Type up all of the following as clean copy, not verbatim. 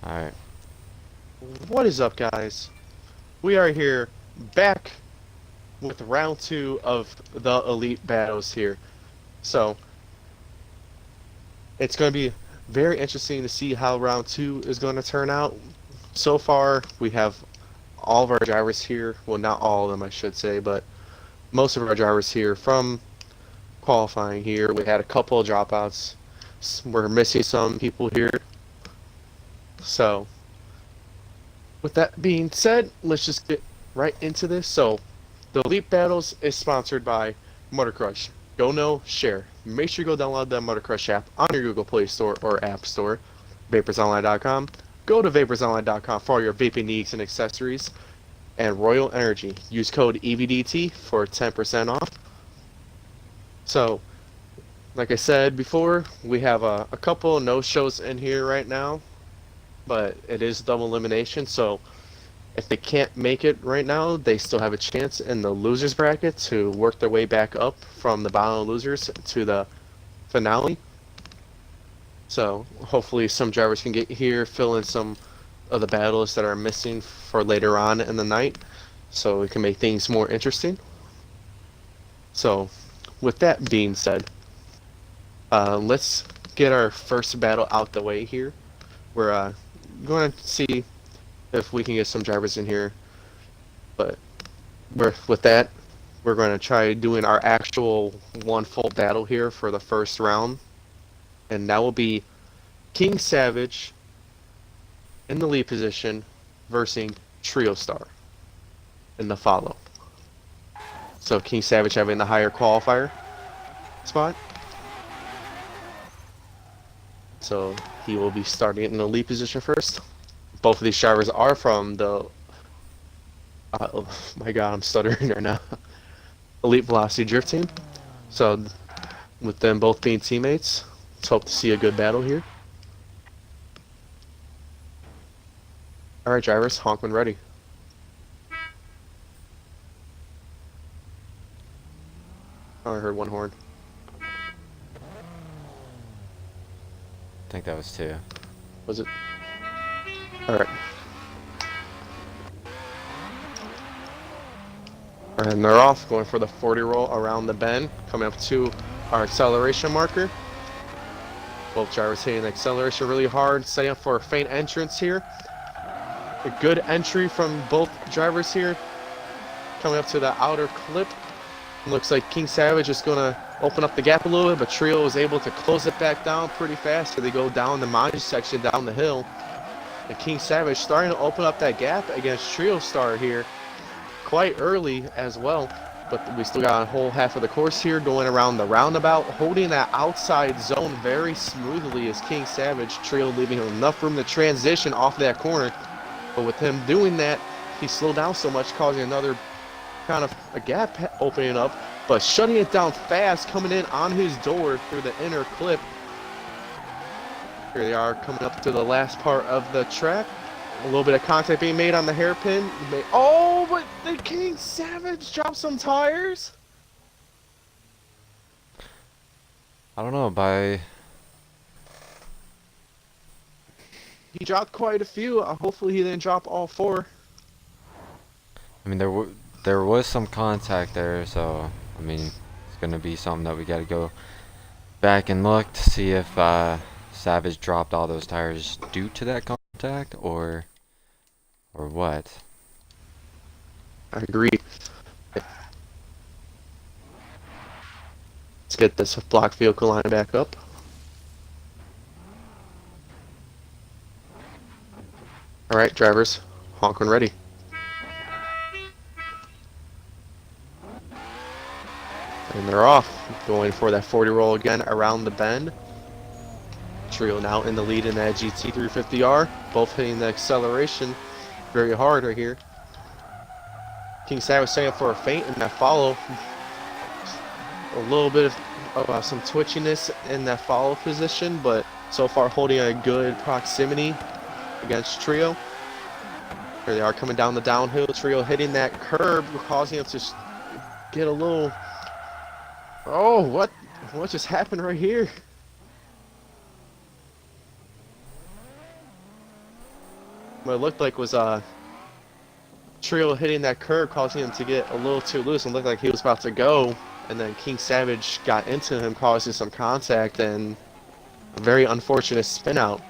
Alright. What is up, guys? We are here back with round two of the Elite Battles here. So, it's going to be very interesting to see how round two is going to turn out. So far, we have all of our drivers here. Well, not all of them, I should say, but most of our drivers here from qualifying here. We had a couple of dropouts. We're missing some people here. So, with that being said, let's just get right into this. So, the Elite Battles is sponsored by Motorcrush. Go know, share. Make sure you go download the Motorcrush app on your Google Play Store or App Store, vaperzonline.com. Go to vaperzonline.com for all your vaping needs and accessories. And R.Energy. Use code EVDT for 10% off. So, like I said before, we have a couple of no-shows in here right now, but it is double elimination, so if they can't make it right now, they still have a chance in the losers bracket to work their way back up from the bottom losers to the finale. So hopefully some drivers can get here, fill in some of the battles that are missing for later on in the night, so we can make things more interesting. So with that being said, let's get our first battle out the way here. We're going to see if we can get some drivers in here, but with that, we're going to try doing our actual one full battle here for the first round, and that will be King Savage in the lead position versus Trio Star in the follow. So King Savage having the higher qualifier spot, so he will be starting in the lead position first. Both of these drivers are from the oh my god, I'm stuttering right now. Elite Velocity Drift Team. So, with them both being teammates, let's hope to see a good battle here. Alright, drivers, honk when ready. Oh, I heard one horn. I think that was two. Was it? Alright. And they're off, going for the 40 roll around the bend, coming up to our acceleration marker. Both drivers hitting the acceleration really hard, setting up for a faint entrance here. A good entry from both drivers here, coming up to the outer clip. Looks like King Savage is going to open up the gap a little bit, but Trio is able to close it back down pretty fast. So they go down the Maj section, down the hill. And King Savage starting to open up that gap against Trio Star here quite early as well. But we still got a whole half of the course here going around the roundabout, holding that outside zone very smoothly as King Savage. Trio leaving him enough room to transition off that corner. But with him doing that, he slowed down so much, causing another kind of a gap opening up, but shutting it down fast, coming in on his door through the inner clip. Here they are coming up to the last part of the track. A little bit of contact being made on the hairpin. Oh, but the King Savage dropped some tires. I don't know, He dropped quite a few. Hopefully he didn't drop all four. I mean, there was some contact there, so, I mean, it's gonna be something that we gotta go back and look to see if, Savage dropped all those tires due to that contact, or what. I agree. Let's get this block vehicle line back up. Alright, drivers, honk when ready. And they're off, going for that 40 roll again around the bend. Trio now in the lead in that GT350R, both hitting the acceleration very hard right here. King Savage setting up for a feint in that follow. A little bit of some twitchiness in that follow position, but so far holding a good proximity against Trio. Here they are coming down the downhill. Trio hitting that curb, causing him to get a little... Oh, what just happened right here? what it looked like was Trio hitting that curb, causing him to get a little too loose and looked like he was about to go. And then King Savage got into him, causing some contact and a very unfortunate spin out.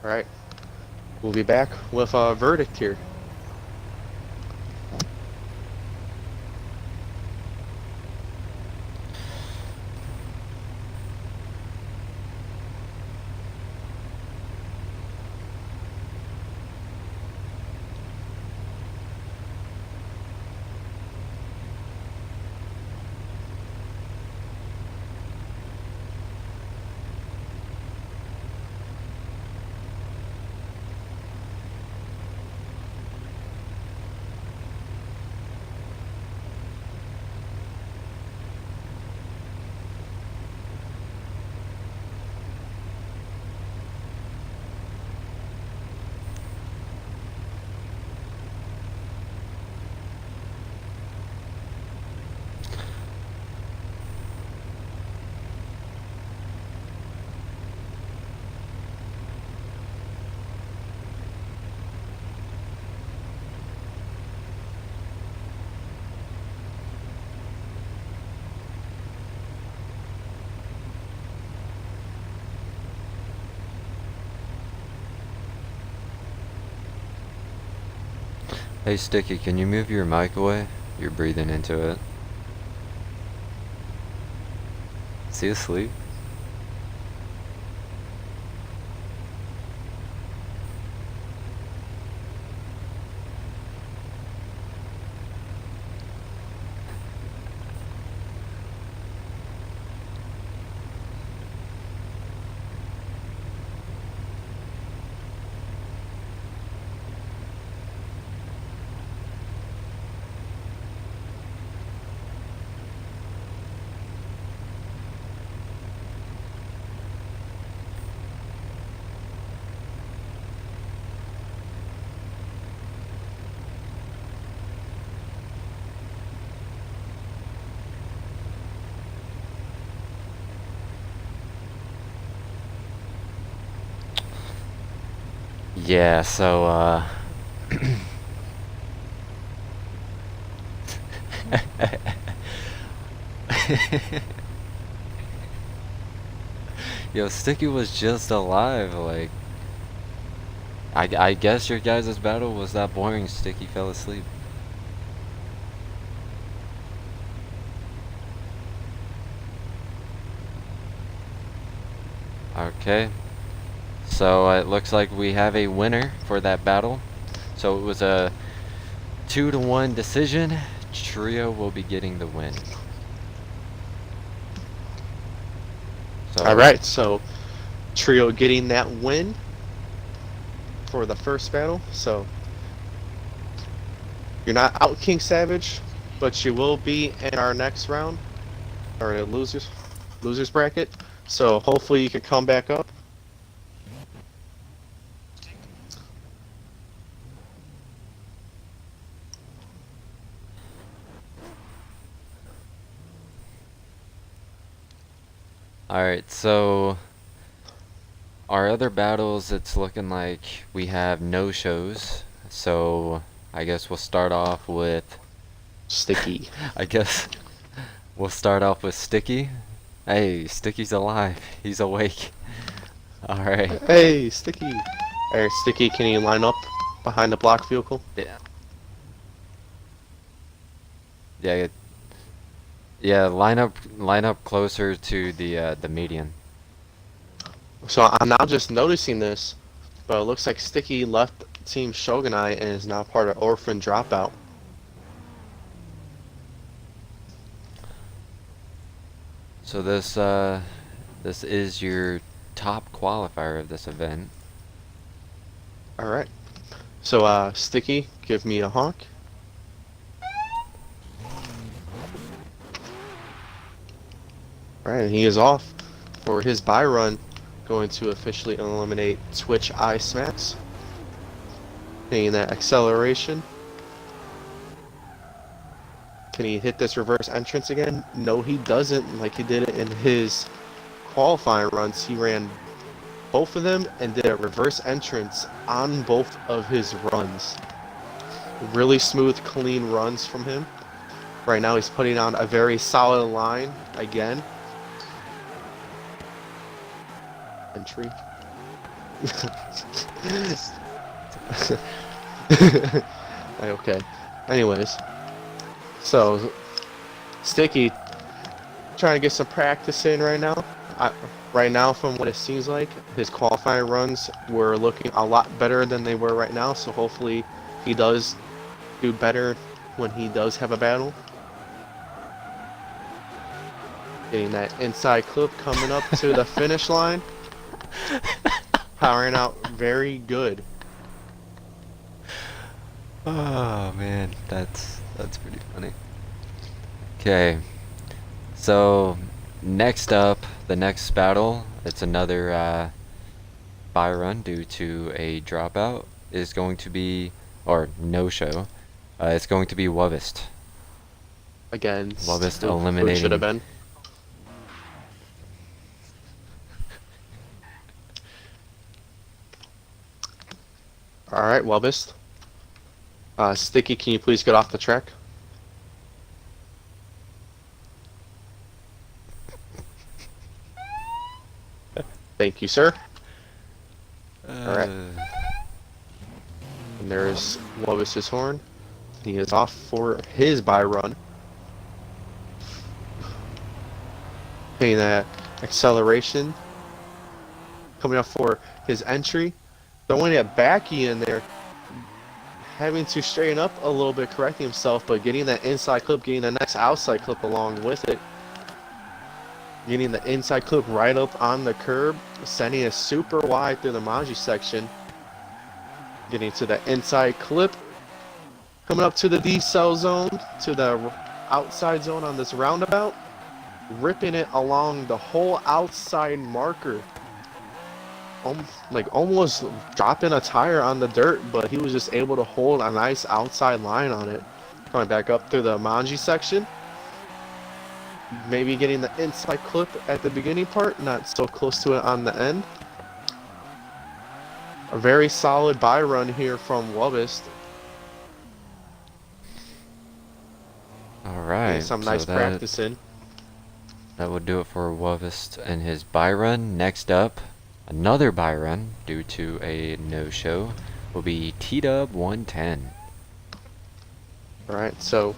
All right, we'll be back with a verdict here. Hey Sticky, can you move your mic away? You're breathing into it. Is he asleep? Yeah, so yo, Sticky was just alive, like I guess your guys' battle was that boring, Sticky fell asleep. Okay. So it looks like we have a winner for that battle. So it was a 2-1 decision. Trio will be getting the win. So, All right, so Trio getting that win for the first battle. So you're not out, King Savage, but you will be in our next round, or a losers bracket. So hopefully you can come back up. alright, so our other battles, it's looking like we have no shows. So I guess we'll start off with Sticky. I guess we'll start off with Sticky. Hey, Sticky's alive. He's awake. Alright. Hey, Sticky. All right, Sticky, can you line up behind the block vehicle? Yeah. Yeah. Yeah, line up closer to the median. So I'm now just noticing this, but it looks like Sticky left Team Shogunai and is now part of Orphan Dropout. So this is your top qualifier of this event. All right. So Sticky, give me a honk. All right, and he is off for his buy run, going to officially eliminate Twitch Eye Smacks. Getting that acceleration. Can he hit this reverse entrance again? No, he doesn't, like he did it in his qualifying runs. He ran both of them and did a reverse entrance on both of his runs. Really smooth, clean runs from him. Right now he's putting on a very solid line again. Entry. Okay. Anyways, so Sticky trying to get some practice in right now. Right now, from what it seems like, his qualifying runs were looking a lot better than they were right now. So hopefully, he does do better when he does have a battle. Getting that inside clip coming up to the finish line. Powering out very good. Oh man, that's pretty funny. Okay, so next up, the next battle, it's another buy run due to a dropout, is going to be, or no show. It's going to be Wovist. Again, Wovist who eliminating. should have been. All right, Wobist. Sticky, can you please get off the track? Thank you, sir. All right. And there's Wobist's horn. He is off for his buy run. Getting that acceleration. Coming up for his entry. Throwing it backy in there. Having to straighten up a little bit, correcting himself, but getting that inside clip, getting the next outside clip along with it. Getting the inside clip right up on the curb, sending it super wide through the Manji section. Getting to the inside clip. Coming up to the D-cell zone, to the outside zone on this roundabout. Ripping it along the whole outside marker. Like almost dropping a tire on the dirt, but he was just able to hold a nice outside line on it. Coming back up through the Manji section. Maybe getting the inside clip at the beginning part, not so close to it on the end. A very solid buy run here from Wobist. Alright, some so nice practice in. That would do it for Wovist and his buy run. Next up, another buy run due to a no-show will be T-Dub 110. Alright, so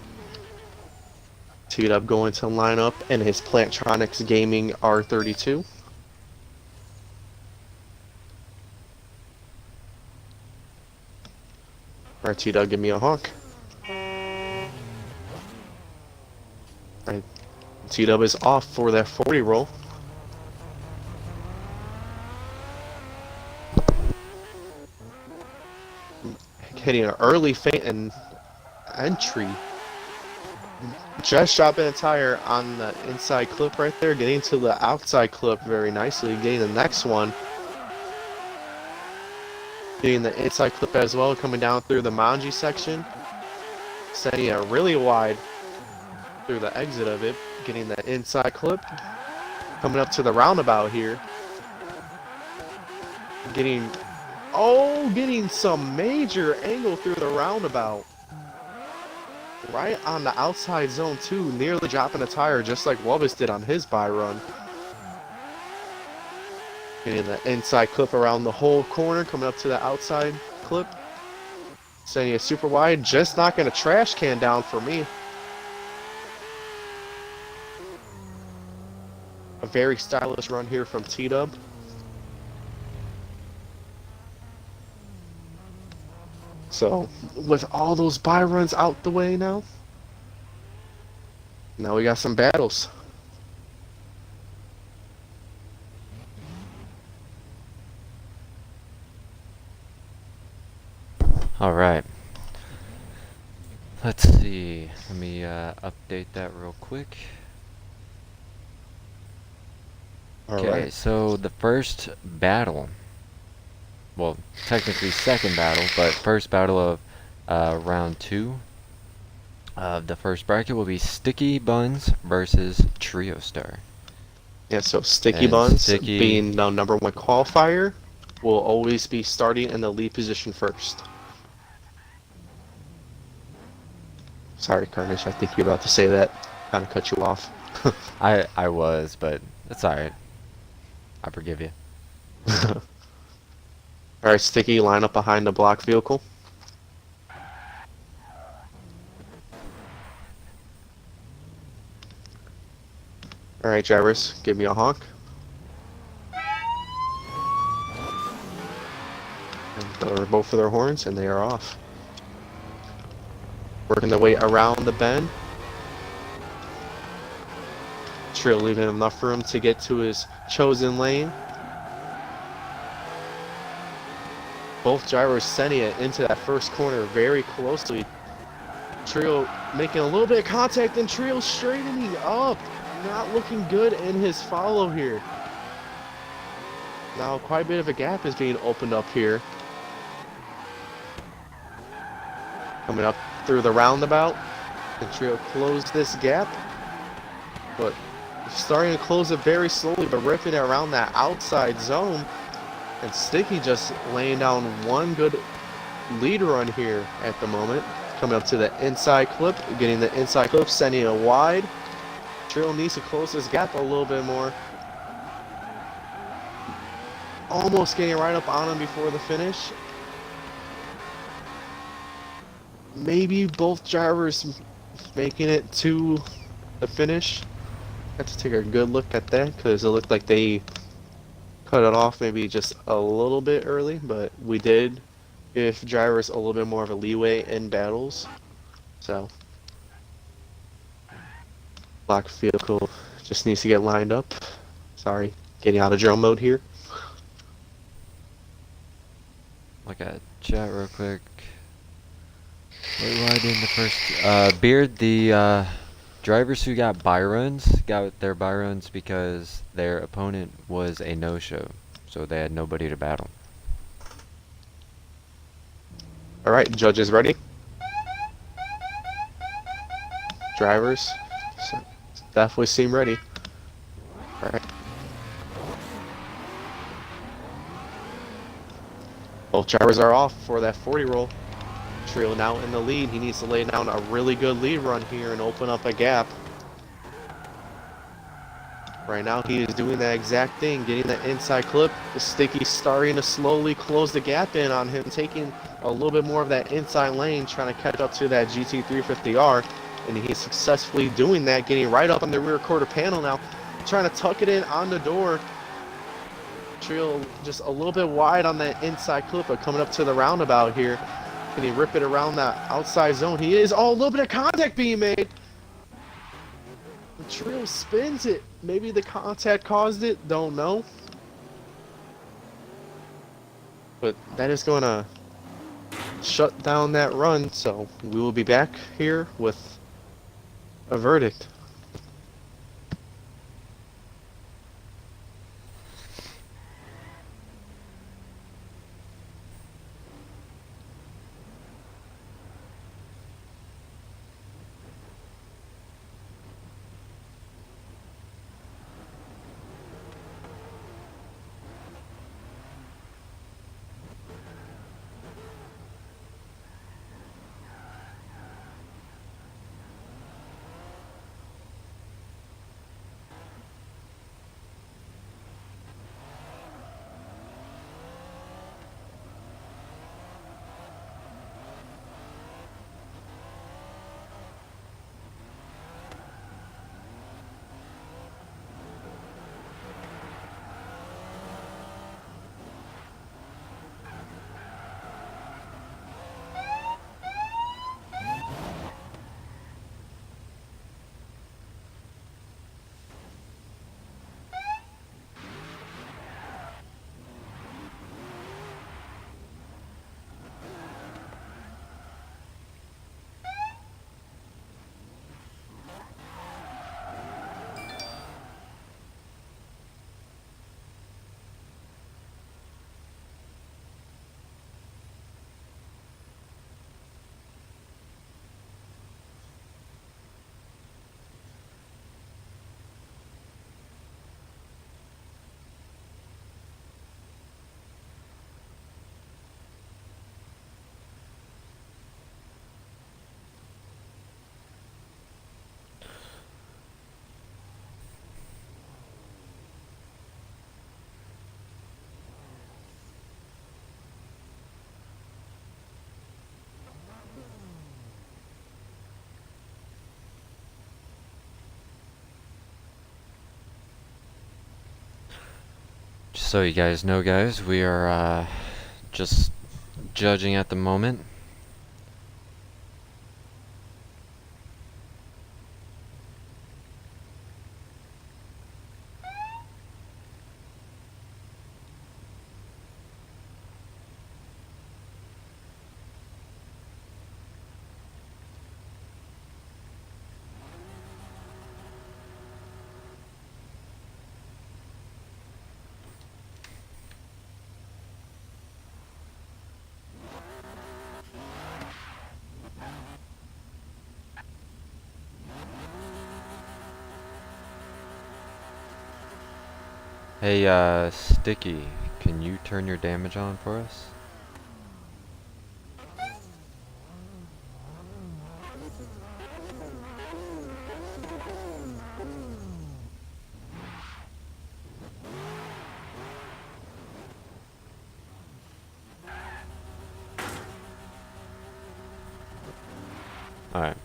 T-Dub going to line up in his Plantronics Gaming R32. Alright, T-Dub, give me a honk. Alright, T-Dub is off for that 40 roll. Hitting an early feint and entry. Just dropping a tire on the inside clip right there, getting to the outside clip very nicely, getting the next one. Getting the inside clip as well, coming down through the Manji section. Sending it really wide through the exit of it, getting the inside clip. Coming up to the roundabout here. Getting some major angle through the roundabout. Right on the outside zone too, nearly dropping a tire just like Wobist did on his buy run. Getting the inside clip around the whole corner, coming up to the outside clip. Sending it super wide, just knocking a trash can down for me. A very stylish run here from T-Dub. So, with all those buy runs out the way now we got some battles. Alright. Let's see. Let me update that real quick. Okay, so the first battle, well, technically second battle, but first battle of round 2 of the first bracket will be Sticky Buns versus Trio Star. Yeah, so Sticky And Buns, Sticky, being the #1 qualifier, will always be starting in the lead position first. Sorry, Carnage, I think you're about to say that. Kind of cut you off. I was, but it's alright. I forgive you. Alright, Sticky, line up behind the block vehicle. Alright, drivers, give me a honk. And both of their horns, and they are off. Working their way around the bend. Trill leaving enough room to get to his chosen lane. Both drivers sending it into that first corner very closely. Trio making a little bit of contact, and Trio straightening up. Not looking good in his follow here. Now quite a bit of a gap is being opened up here. Coming up through the roundabout. And Trio closed this gap. But starting to close it very slowly, but ripping it around that outside zone. And Sticky just laying down one good lead run here at the moment. Coming up to the inside clip, getting the inside clip, sending it wide. Trio needs to close this gap a little bit more. Almost getting right up on him before the finish. Maybe both drivers making it to the finish. Have to take a good look at that because it looked like they cut it off maybe just a little bit early, but we did give drivers a little bit more of a leeway in battles. So block vehicle just needs to get lined up. Sorry, getting out of drill mode here. Look at chat real quick. What do I do in the first? Beard, the drivers who got byruns got their byruns because their opponent was a no-show, so they had nobody to battle. All right, judges ready? Drivers definitely seem ready. All right. Both drivers are off for that 40 roll. Trio now in the lead. He needs to lay down a really good lead run here and open up a gap. Right now he is doing that exact thing, getting that inside clip. The Sticky starting to slowly close the gap in on him, taking a little bit more of that inside lane, trying to catch up to that GT350R. And he's successfully doing that, getting right up on the rear quarter panel now, trying to tuck it in on the door. Trio just a little bit wide on that inside clip, but coming up to the roundabout here. Can he rip it around that outside zone? He is. Oh, a little bit of contact being made. The Trio spins it. Maybe the contact caused it. Don't know. But that is going to shut down that run. So we will be back here with a verdict. So you guys know, guys, we are just judging at the moment. Hey, Sticky, can you turn your damage on for us? Alright.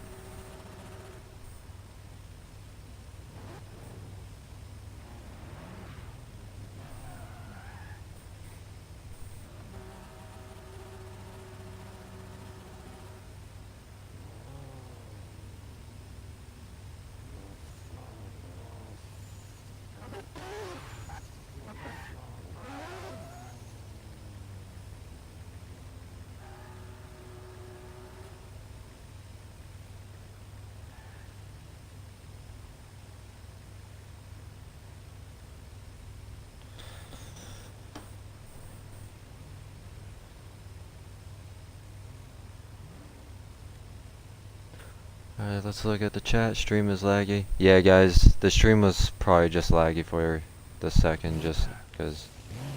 Alright, let's look at the chat. Stream is laggy. Yeah, guys, the stream was probably just laggy for the second, just because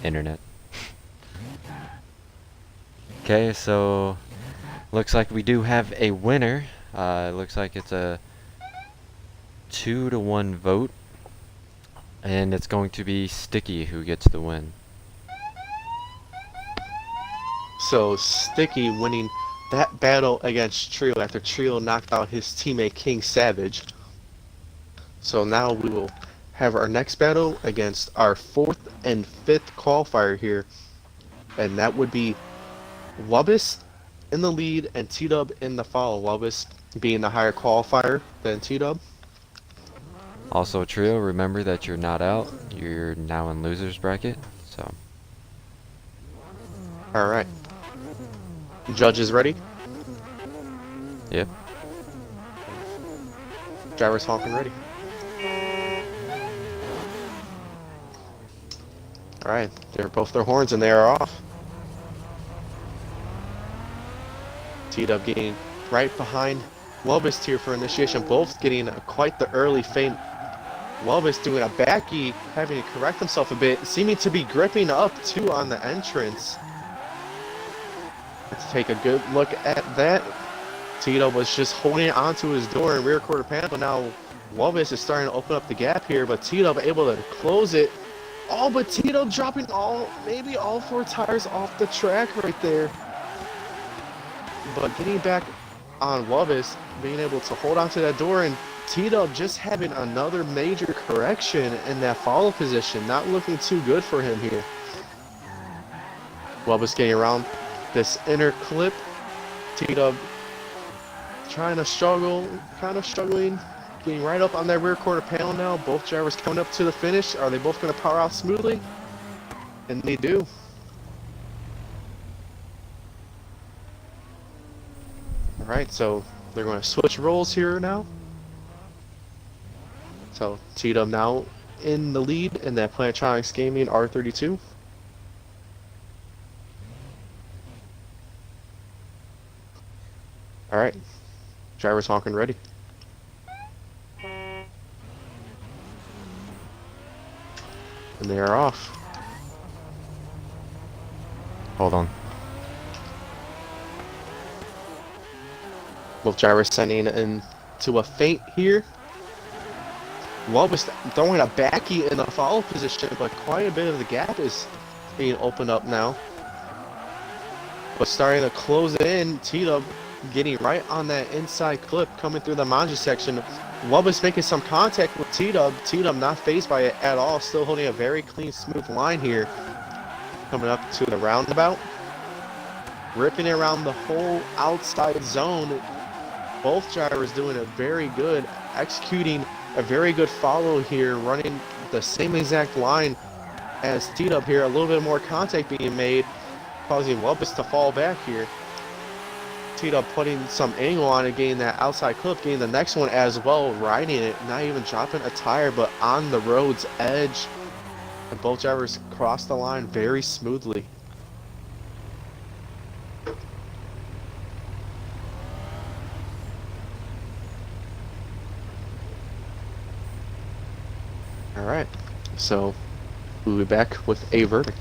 internet. Okay, so looks like we do have a winner. It looks like it's a 2-to-1 vote, and it's going to be Sticky who gets the win. So Sticky winning that battle against Trio after Trio knocked out his teammate King Savage. So now we will have our next battle against our 4th and 5th qualifier here, and that would be Wubbis in the lead and T-Dub in the follow. Wubbis being the higher qualifier than T-Dub. Also, Trio, remember that you're not out. You're now in loser's bracket, so. Alright. Judges ready? Yep. Drivers honking ready. Alright, they're both their horns and they are off. T-Dub getting right behind Wubbis here for initiation, both getting quite the early feint. Wubbis doing a backy, having to correct himself a bit, seeming to be gripping up too on the entrance. Let's take a good look at that. T-Dub was just holding onto his door and rear quarter panel. Now Wubbis is starting to open up the gap here, but T-Dub able to close it. Oh, but T-Dub dropping maybe all 4 tires off the track right there. But getting back on Wubbis, being able to hold onto that door, and T-Dub just having another major correction in that follow position. Not looking too good for him here. Wubbis getting around this inner clip. T-Dub trying to struggle, kind of struggling, getting right up on that rear quarter panel now. Both drivers coming up to the finish. Are they both going to power out smoothly? And they do. Alright, so they're going to switch roles here now. So T-Dub now in the lead in that Plantronics Gaming R32. Alright, drivers honking ready. And they are off. Hold on. Both drivers sending into a feint here. Wubbis throwing a backy in the follow position, but quite a bit of the gap is being opened up now. But starting to close it in, T-Dub getting right on that inside clip coming through the Manji section. Wubba's making some contact with T-Dub. T-Dub not phased by it at all. Still holding a very clean, smooth line here. Coming up to the roundabout. Ripping it around the whole outside zone. Both drivers doing a very good, executing a very good follow here, running the same exact line as T-Dub here. A little bit more contact being made, causing Wubba's to fall back here. T-Dub putting some angle on it, getting that outside clip, getting the next one as well, riding it, not even dropping a tire, but on the road's edge. And both drivers cross the line very smoothly. All right, so we'll be back with a verdict.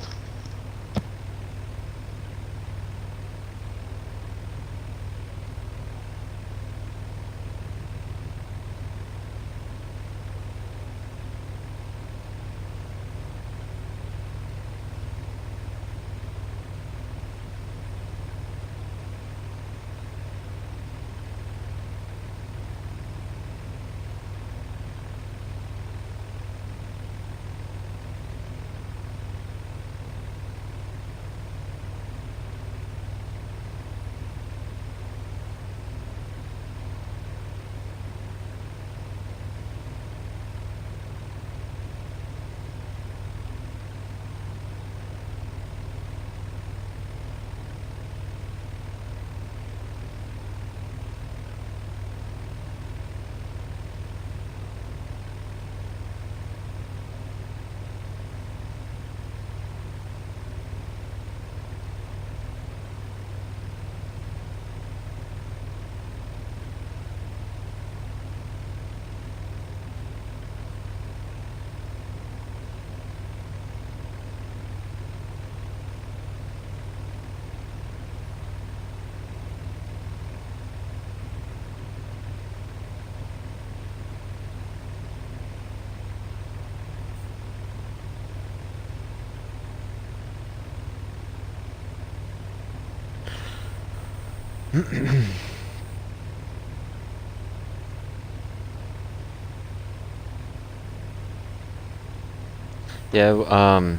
Yeah,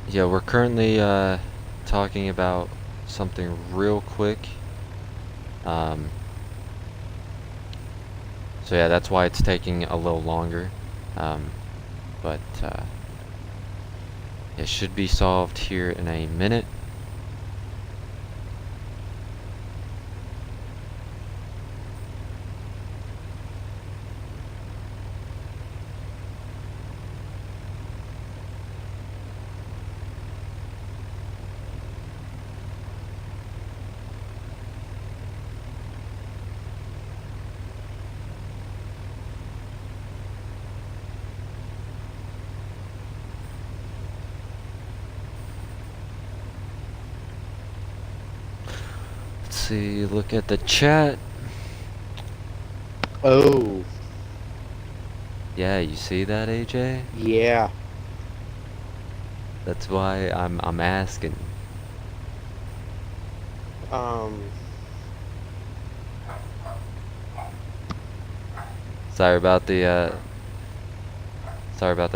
yeah, we're currently talking about something real quick. Um, so yeah, that's why it's taking a little longer. But it should be solved here in a minute. Let's see, look at the chat. Oh, Yeah, you see that, AJ? yeah. That's why I'm asking. Um, Sorry about the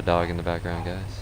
dog in the background, guys.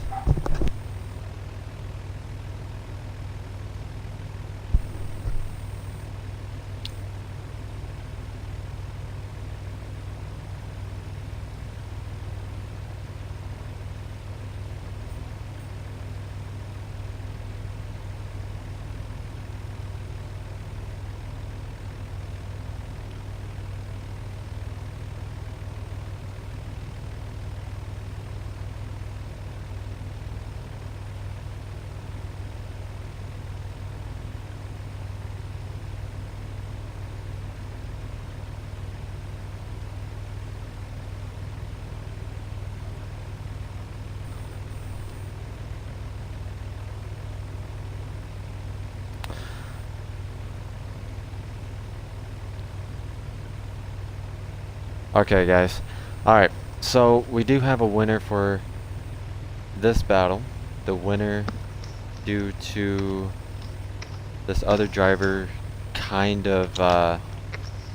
Okay, guys. Alright, so we do have a winner for this battle. The winner, due to this other driver kind of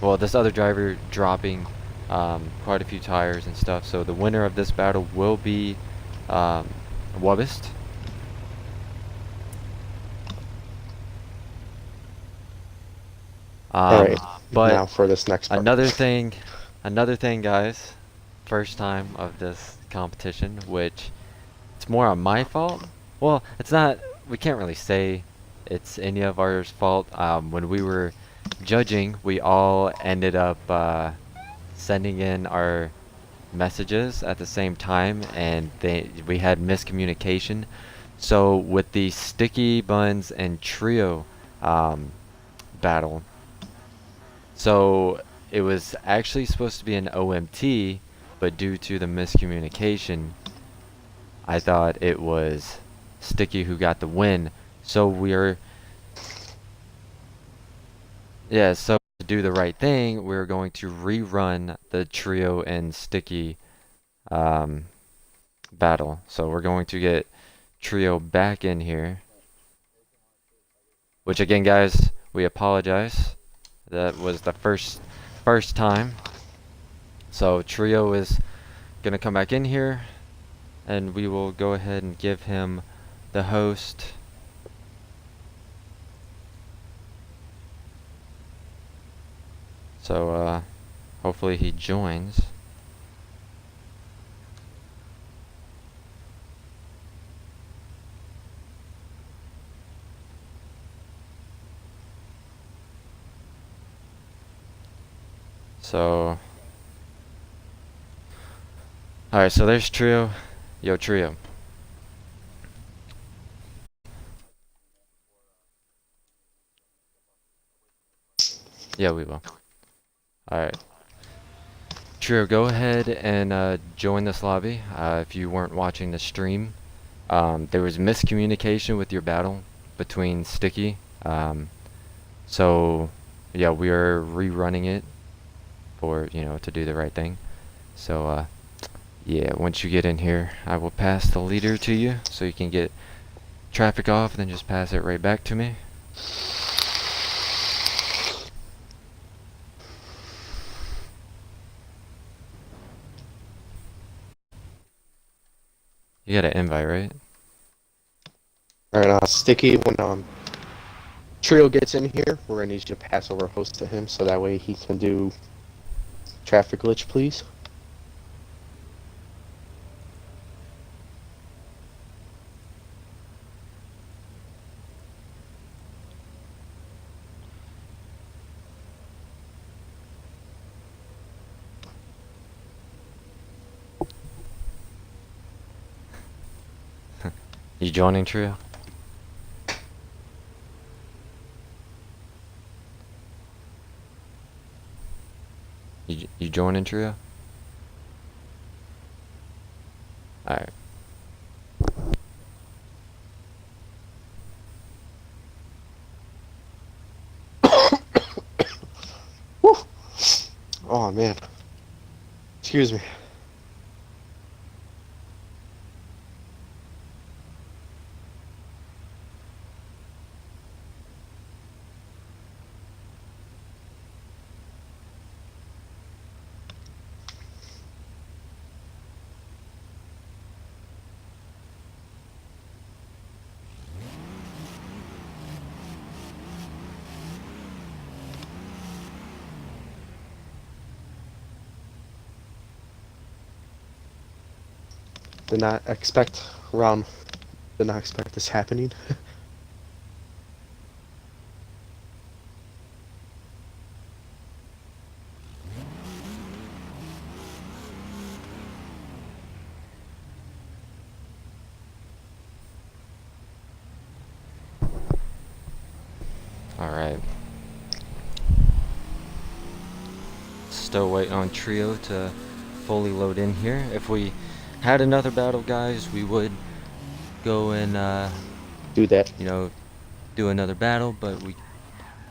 well, this other driver dropping quite a few tires and stuff. So the winner of this battle will be Wubist. All right, But now for this next part. another thing, guys. First time of this competition, which it's more on my fault. Well, it's not. We can't really say it's any of ours fault. When we were judging, we all ended up sending in our messages at the same time, and we had miscommunication. So with the sticky buns and trio battle, so it was actually supposed to be an OMT, but due to the miscommunication, I thought it was Sticky who got the win. So so to do the right thing, we're going to rerun the trio and Sticky battle. So we're going to get trio back in here. Which again, guys, we apologize. That was the first time. So trio is gonna come back in here, and we will go ahead and give him the host. So hopefully he joins. So alright, so there's trio. Yo, trio. Yeah, we will. Alright. Trio, go ahead and join this lobby. If you weren't watching the stream, there was miscommunication with your battle between Sticky. So yeah, we are rerunning it for, to do the right thing. So yeah, once you get in here, I will pass the leader to you so you can get traffic off and then just pass it right back to me. You got an invite, right? All right, Sticky, when Trio gets in here, we're gonna need you to pass over host to him so that way he can do traffic glitch, please. You joining trio? You joining trio? Alright. Woo! Oh man. Excuse me. Did not expect this happening. Alright. Still waiting on trio to fully load in here. If we had another battle, guys, we would go and Do that. do another battle, but we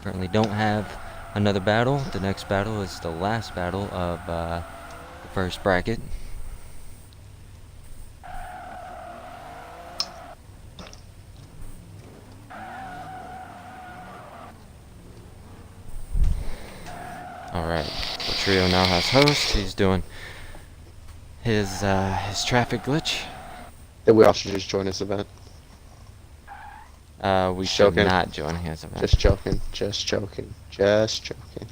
currently don't have another battle. The next battle is the last battle of the first bracket. Trio now has host. He's doing his traffic glitch. Then we all should just join this event. We Just should joking. not join his event. Just joking. Just joking. Just joking.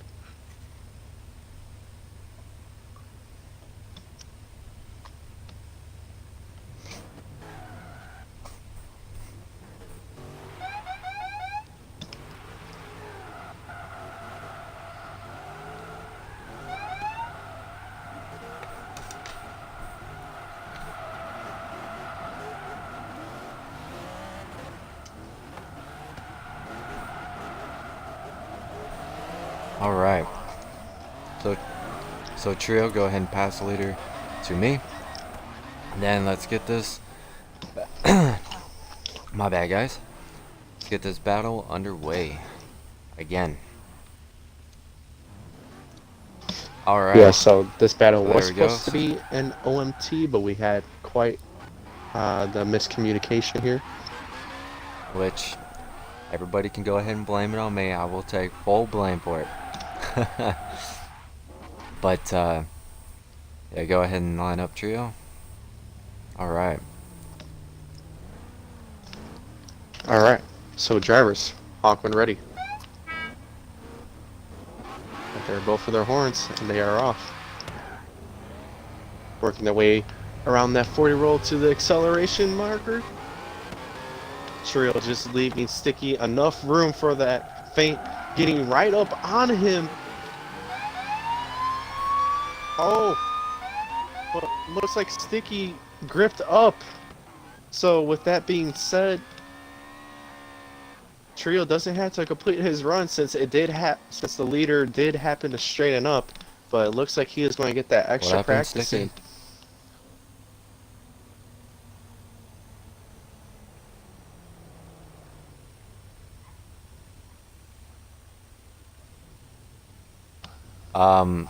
All right. So Trio, go ahead and pass the leader to me. Then let's get this. My bad, guys. Let's get this battle underway again. All right. Yeah, so this battle So was there we go. supposed to be an OMT, but we had quite the miscommunication here. Which everybody can go ahead and blame it on me. I will take full blame for it. But yeah, go ahead and line up, Trio. All right. All right. So drivers, Hawkman ready. They're both for their horns, and they are off. Working their way around that 40 roll to the acceleration marker. Trio just leaving Sticky enough room for that feint, getting right up on him. Oh, but looks like Sticky gripped up. So with that being said, Trio doesn't have to complete his run since since the leader did happen to straighten up, but it looks like he is going to get that extra happened, practice Sticky? in.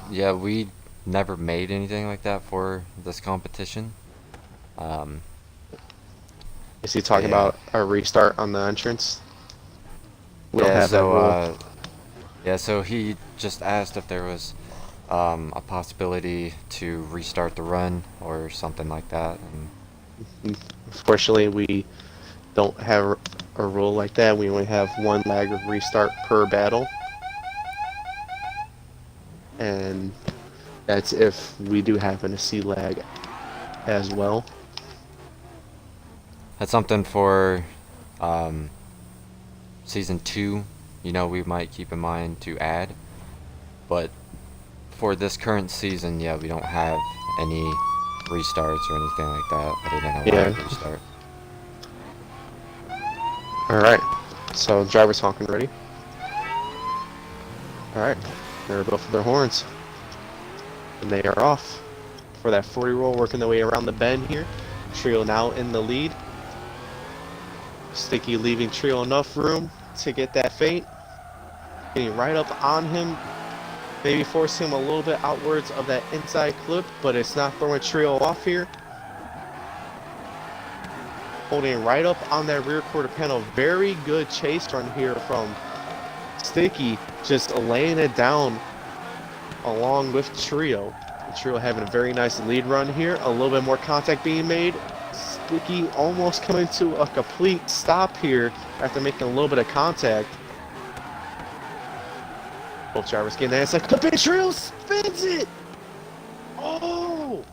Yeah, we never made anything like that for this competition. Is he talking Yeah. about a restart on the entrance? We don't Yeah, have that so rule. yeah, so he just asked if there was a possibility to restart the run or something like that. And Unfortunately, we don't have a rule like that. We only have one lag of restart per battle. And that's if we do happen to see lag as well. that's something for season 2, you know, we might keep in mind to add. But for this current season, yeah, we don't have any restarts or anything like that other than a Yeah. lag restart. Alright, so drivers honking ready. Alright, they're both for their horns. And they are off for that 40 roll, working their way around the bend here. Trio now in the lead. Sticky leaving Trio enough room to get that feint. Getting right up on him. Maybe force him a little bit outwards of that inside clip, but it's not throwing Trio off here. Holding right up on that rear quarter panel. Very good chase run here from Sticky, just laying it down along with Trio. Trio having a very nice lead run here. A little bit more contact being made. Sticky almost coming to a complete stop here after making a little bit of contact. Both drivers getting that. It's like the big Trio spins it. Oh,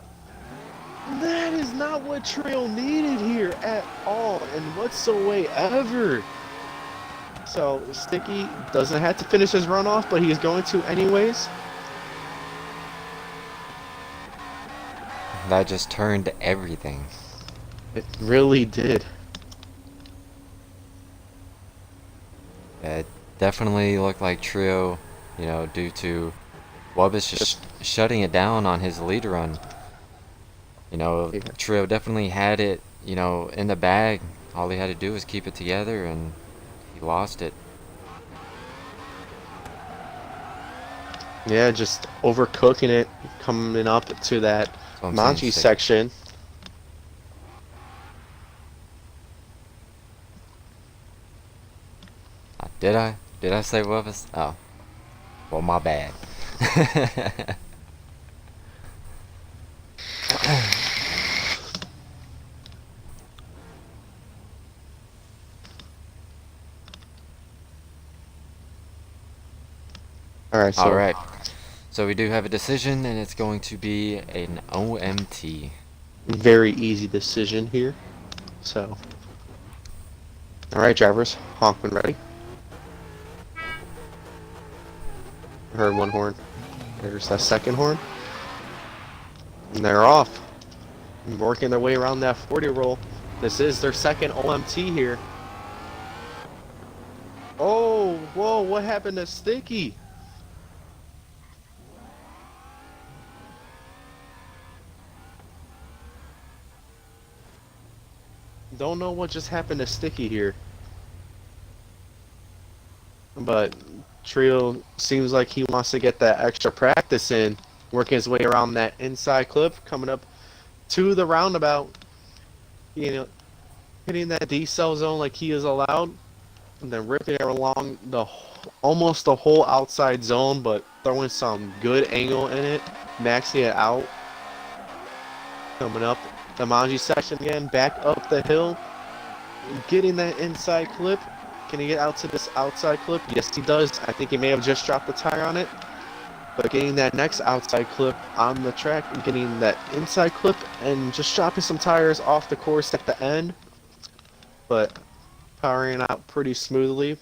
that is not what Trio needed here at all and whatsoever. So Sticky doesn't have to finish his run off, but he is going to anyways. That just turned everything. It really did. It definitely looked like Trio, you know, due to Wabash just shutting it down on his lead run. You know, Yeah. Trio definitely had it, you know, in the bag. All he had to do was keep it together, and he lost it. Yeah, just overcooking it, coming up to that That's what I'm saying, Manji Sticky. section. Did I? Did I say Wabash? Oh. Well, my bad. All right, All so right. So we do have a decision, and it's going to be an OMT. very easy decision here. So, all right, drivers, honk when ready. Heard one horn. There's that second horn. And they're off. Working their way around that 40 roll. This is their second OMT here. Oh, whoa, what happened to Sticky? Don't know what just happened to Sticky here. But Trio seems like he wants to get that extra practice in, working his way around that inside clip, coming up to the roundabout, you know, hitting that D-cell zone like he is allowed, and then ripping it along the almost the whole outside zone, but throwing some good angle in it, maxing it out. Coming up the Manji section again, back up the hill, getting that inside clip. Can he get out to this outside clip? Yes, he does. I think he may have just dropped the tire on it. But getting that next outside clip on the track and getting that inside clip and just dropping some tires off the course at the end. But powering out pretty smoothly.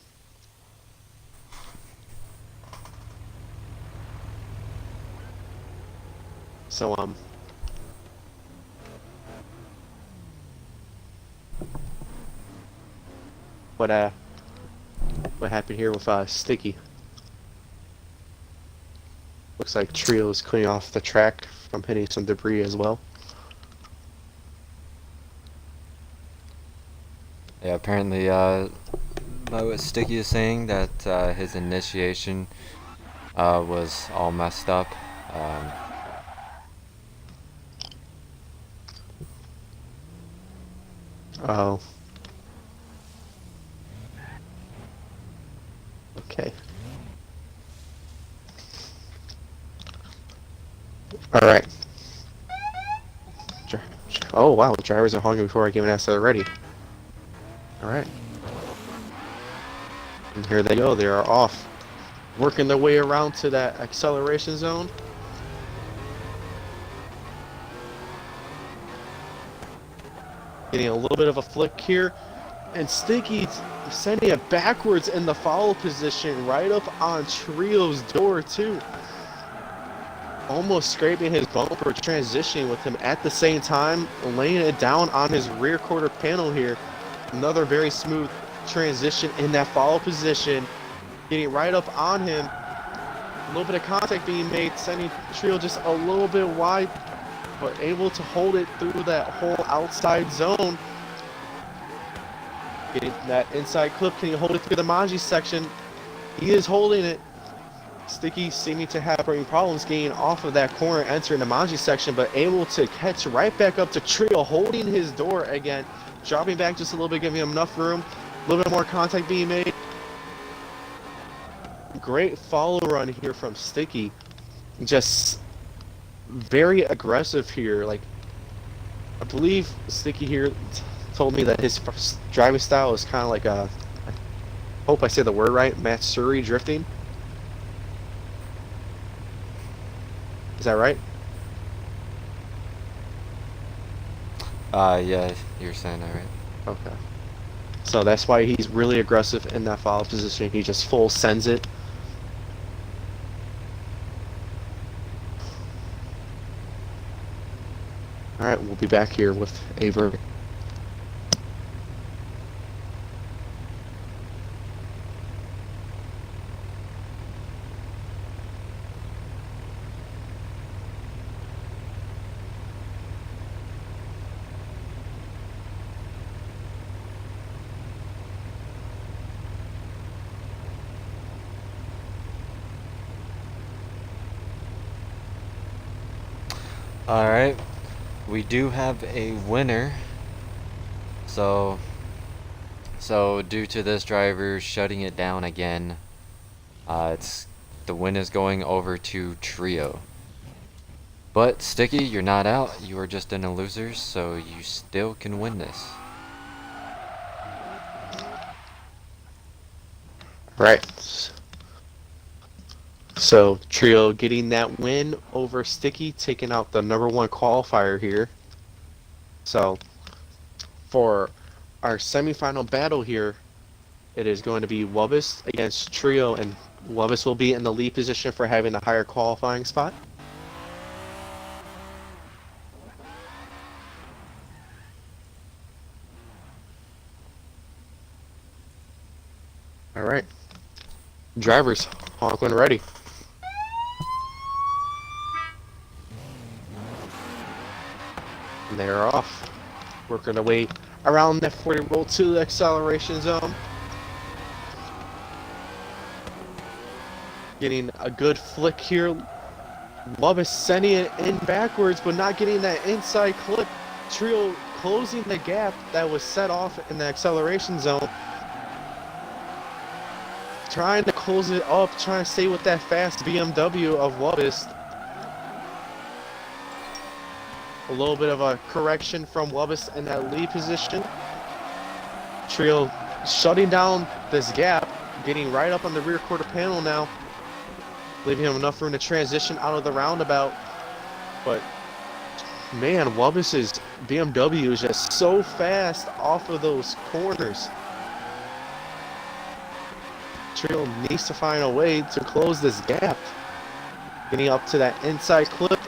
So, what happened here with Sticky? Looks like Trio's cleaning off the track from hitting some debris as well. Yeah, apparently, what Sticky is saying that his initiation was all messed up. Oh. Okay. Alright. Oh wow, drivers are honking before I give an answer already. Alright. And here they go, they are off. Working their way around to that acceleration zone. Getting a little bit of a flick here. And Sticky's sending it backwards in the follow position right up on Trio's door too. Almost scraping his bumper, transitioning with him at the same time, laying it down on his rear quarter panel here. Another very smooth transition in that follow position, getting right up on him. A little bit of contact being made, sending Trio just a little bit wide, but able to hold it through that whole outside zone. Getting that inside clip, can he hold it through the Manji section? He is holding it. Sticky seeming to have problems getting off of that corner, entering the Manji section, but able to catch right back up to Trio, holding his door again, dropping back just a little bit, giving him enough room, a little bit more contact being made. Great follow run here from Sticky, just very aggressive here. Like, I believe Sticky here told me that his driving style is kind of like a, I hope I say the word right, Matsuri drifting. Is that right? Yeah, you're saying that right. Okay. So that's why he's really aggressive in that follow position. He just full sends it. Alright, we'll be back here with a verdict. Alright, we do have a winner. So due to this driver shutting it down again, the win is going over to Trio. But Sticky, you're not out. You are just in a losers, so you still can win this. Right. So Trio getting that win over Sticky, taking out the #1 qualifier here. So for our semifinal battle here, it is going to be Wubbis against Trio, and Wubbis will be in the lead position for having the higher qualifying spot. All right. Drivers, honk when ready. And they're off. Working their way around that 40 roll to the acceleration zone. Getting a good flick here. Wubbis sending it in backwards, but not getting that inside clip. Trio closing the gap that was set off in the acceleration zone. Trying to close it up, trying to stay with that fast BMW of Wubbis. A little bit of a correction from Wubbis in that lead position. Trio shutting down this gap, getting right up on the rear quarter panel now, leaving him enough room to transition out of the roundabout. But man, Wubbis's BMW is just so fast off of those corners. Trio needs to find a way to close this gap. Getting up to that inside clip,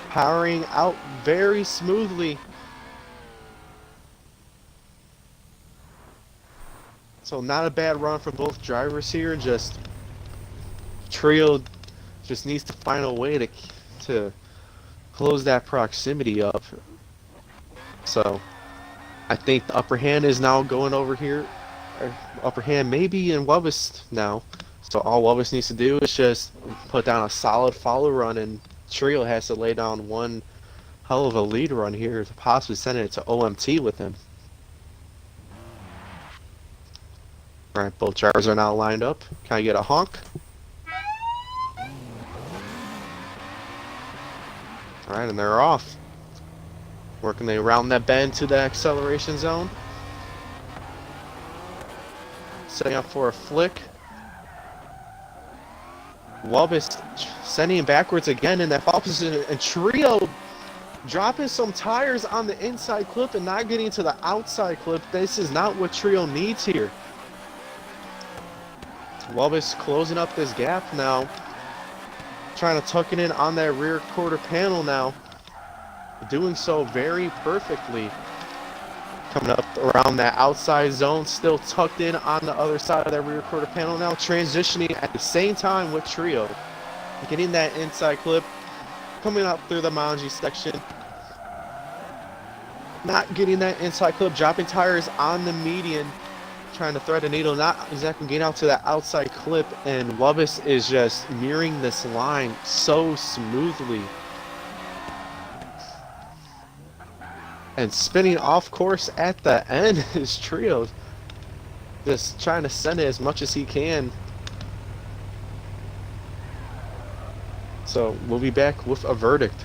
powering out very smoothly. So not a bad run from both drivers here. Just Trio just needs to find a way to close that proximity up. So I think the upper hand is now going over here. Upper hand maybe in Wubbis now. So all Wubbis needs to do is just put down a solid follow run, and Trio has to lay down one hell of a lead run here to possibly send it to OMT with him. Alright, both drivers are now lined up. Can I get a honk? Alright, and they're off. Working they around that bend to the acceleration zone. Setting up for a flick. Wubbis sending him backwards again in that fall position, and Trio dropping some tires on the inside clip and not getting to the outside clip. This is not what Trio needs here. Wubbis closing up this gap now, trying to tuck it in on that rear quarter panel now, doing so very perfectly. Coming up around that outside zone, still tucked in on the other side of that rear quarter panel now, transitioning at the same time with Trio. Getting that inside clip, coming up through the Manji section. Not getting that inside clip, dropping tires on the median, trying to thread a needle, not exactly getting out to that outside clip, and Wubbis is just mirroring this line so smoothly. And spinning off course at the end is Trio. Just trying to send it as much as he can. So we'll be back with a verdict.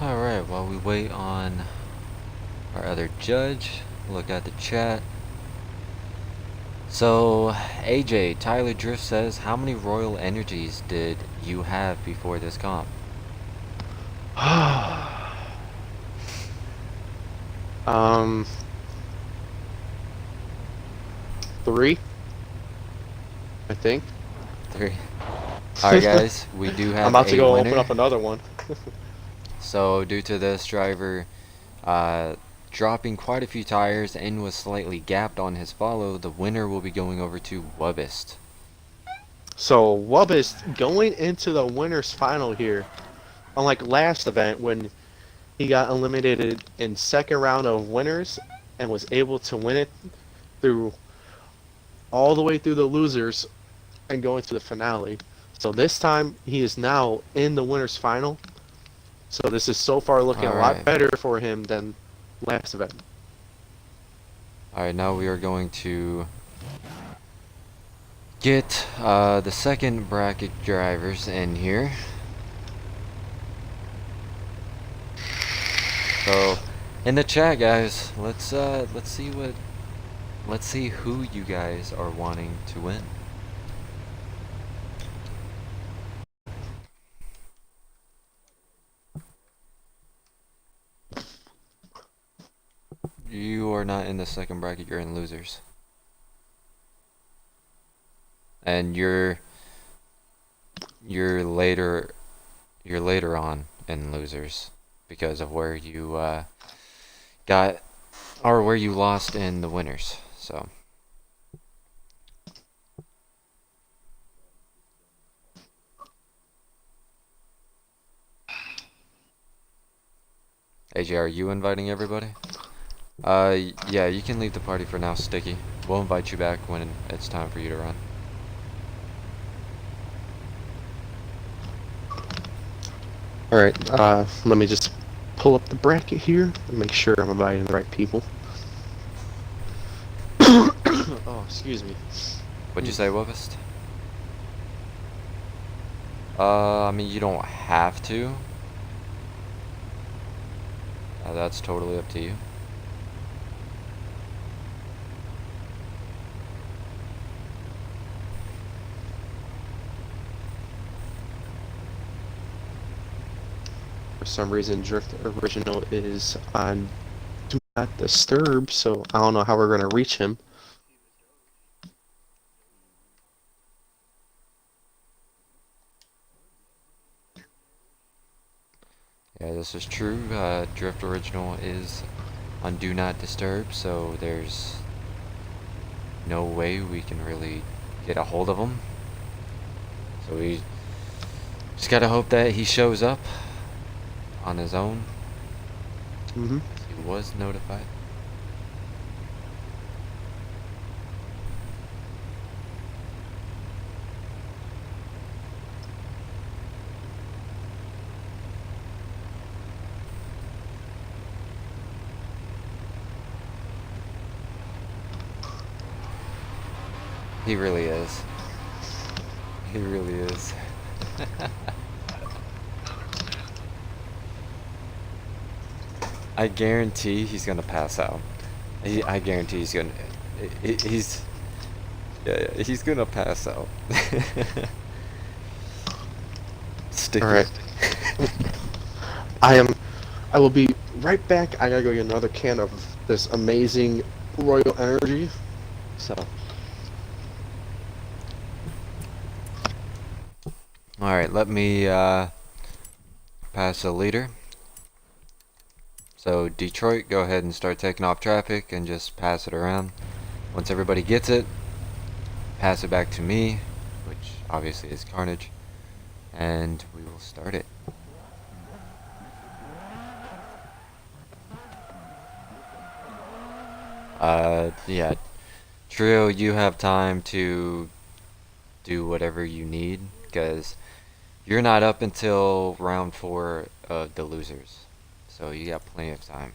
Alright, while we wait on our other judge, look at the chat. So, AJ, Tyler Drift says, how many Royal Energies did you have before this comp? 3, I think. 3. Alright guys, we do have I'm about to a go winner. open up another one. So due to this, driver dropping quite a few tires and was slightly gapped on his follow, the winner will be going over to Wubbist. So Wubbis going into the winners final here. Unlike last event when he got eliminated in second round of winners and was able to win it through all the way through the losers and going to the finale. So this time he is now in the winners final. So this is so far looking a lot Alright. better for him than last event. Alright, now we are going to get the second bracket drivers in here. So in the chat, guys, let's see who you guys are wanting to win. You are not in the second bracket, you're in losers. And you're later on in losers because of where you got or where you lost in the winners. So AJ, are you inviting everybody? Yeah, you can leave the party for now, Sticky. We'll invite you back when it's time for you to run. Alright, let me just pull up the bracket here and make sure I'm inviting the right people. Oh, excuse me. What'd you say, Wubbist? I mean, you don't have to. That's totally up to you. For some reason, Drift Original is on Do Not Disturb, so I don't know how we're going to reach him. Yeah, this is true. Drift Original is on Do Not Disturb, so there's no way we can really get a hold of him. So we just gotta hope that he shows up on his own. Mm-hmm. He was notified. He really is. He really is. I guarantee he's gonna pass out. I guarantee he's gonna. Yeah, he's gonna pass out. Sticky. Alright. I will be right back. I gotta go get another can of this amazing R.Energy. So. Alright, let me pass the leader. So Detroit, go ahead and start taking off traffic and just pass it around. Once everybody gets it, pass it back to me, which obviously is Carnage, and we will start it. Yeah, Trio, you have time to do whatever you need, because you're not up until round 4 of the losers, so you got plenty of time.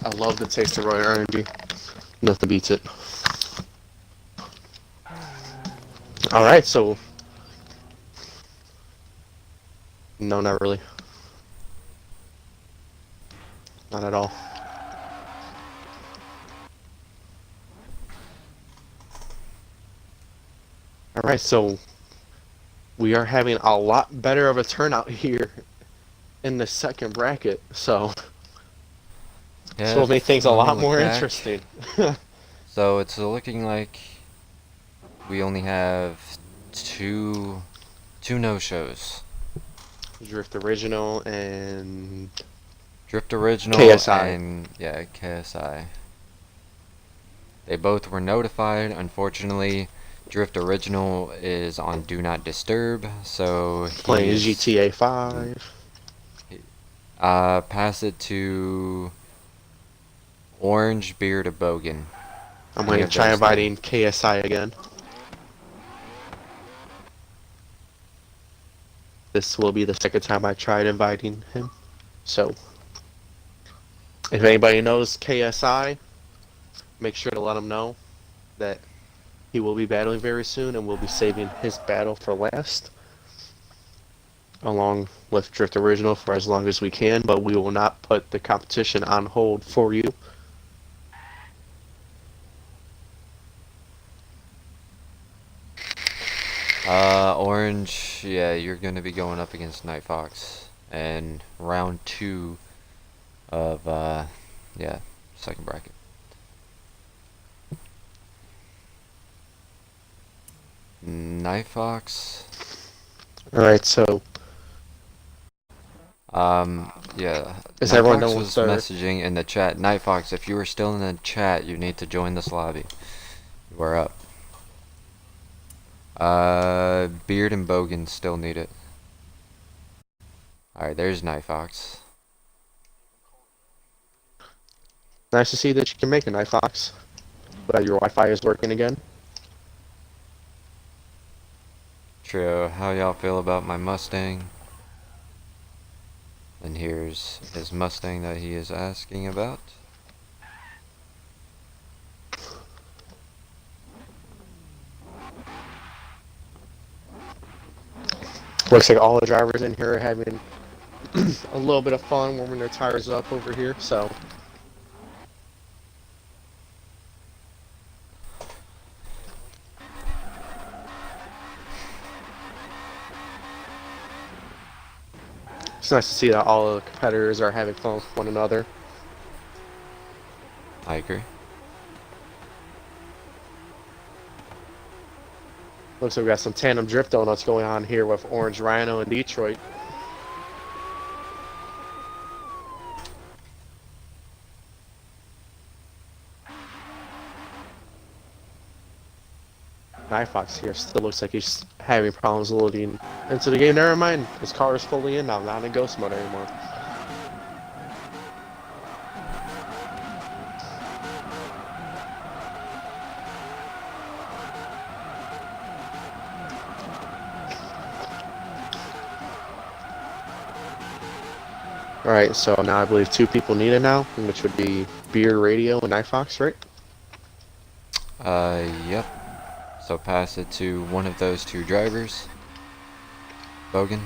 I love the taste of R.Energy. Nothing beats it. Alright, so... No, not really. Not at all. Alright, so... We are having a lot better of a turnout here in the second bracket, so... Yeah, This will make things a let me lot look more back. interesting. So it's looking like we only have two no-shows. Drift Original and Drift Original KSI. and yeah, KSI. They both were notified. Unfortunately, Drift Original is on Do Not Disturb, so Playing he's GTA 5. pass it to Orange, Beard, or Bogan. I'm Any going to of try those three. inviting KSI again. This will be the second time I tried inviting him. So, if anybody knows KSI, make sure to let him know that he will be battling very soon and we'll be saving his battle for last. Along with Drift Original for as long as we can, but we will not put the competition on hold for you. Orange, yeah, you're gonna be going up against Night Fox in round 2 of, yeah, second bracket. Night Fox, Alright, so yeah, is Night everyone Fox done with was their... messaging in the chat. Night Fox, if you are still in the chat, you need to join this lobby. You are up. Beard and Bogan still need it. Alright, there's Night Fox. Nice to see that you can make a Night Fox. But your Wi-Fi is working again. True, how y'all feel about my Mustang? And here's his Mustang that he is asking about. Looks like all the drivers in here are having a little bit of fun warming their tires up over here, so... It's nice to see that all the competitors are having fun with one another. I agree. Looks like we got some tandem drift donuts going on here with Orange Rhino and Detroit. Night Fox here still looks like he's having problems loading into the game. Never mind, his car is fully in now, not in ghost mode anymore. Alright, so now I believe 2 people need it now, which would be Beer Radio and Night Fox, right? Yep. So pass it to one of those 2 drivers. Bogan.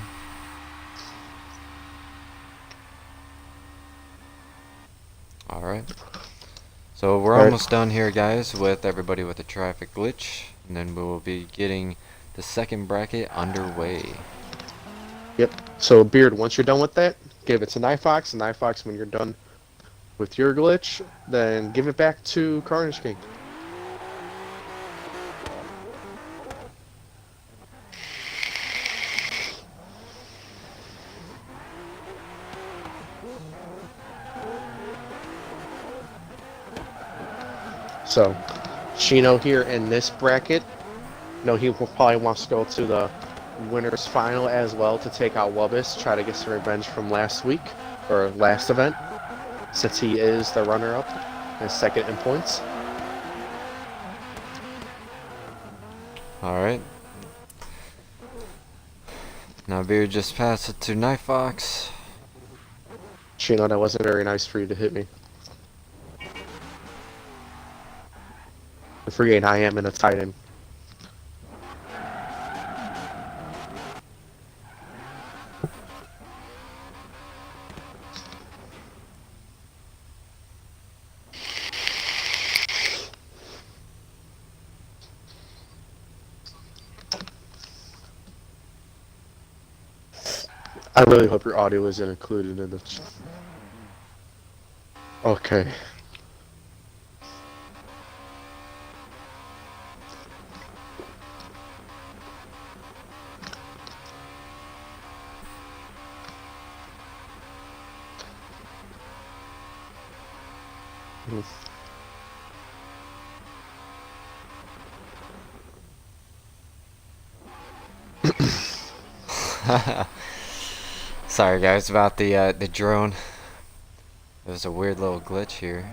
Alright. So we're almost done here, guys, with everybody with a traffic glitch. And then we will be getting the second bracket underway. Yep. So Beard, once you're done with that, give it to Night Fox, and Night Fox, when you're done with your glitch, then give it back to Carnage King. So, Chino here in this bracket, he will probably wants to go to the winners final as well to take out Wubbis, try to get some revenge from last week, or last event, since he is the runner-up and second in points. Alright. Now Beard just pass it to Night Fox. Chino, that wasn't very nice for you to hit me. Forgetting I am in a Titan. I really hope your audio isn't included in this. Okay. Sorry guys about the drone. It was a weird little glitch here.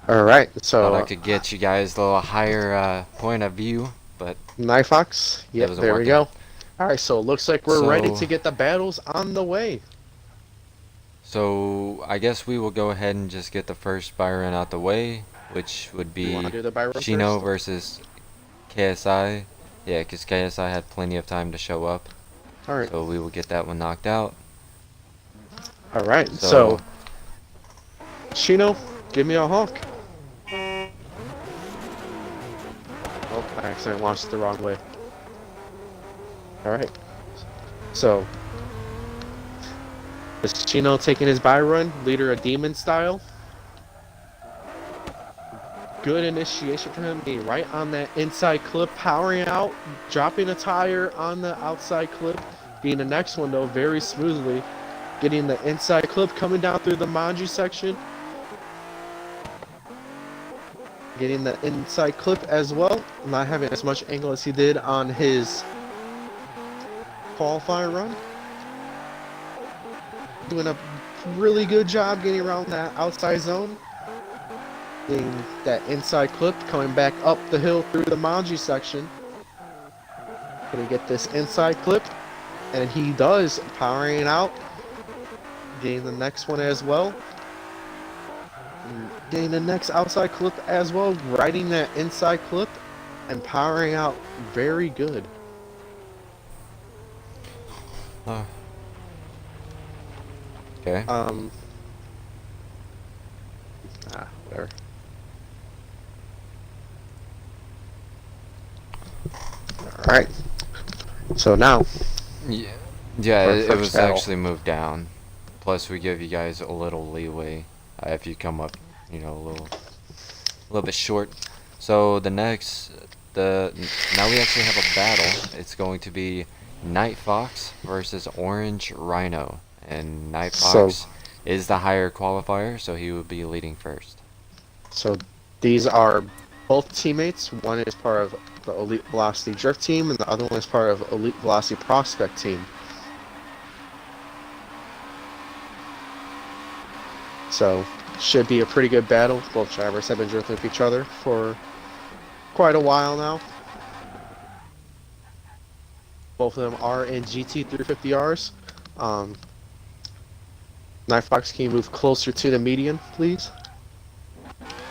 All right. Thought I So, could get you guys a little higher point of view, but Knife Fox. it Yep. wasn't There we working. go. All right. So it looks like we're ready to So, get the battles on the way. so I guess we will go ahead and just get the first Byron out the way, which would You want to be do the Byron Shino first? versus KSI. Yeah, because KSI had plenty of time to show up. All right. So we will get that one knocked out. All right. So, So, Shino, give me a honk. Oh, I accidentally launched it the wrong way. All right. So, is Shino taking his buy run, leader of demon style? Good initiation for him, being right on that inside clip, powering out, dropping a tire on the outside clip. Being the next one though, very smoothly, getting the inside clip coming down through the Manji section. Getting the inside clip as well, not having as much angle as he did on his qualifying run. Doing a really good job getting around that outside zone. Getting that inside clip, coming back up the hill through the Manji section. Gonna get this inside clip, and he does, powering out. Getting the next one as well. Getting the next outside clip as well, riding that inside clip and powering out very good. okay. Whatever. Alright. So now, Yeah, yeah, for it first was battle. actually moved down. Plus, we give you guys a little leeway if you come up, you know, a little bit short. So now we actually have a battle. It's going to be Night Fox versus Orange Rhino, and Night So, Fox is the higher qualifier, so he would be leading first. so these are both teammates. One is part of the Elite Velocity Drift team, and the other one is part of Elite Velocity Prospect team. So, should be a pretty good battle. Both drivers have been drifting with each other for quite a while now. Both of them are in GT 350Rs. Night Fox, can you move closer to the median, please?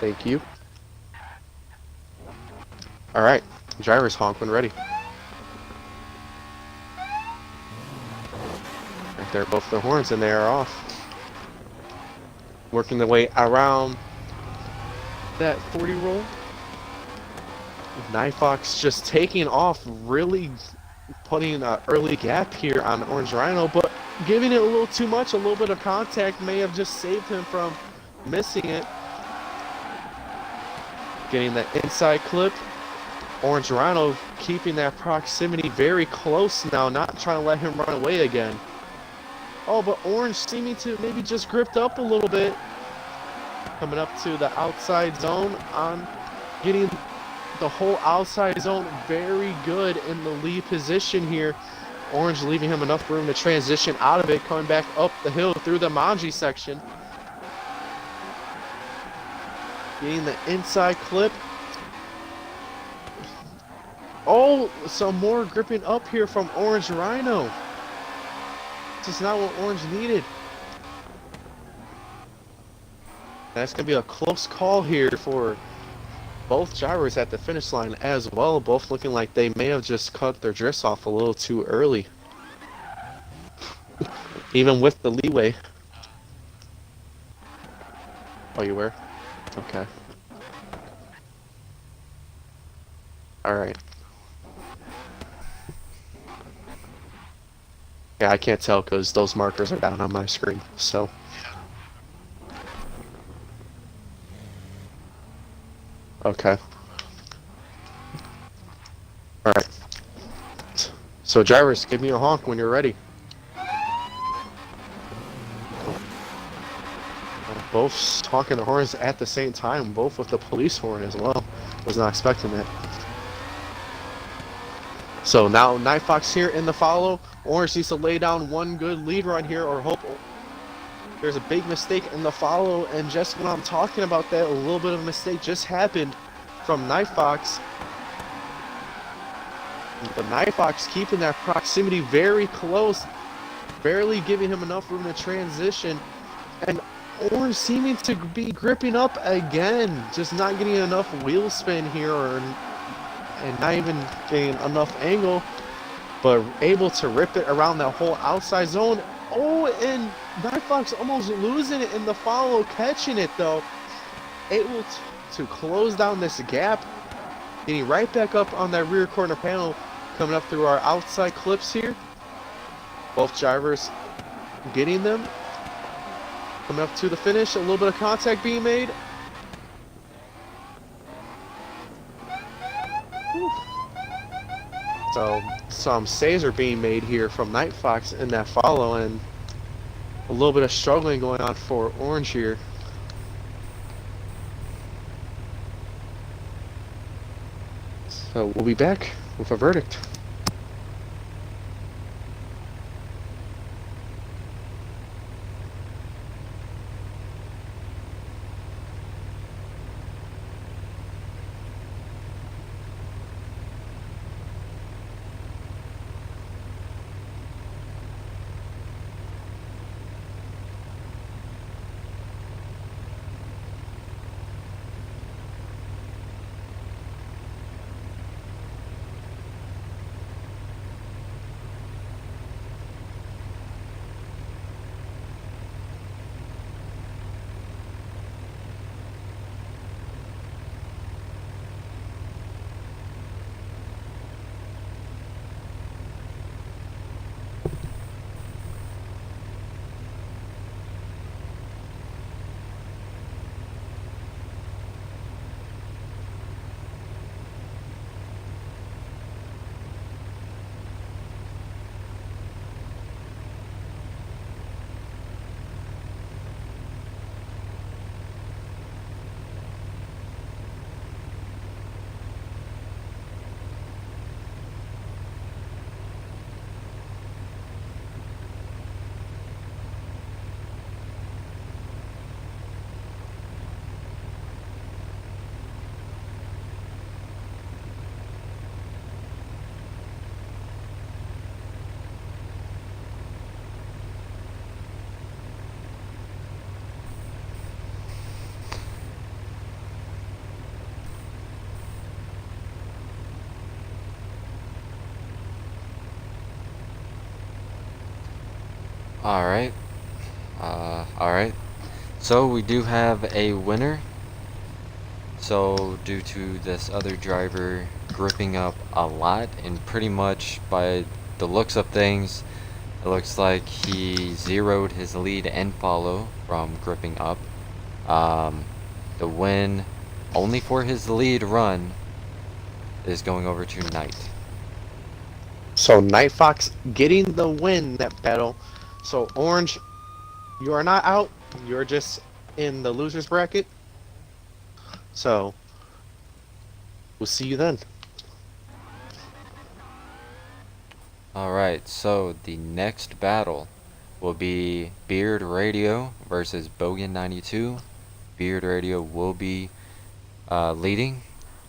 Thank you. Alright, driver's honk when ready. Right there, both their horns, and they are off. Working their way around that 40 roll. Night Fox just taking off, really putting an early gap here on Orange Rhino, but giving it a little too much. A little bit of contact may have just saved him from missing it. Getting the inside clip. Orange Rhino keeping that proximity very close now, not trying to let him run away again. Oh, but Orange seeming to maybe just gripped up a little bit. Coming up to the outside zone on getting the whole outside zone very good in the lead position here. Orange leaving him enough room to transition out of it, coming back up the hill through the Manji section. Getting the inside clip. Oh, some more gripping up here from Orange Rhino. This is not what Orange needed. That's going to be a close call here for both drivers at the finish line as well, both looking like they may have just cut their drifts off a little too early, even with the leeway. Oh, you were? Okay. Alright. Yeah, I can't tell because those markers are down on my screen, so. Okay. Alright. So drivers, give me a honk when you're ready. Both honking the horns at the same time, both with the police horn as well. Was not expecting that. So now Night Fox here in the follow. Orange needs to lay down one good lead run here or hope there's a big mistake in the follow. And just when I'm talking about that, a little bit of a mistake just happened from Night Fox. But Night Fox keeping that proximity very close, barely giving him enough room to transition. And Orange seeming to be gripping up again, just not getting enough wheel spin here and not even getting enough angle, but able to rip it around that whole outside zone. Oh, and Night Fox almost losing it in the follow, catching it though. Able to close down this gap, getting right back up on that rear corner panel, coming up through our outside clips here. Both drivers getting them. Coming up to the finish, a little bit of contact being made. Whew. So some saves are being made here from Night Fox in that follow, and a little bit of struggling going on for Orange here. So we'll be back with a verdict. Alright. Alright. So we do have a winner. So due to this other driver gripping up a lot, and pretty much by the looks of things, it looks like he zeroed his lead and follow from gripping up. The win, only for his lead run, is going over to Knight. So Night Fox getting the win in that battle. So Orange, you are not out. You're just in the losers bracket. So we'll see you then. Alright, so the next battle will be Beard Radio versus Bogan 92. Beard Radio will be leading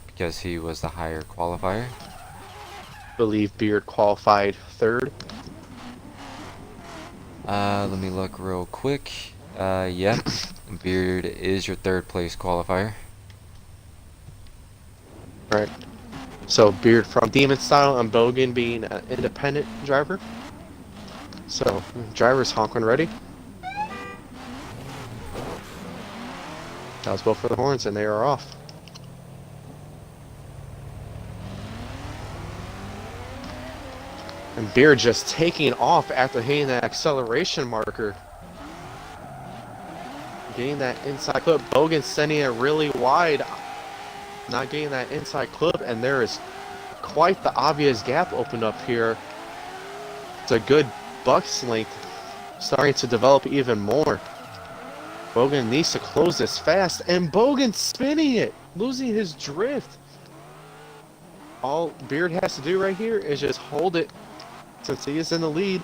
because he was the higher qualifier. Believe Beard qualified third. Let me look real quick. Yeah, Beard is your third place qualifier. Right. So Beard from Demon Style and Bogan being an independent driver. So drivers honk when ready. That was both for the horns and they are off. And Beard just taking off after hitting that acceleration marker. Getting that inside clip. Bogan sending it really wide. Not getting that inside clip, and there is quite the obvious gap opened up here. It's a good buck's length starting to develop even more. Bogan needs to close this fast, and Bogan spinning it, losing his drift. All Beard has to do right here is just hold it. Since he is in the lead,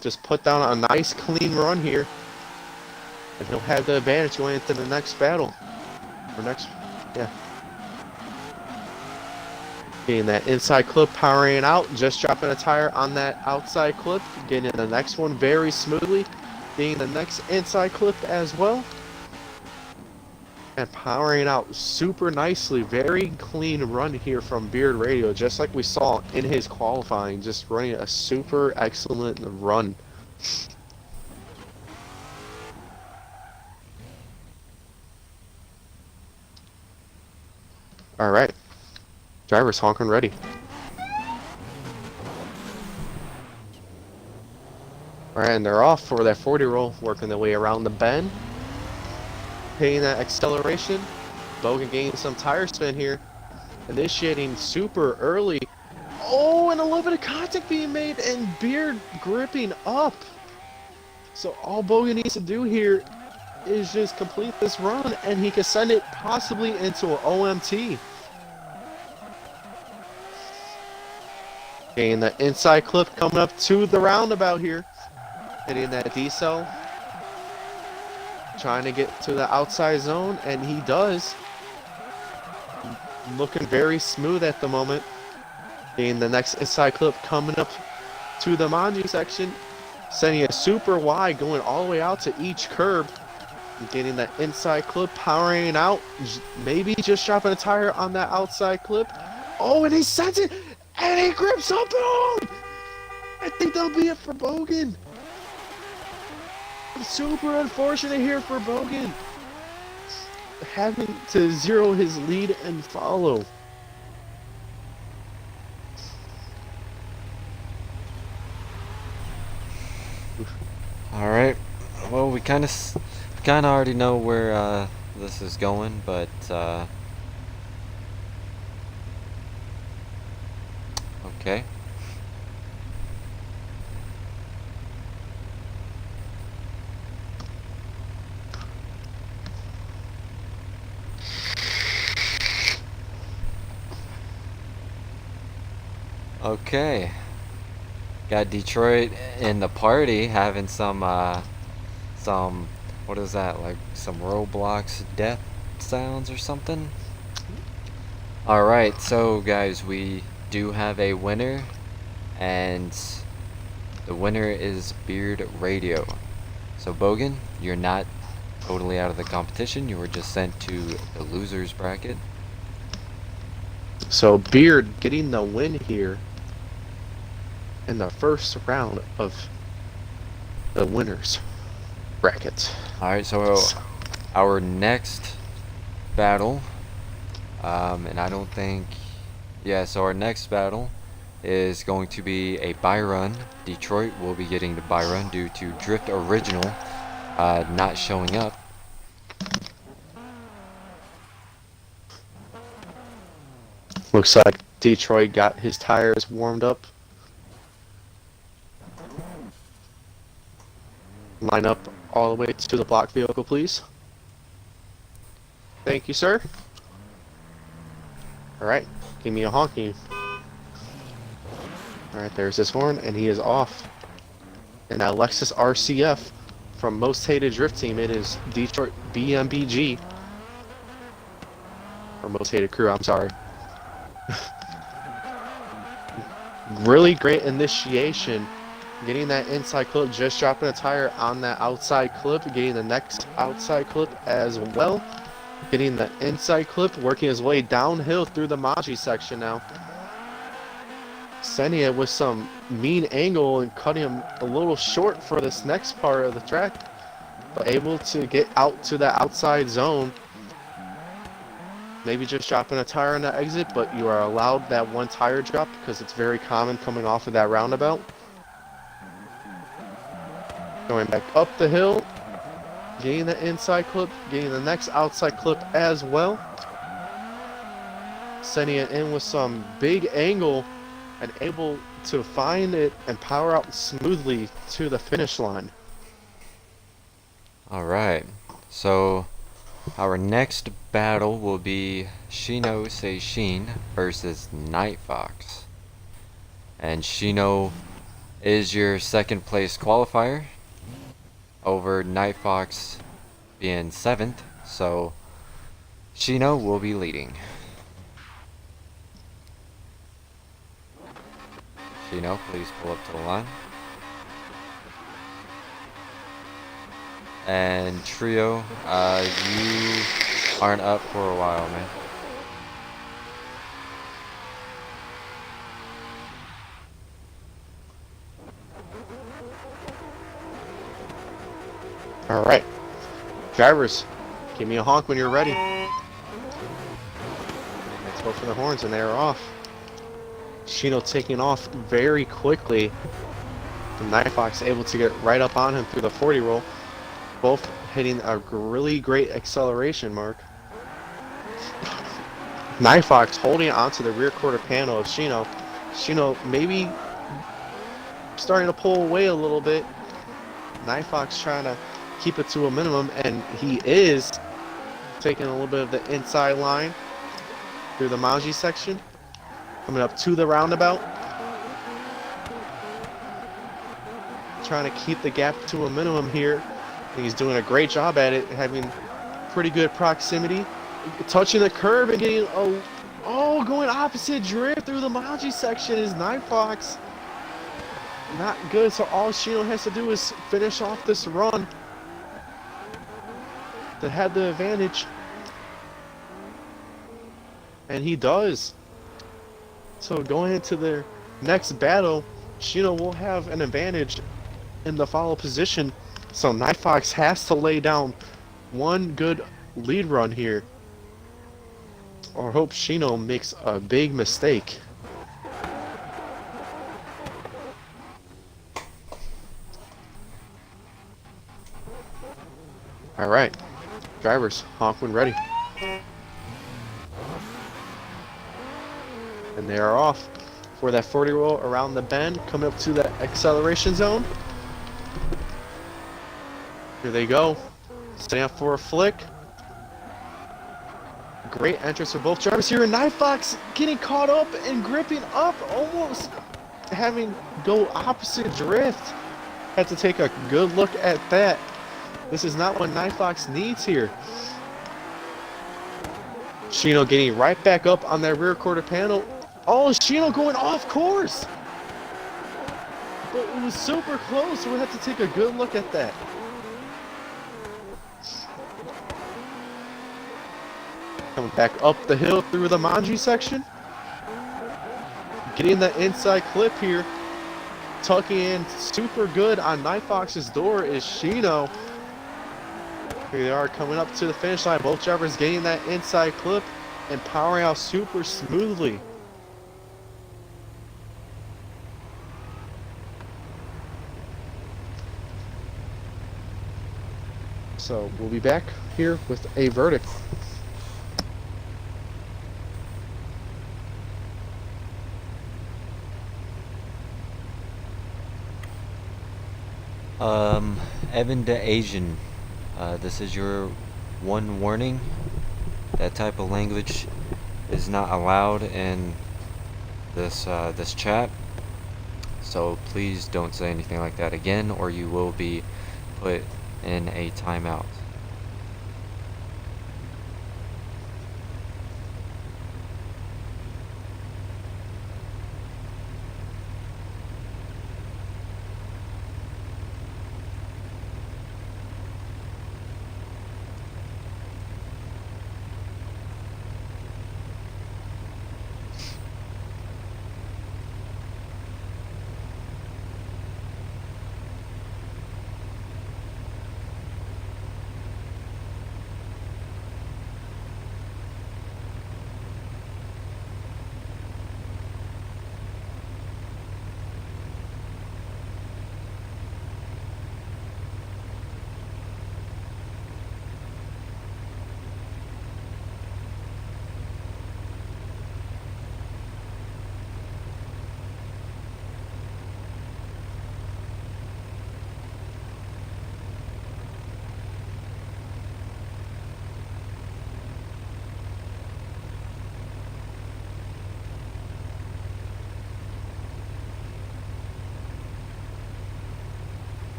just put down a nice clean run here, and he'll have the advantage going into the next battle. Yeah. Getting that inside clip, powering out, just dropping a tire on that outside clip, getting the next one very smoothly, getting the next inside clip as well, and powering out super nicely. Very clean run here from Beard Radio, just like we saw in his qualifying, just running a super excellent run. All right. Drivers honking ready. Alright, and they're off for that 40 roll, working their way around the bend. Hitting that acceleration. Bogan gaining some tire spin here. Initiating super early. Oh, and a little bit of contact being made, and Beard gripping up. So all Bogan needs to do here is just complete this run, and he can send it possibly into an OMT. Getting the inside clip coming up to the roundabout here. Hitting that decel. Trying to get to the outside zone, and he does. Looking very smooth at the moment. Getting the next inside clip coming up to the Manji section. Sending it super wide, going all the way out to each curb. Getting that inside clip, powering out. Maybe just dropping a tire on that outside clip. Oh, and he sends it! And he grips up on! I think that'll be it for Bogan. Super unfortunate here for Bogan. Having to zero his lead and follow. Alright. Well, we kind of already know where this is going, but okay. Okay. Got Detroit in the party having some what is that, like some Roblox death sounds or something? Alright, so guys, we do have a winner, and the winner is Beard Radio. So Bogan, you're not totally out of the competition, you were just sent to the losers bracket. So Beard getting the win here in the first round of the winners bracket. Alright, so our next battle, and I don't think, yeah, so our next battle is going to be a buy run. Detroit will be getting the buy run due to Drift Original not showing up. Looks like Detroit got his tires warmed up. Line up all the way to the block vehicle, please. Thank you, sir. Alright, give me a honking. Alright, there's his horn, and he is off. And that Lexus RCF from Most Hated Drift Team, it is Detroit BMBG. Or Most Hated Crew, I'm sorry. Really great initiation. Getting that inside clip, just dropping a tire on that outside clip, getting the next outside clip as well. Getting the inside clip, working his way downhill through the Maji section now. Sending it with some mean angle and cutting him a little short for this next part of the track. But able to get out to the outside zone. Maybe just dropping a tire on the exit, but you are allowed that one tire drop because it's very common coming off of that roundabout. Going back up the hill, getting the inside clip, getting the next outside clip as well. Sending it in with some big angle and able to find it and power out smoothly to the finish line. Alright, so our next battle will be Shino Seishin versus Night Fox. And Shino is your second place qualifier over Night Fox being 7th, so Shino will be leading. Shino, please pull up to the line. And Trio, you aren't up for a while, man. Alright, drivers, give me a honk when you're ready. Let's go for the horns and they are off. Shino taking off very quickly. The Night Fox able to get right up on him through the 40 roll. Both hitting a really great acceleration mark. Night Fox holding onto the rear quarter panel of Shino. Shino maybe starting to pull away a little bit. Night Fox trying to keep it to a minimum, and he is taking a little bit of the inside line through the Maji section. Coming up to the roundabout. Trying to keep the gap to a minimum here. He's doing a great job at it, having pretty good proximity. Touching the curb and getting going opposite drift through the Maji section is Night Fox. Not good, so all Shino has to do is finish off this run that had the advantage. And he does. So going into their next battle, Shino will have an advantage in the follow position. So Night Fox has to lay down one good lead run here, or hope Shino makes a big mistake. Alright, drivers, honk when ready. And they are off for that 40 roll around the bend, coming up to the acceleration zone. Here they go. Setting up for a flick. Great entrance for both drivers here. And Night Fox getting caught up and gripping up, almost having go opposite drift. Had to take a good look at that. This is not what Night Fox needs here. Shino getting right back up on that rear quarter panel. Oh, Shino going off course. But it was super close, so we have to take a good look at that. Coming back up the hill through the Manji section. Getting the inside clip here. Tucking in super good on Night Fox's door is Shino. Here they are coming up to the finish line. Both drivers getting that inside clip and powering out super smoothly. So we'll be back here with a verdict. Evan the Asian, this is your one warning. That type of language is not allowed in this this chat. So please don't say anything like that again, or you will be put in a timeout.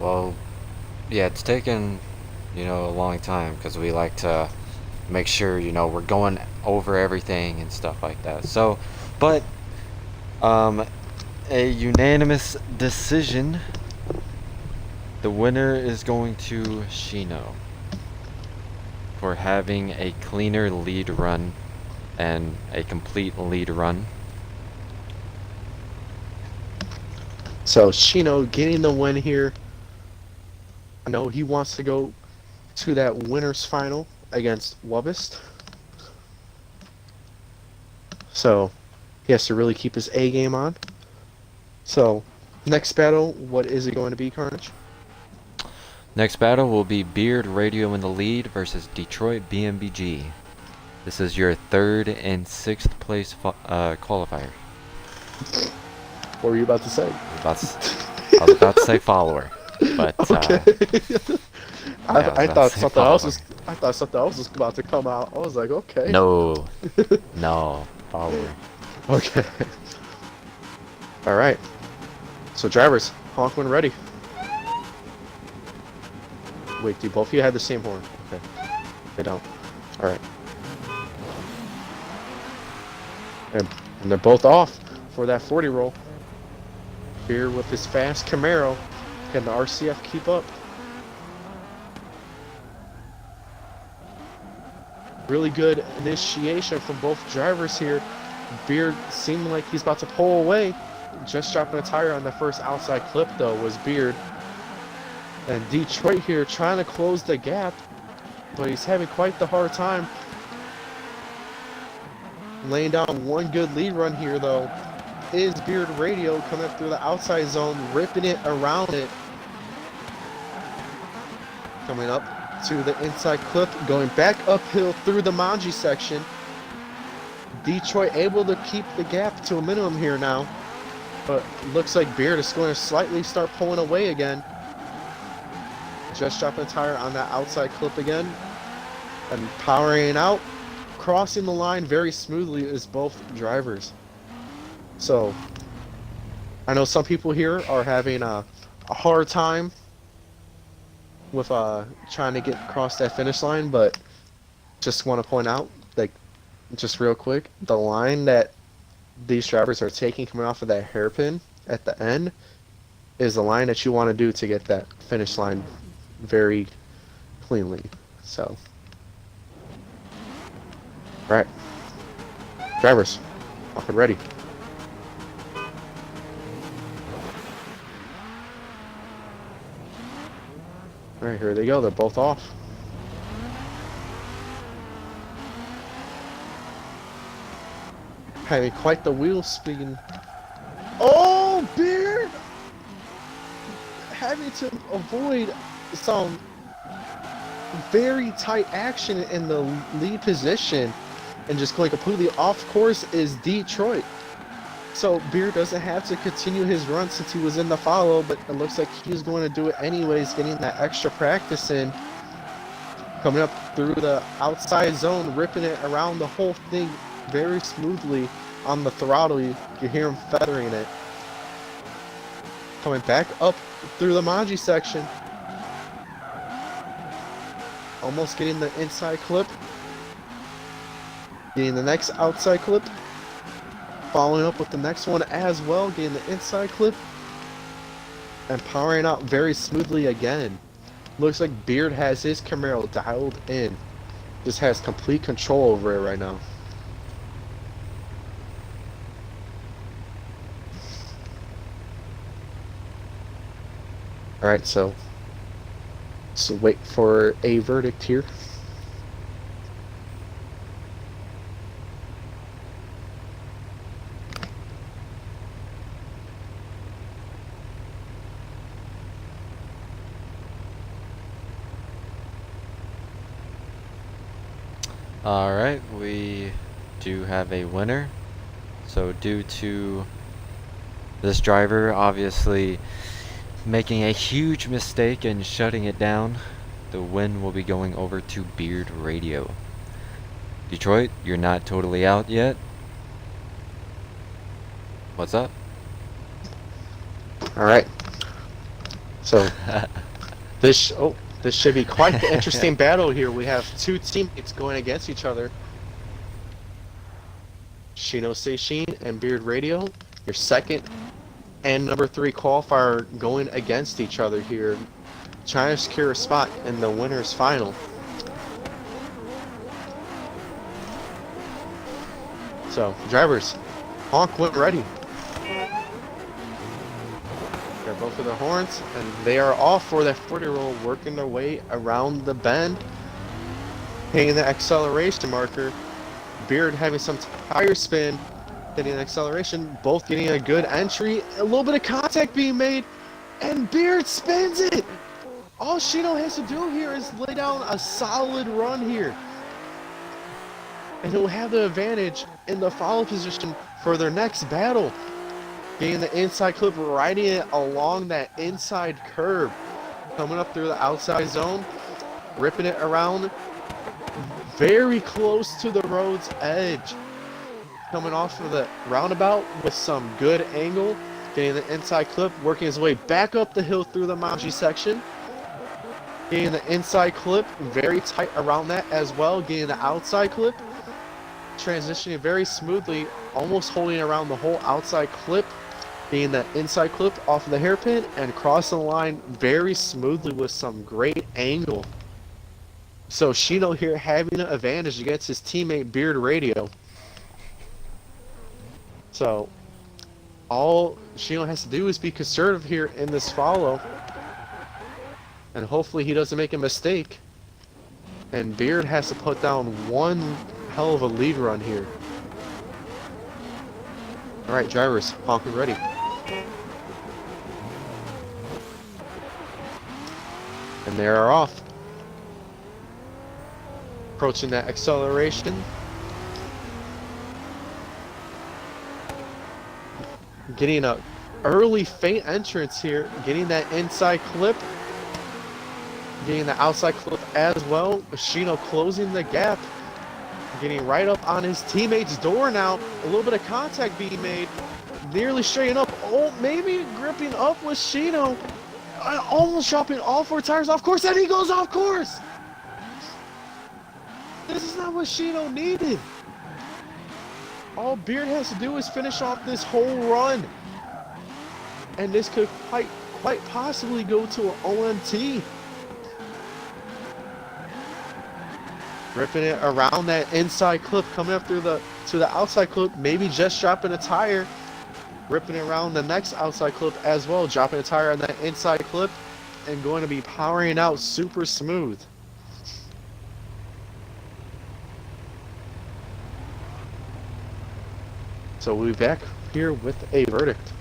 Well, yeah, it's taken, a long time because we like to make sure, we're going over everything and stuff like that. So, but, a unanimous decision. The winner is going to Shino for having a cleaner lead run and a complete lead run. So Shino getting the win here. I know he wants to go to that winner's final against Wubist. So he has to really keep his A game on. So next battle, what is it going to be, Carnage? Next battle will be Beard Radio in the lead versus Detroit BMBG. This is your 3rd and 6th place qualifier. What were you about to say? I was about to say follower, but okay. I thought something follower. else was. I thought something else was about to come out. I was like, okay. No, no follower. Okay. All right. So drivers, honk when ready. Wait, do both of you have the same horn? Okay. They don't. All right. And they're both off for that 40 roll. Here with his fast Camaro. Can the RCF keep up? Really good initiation from both drivers here. Beard seemed like he's about to pull away. Just dropping a tire on the first outside clip though was Beard. And Detroit here trying to close the gap, but he's having quite the hard time. Laying down one good lead run here though is Beard Radio coming up through the outside zone, ripping it around it. Coming up to the inside clip, going back uphill through the Manji section. Detroit able to keep the gap to a minimum here now, but looks like Beard is going to slightly start pulling away again. Just dropping a tire on that outside clip again and powering out, crossing the line very smoothly is both drivers. So I know some people here are having a hard time with trying to get across that finish line, but just want to point out, like, just real quick, the line that these drivers are taking coming off of that hairpin at the end is the line that you want to do to get that finish line very cleanly. So, all right, drivers, off and ready. All right, here they go. They're both off. Having quite the wheel spin. Oh, Beard! Having to avoid some very tight action in the lead position and just going completely off course is Detroit. So Beard doesn't have to continue his run since he was in the follow, but it looks like he's going to do it anyways, getting that extra practice in. Coming up through the outside zone, ripping it around the whole thing very smoothly on the throttle. You can hear him feathering it. Coming back up through the Manji section. Almost getting the inside clip. Getting the next outside clip. Following up with the next one as well, getting the inside clip. And powering out very smoothly again. Looks like Beard has his Camaro dialed in. Just has complete control over it right now. Alright, so wait for a verdict here. Alright, we do have a winner. So due to this driver obviously making a huge mistake and shutting it down, the win will be going over to Beard Radio. Detroit, you're not totally out yet. What's up? Alright. So this should be quite the interesting battle here. We have two teammates going against each other. Shino Seishin and Beard Radio, your second and number 3 qualifier going against each other here, trying to secure a spot in the winners final. So, drivers, honk when ready. Got both of their horns, and they are off for that 40 roll, working their way around the bend, hitting the acceleration marker. Beard having some tire spin, hitting an acceleration, both getting a good entry, a little bit of contact being made, and Beard spins it! All Shino has to do here is lay down a solid run here. And he'll have the advantage in the follow position for their next battle. Getting the inside clip, riding it along that inside curb. Coming up through the outside zone, ripping it around very close to the road's edge. Coming off of the roundabout with some good angle. Getting the inside clip, working his way back up the hill through the Manji section. Getting the inside clip, very tight around that as well. Getting the outside clip, transitioning very smoothly, almost holding around the whole outside clip. Getting the inside clip off of the hairpin and crossing the line very smoothly with some great angle. So Shino here having an advantage against his teammate Beard Radio. So all Shino has to do is be conservative here in this follow. And hopefully he doesn't make a mistake. And Beard has to put down one hell of a lead run here. Alright, drivers, honk when ready. And they are off. Approaching that acceleration. Getting a early faint entrance here. Getting that inside clip. Getting the outside clip as well. Shino closing the gap. Getting right up on his teammate's door now. A little bit of contact being made. Nearly straighten up. Oh, maybe gripping up with Shino. Almost dropping all 4 tires off course, and he goes off course! This is not what Shino needed. All Beard has to do is finish off this whole run. And this could quite possibly go to an OMT. Ripping it around that inside clip, coming up through to the outside clip, maybe just dropping a tire. Ripping it around the next outside clip as well, dropping a tire on that inside clip, and going to be powering out super smooth. So we'll be back here with a verdict.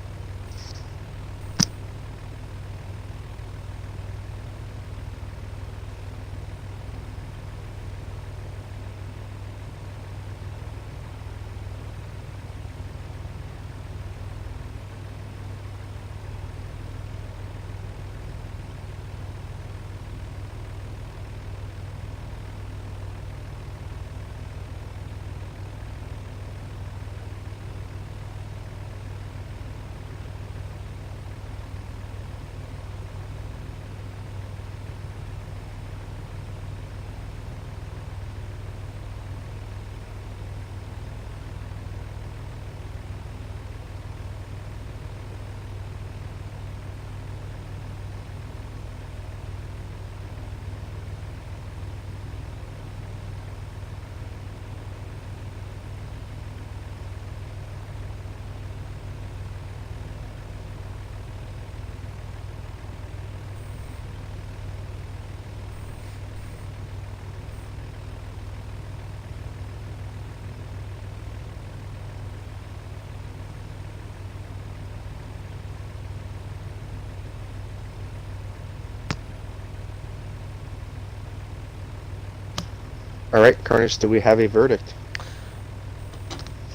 Alright, Carnage, do we have a verdict?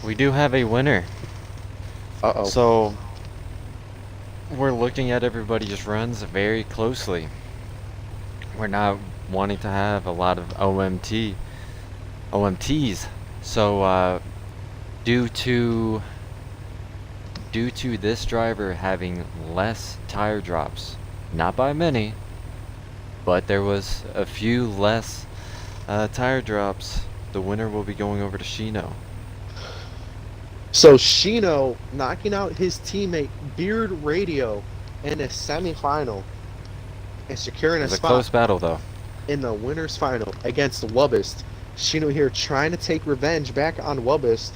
We do have a winner. Uh-oh. So we're looking at everybody's runs very closely. We're not wanting to have a lot of OMTs. So due to this driver having less tire drops Not by many, but there was a few less tire drops. The winner will be going over to Shino. So Shino knocking out his teammate Beard Radio in a semifinal and securing It a was a spot close battle though. in the winners final against Wubbist. Shino here trying to take revenge back on Wubbist.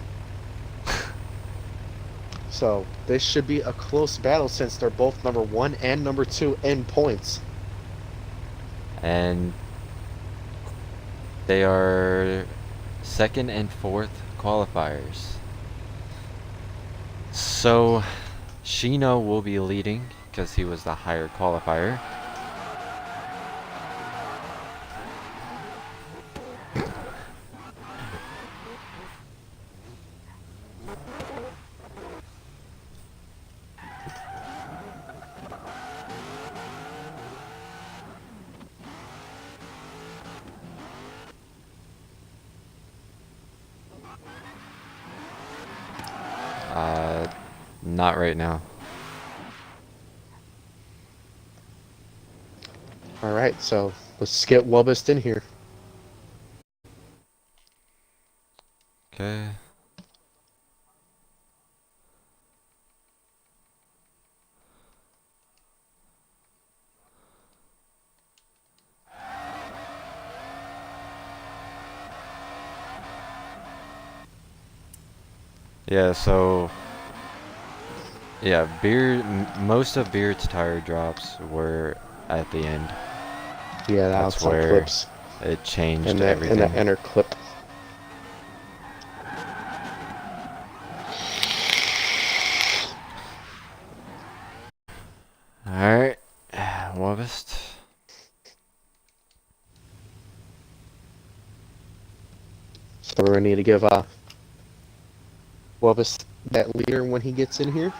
So this should be a close battle since they're both number 1 and number 2 in points. And they are second and fourth qualifiers. So Shino will be leading because he was the higher qualifier. Not right now. All right, so let's get Wubbist in here. Okay. Yeah, so yeah, most of Beard's tire drops were at the end. Yeah, That's that's some where clips it changed in that everything. inner clip. Alright, Wovist. So we're gonna need to give Wubbist that leader when he gets in here.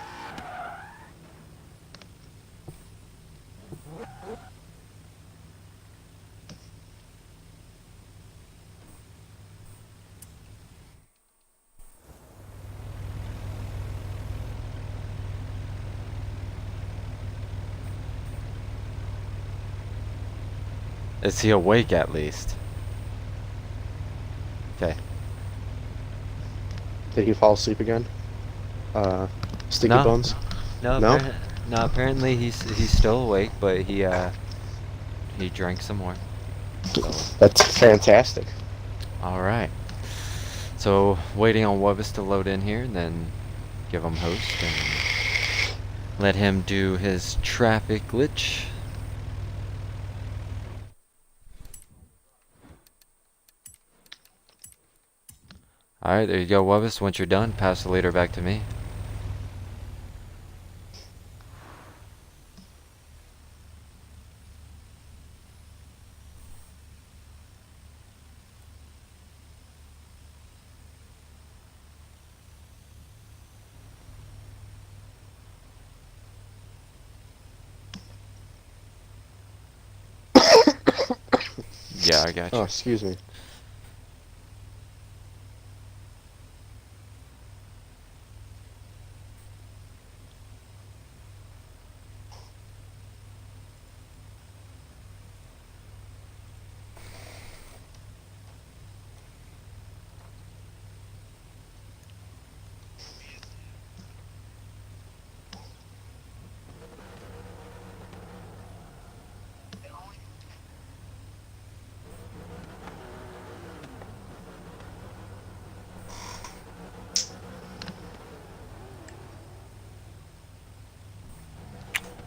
Is he awake at least? Okay. Did he fall asleep again? Sticky No. Bones? No, No? no. Apparently he's still awake, but he drank some more. So That's fantastic. all right. So waiting on Wubis to load in here, and then give him host and let him do his traffic glitch. All right, there you go, Wubis. Once you're done, pass the leader back to me. Yeah, I got you. Oh, excuse me.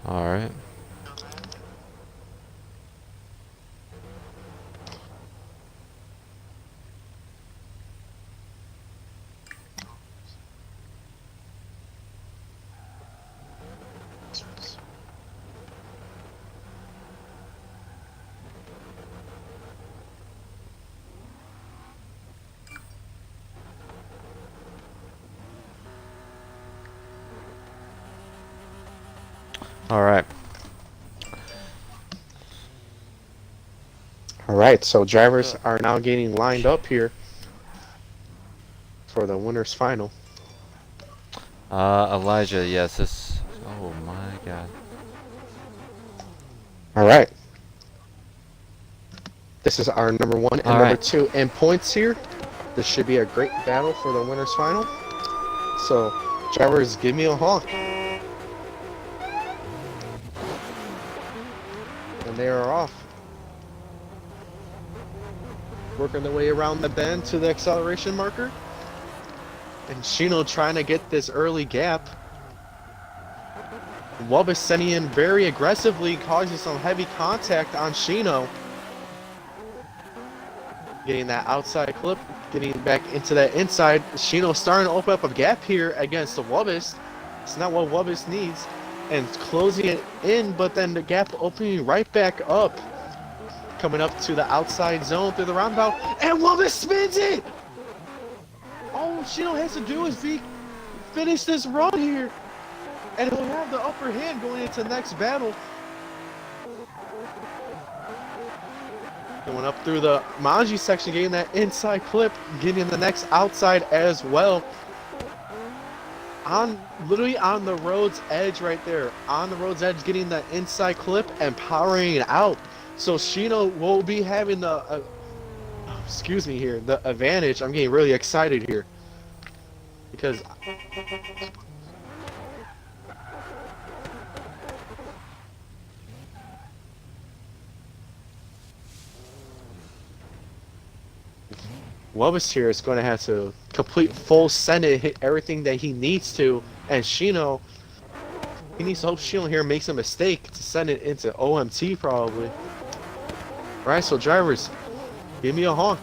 All right. All right. All right, so drivers are now getting lined up here for the winners final. Elijah, yes, this. Oh my God. All right. This is our number one and All number right. two in points here. This should be a great battle for the winners final. So, drivers, give me a honk. And they are off. Working their way around the bend to the acceleration marker. And Shino trying to get this early gap. Wubbis sending in very aggressively, causing some heavy contact on Shino. Getting that outside clip, getting back into that inside. Shino starting to open up a gap here against the Wubbis. It's not what Wubbis needs. And closing it in, but then the gap opening right back up. Coming up to the outside zone through the roundabout. And Wubbis spins it! All Shino has to do is finish this run here. And he'll have the upper hand going into the next battle. Going up through the Manji section, getting that inside clip, getting the next outside as well. Literally on the road's edge right there. On the road's edge, getting that inside clip and powering it out. So Shino will be having the, excuse me here, the advantage. I'm getting really excited here. Because Wubbis here is going to have to complete full send it, hit everything that he needs to, and Shino, he needs to hope Shino here makes a mistake to send it into OMT probably. Alright, so drivers, give me a honk.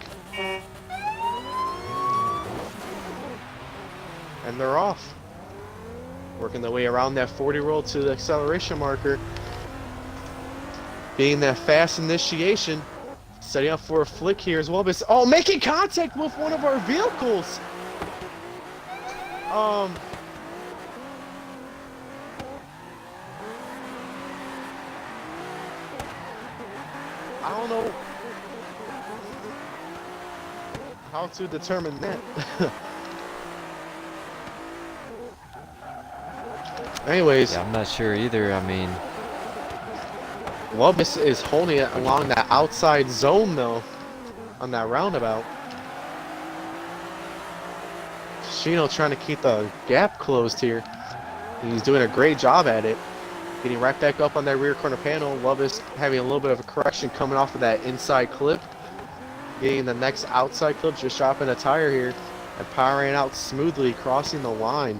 And they're off. Working their way around that 40 roll to the acceleration marker. Getting that fast initiation. Setting up for a flick here as well, but oh, making contact with one of our vehicles. I don't know how to determine that. Anyways, Yeah, I'm not sure either. I mean, Wubbis is holding it along that outside zone though, on that roundabout. Shino trying to keep the gap closed here. He's doing a great job at it. Getting right back up on that rear corner panel. Wubbis having a little bit of a correction coming off of that inside clip. Getting the next outside clip, just dropping a tire here. And powering out smoothly, crossing the line.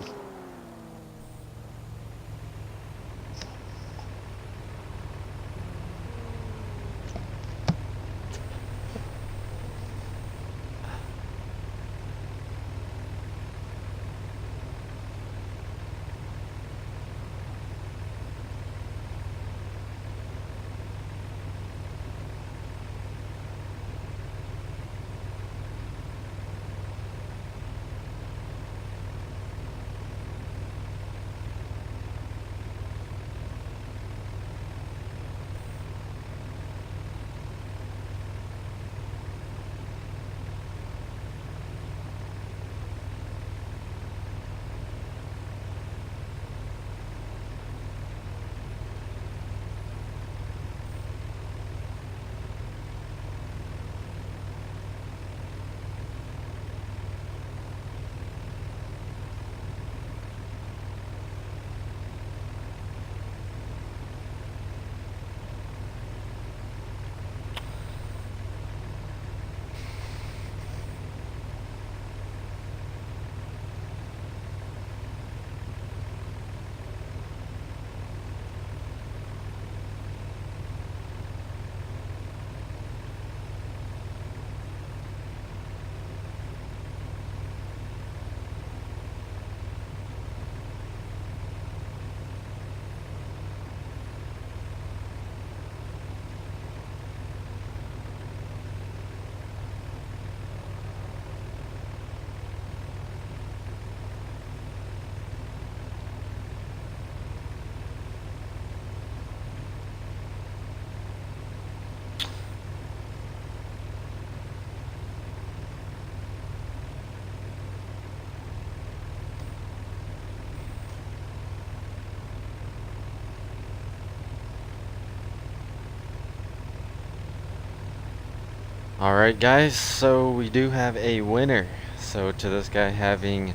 Alright guys, so we do have a winner. So to this guy having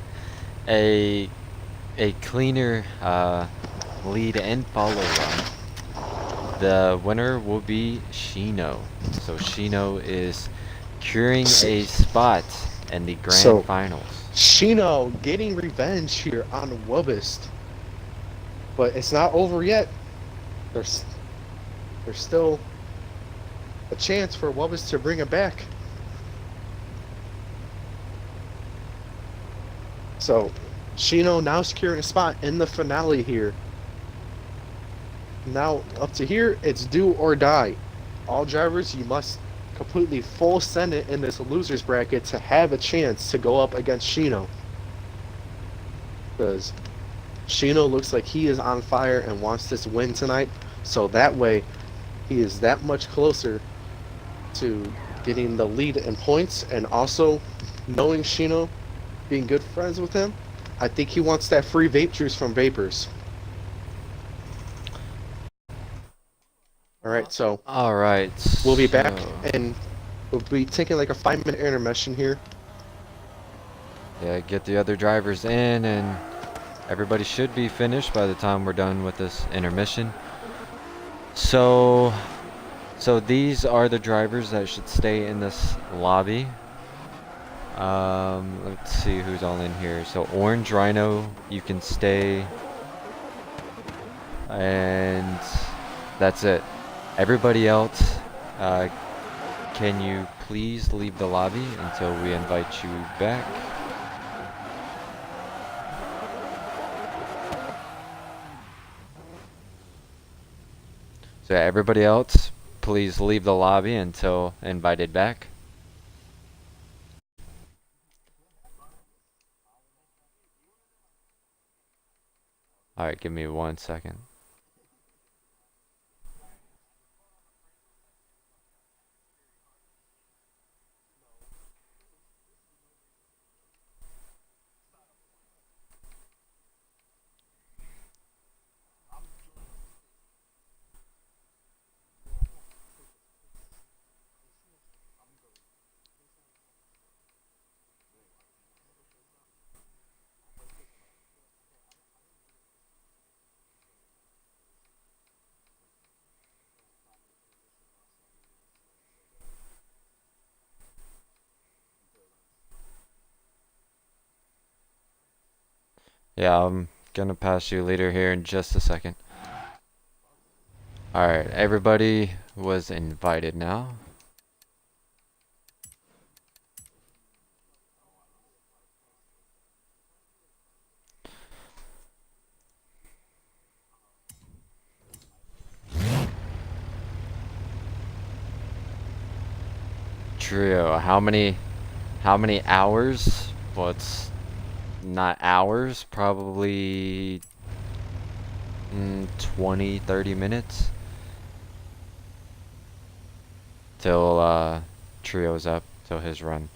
a cleaner lead and follow run, the winner will be Shino. So Shino is curing a spot in the grand So finals. Shino getting revenge here on Wubist, but it's not over yet. There's still a chance for Wubist to bring it back. So Shino now securing a spot in the finale here. Now up to here, it's do or die. All drivers, you must completely full send it in this losers bracket to have a chance to go up against Shino. Because Shino looks like he is on fire and wants this win tonight. So that way, he is that much closer to getting the lead in points, and also knowing Shino, being good friends with him, I think he wants that free vape juice from Vaperz. Alright, so Alright, we'll be back so and we'll be taking like a 5-minute intermission here. yeah, get the other drivers in and everybody should be finished by the time we're done with this intermission. So these are the drivers that should stay in this lobby. Let's see who's all in here. So Orange Rhino, you can stay, and that's it. Everybody else, can you please leave the lobby until we invite you back? So everybody else, please leave the lobby until invited back. Alright, give me 1 second. Yeah, I'm gonna pass you leader here in just a second. Alright, everybody was invited now. Trio, how many hours? Well, it's not hours, probably 20, 30 minutes till Trio's up, till his run.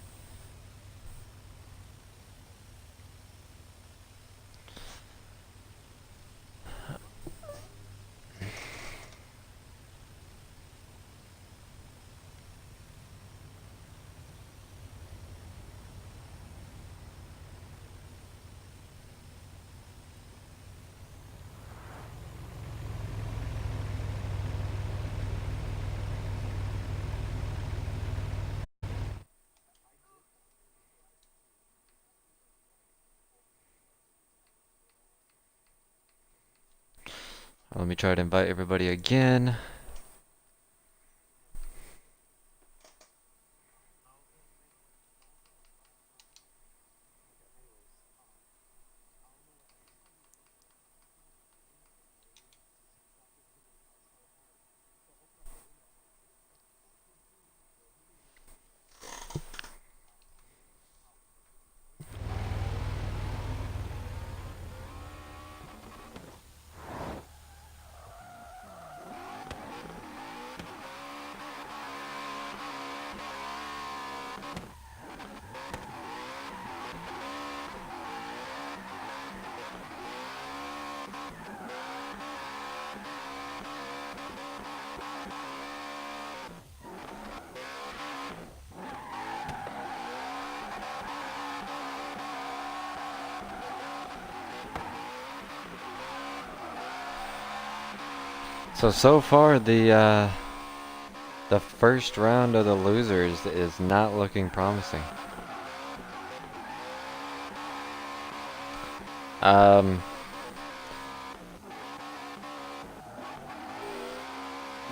Let me try to invite everybody again. So far the first round of the losers is not looking promising. Um,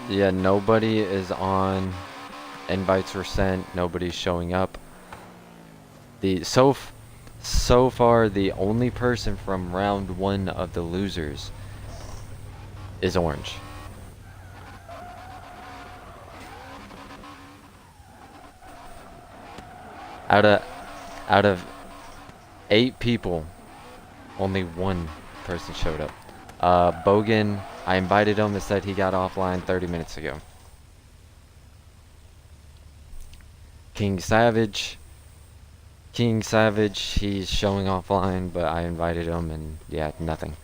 yeah, nobody is on. Invites were sent. Nobody's showing up. So far, the only person from round one of the losers is orange. Out of out of 8 people, only one person showed up. Bogan, I invited him and said he got offline 30 minutes ago. King Savage, he's showing offline, but I invited him and yeah, nothing.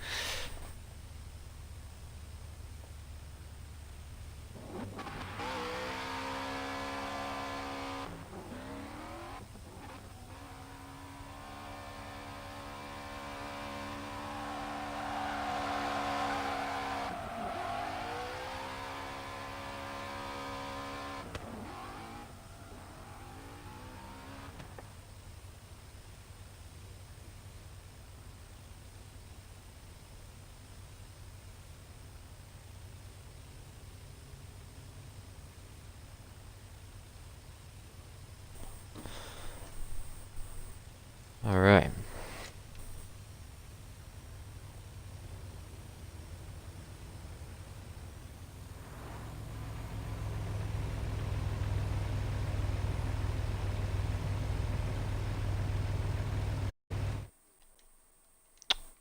All right.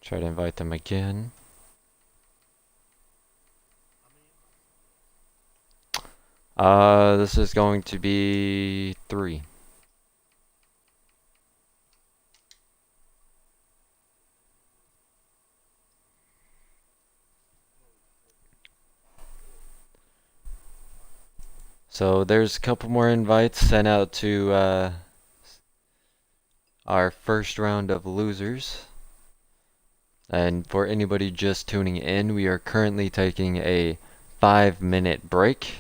Try to invite them again. This is going to be 3. So there's a couple more invites sent out to our first round of losers. And for anybody just tuning in, we are currently taking a 5-minute break.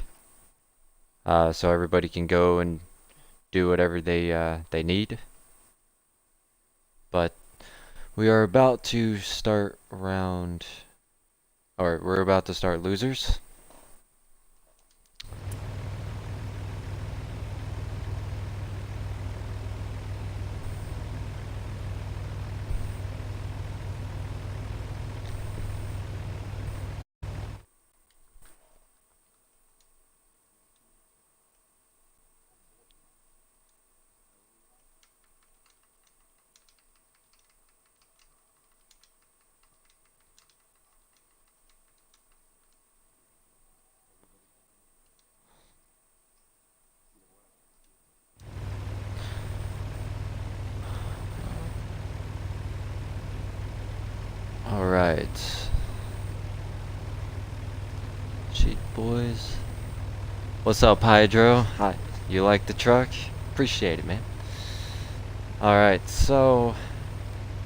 So everybody can go and do whatever they need. But we are about to start round, or we're about to start losers. All right. Cheat boys. What's up, Hydro? Hi. You like the truck? Appreciate it, man. All right. So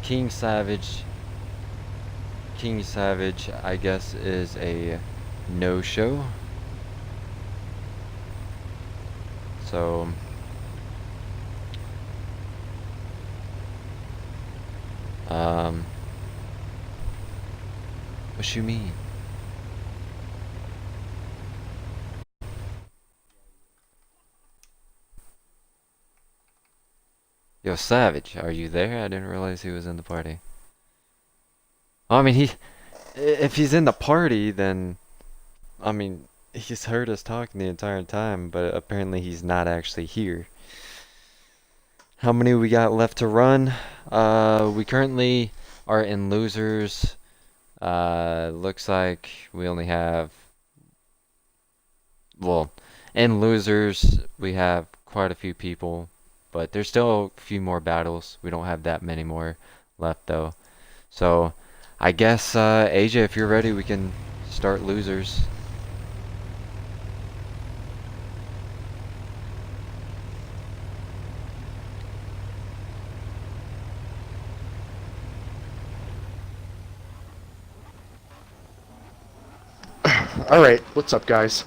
King Savage, I guess, is a no-show. So what you mean? Yo, Savage, are you there? I didn't realize he was in the party. I mean, if he's in the party, then, I mean, he's heard us talking the entire time, but apparently he's not actually here. How many we got left to run? We currently are in losers. Looks like we only have, well, in losers, we have quite a few people, but there's still a few more battles. We don't have that many more left, though. So, I guess, AJ, if you're ready, we can start losers. Alright, what's up, guys?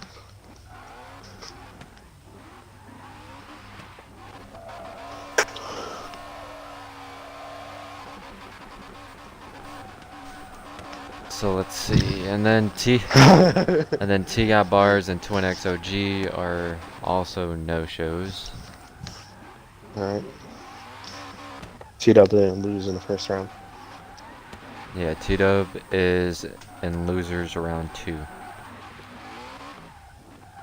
So let's see, and then T-Got Bars and Twin XOG are also no-shows. Alright. T-Dub didn't lose in the first round. Yeah, T-Dub is in losers round 2.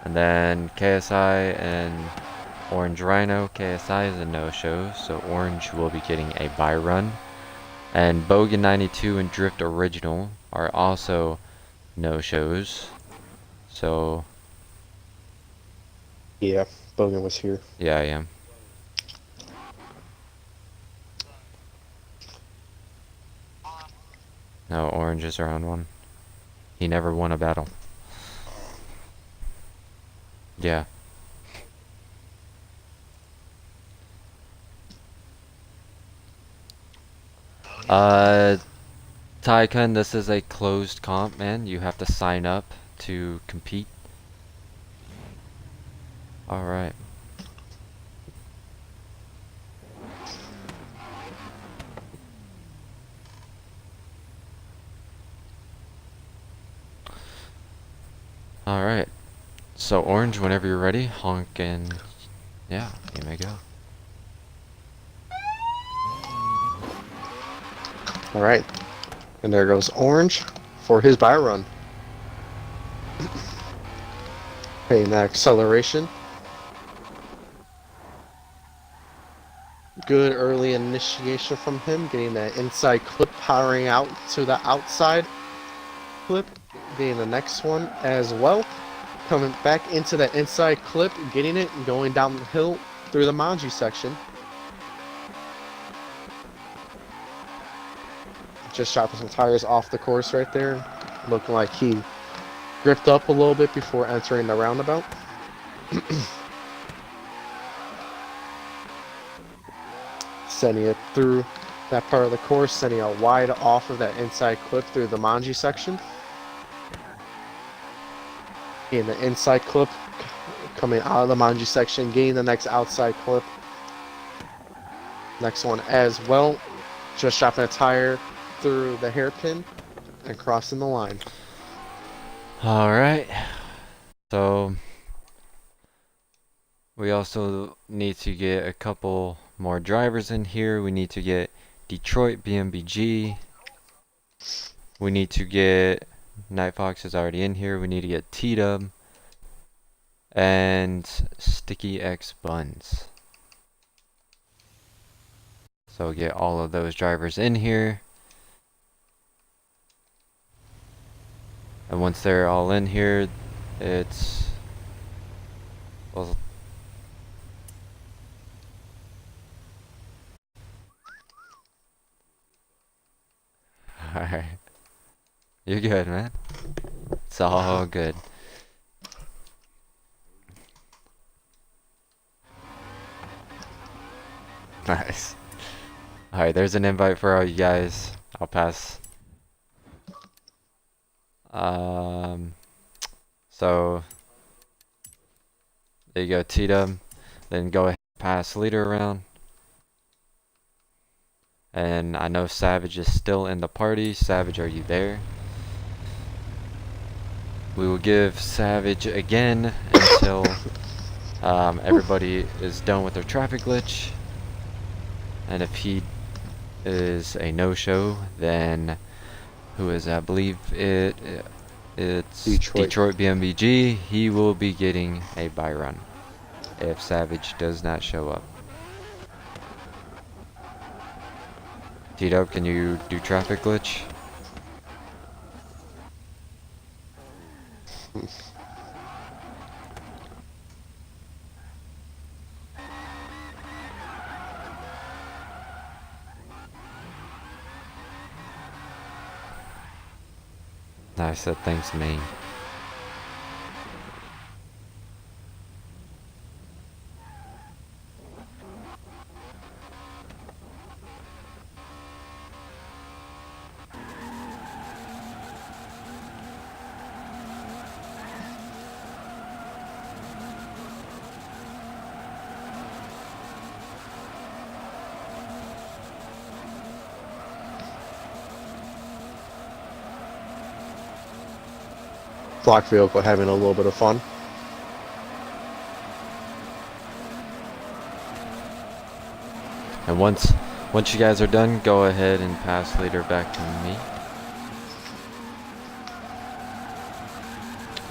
And then KSI and Orange Rhino. KSI is a no-show, so Orange will be getting a bye run. And Bogan 92 and Drift Original are also no-shows. So Yeah, Bogan was here. yeah, I am. No, Orange is round 1. He never won a battle. Yeah. Tycoon, this is a closed comp, man. You have to sign up to compete. Alright. Alright. So Orange, whenever you're ready, honk and yeah, you may go. Alright. And there goes Orange for his bye run. Paying that acceleration. Good early initiation from him, getting that inside clip powering out to the outside clip. Getting the next one as well. Coming back into that inside clip, getting it and going down the hill through the Manji section. Just chopping some tires off the course right there. Looking like he gripped up a little bit before entering the roundabout. Sending it through that part of the course, sending it wide off of that inside clip through the Manji section. Getting the inside clip coming out of the Manji section, getting the next outside clip. Next one as well. Just chopping a tire through the hairpin and crossing the line. Alright. So we also need to get a couple more drivers in here. We need to get Detroit BMBG. We need to get Night Fox is already in here. We need to get T-Dub and Sticky X Buns. So get all of those drivers in here. And once they're all in here, it's well, alright. You're good, man. It's all good. Nice. Alright, there's an invite for all you guys. I'll pass. So there you go, T-Dub. Then go ahead and pass leader around. And I know Savage is still in the party. Savage, are you there? We will give Savage again until everybody is done with their traffic glitch. And if he is a no-show, then who is, I believe it's Detroit BMBG. He will be getting a bye run if Savage does not show up. T-Dub, can you do traffic glitch? I said thanks, me. block vehicle having a little bit of fun. And once you guys are done, go ahead and pass leader back to me.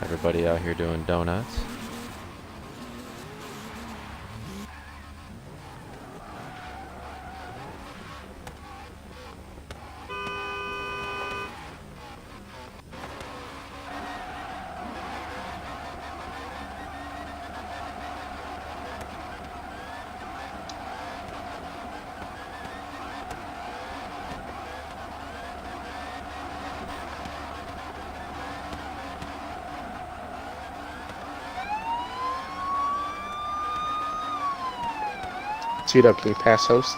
Everybody out here doing donuts. Teed up, can you pass host?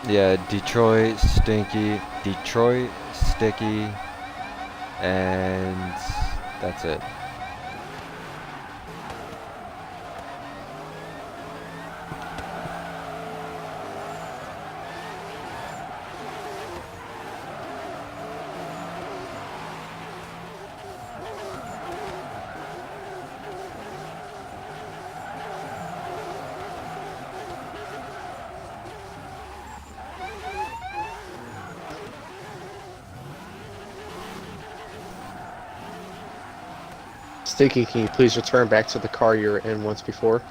Yeah, Detroit, Sticky, and that's it. Sticky, can you please return back to the car you were in once before?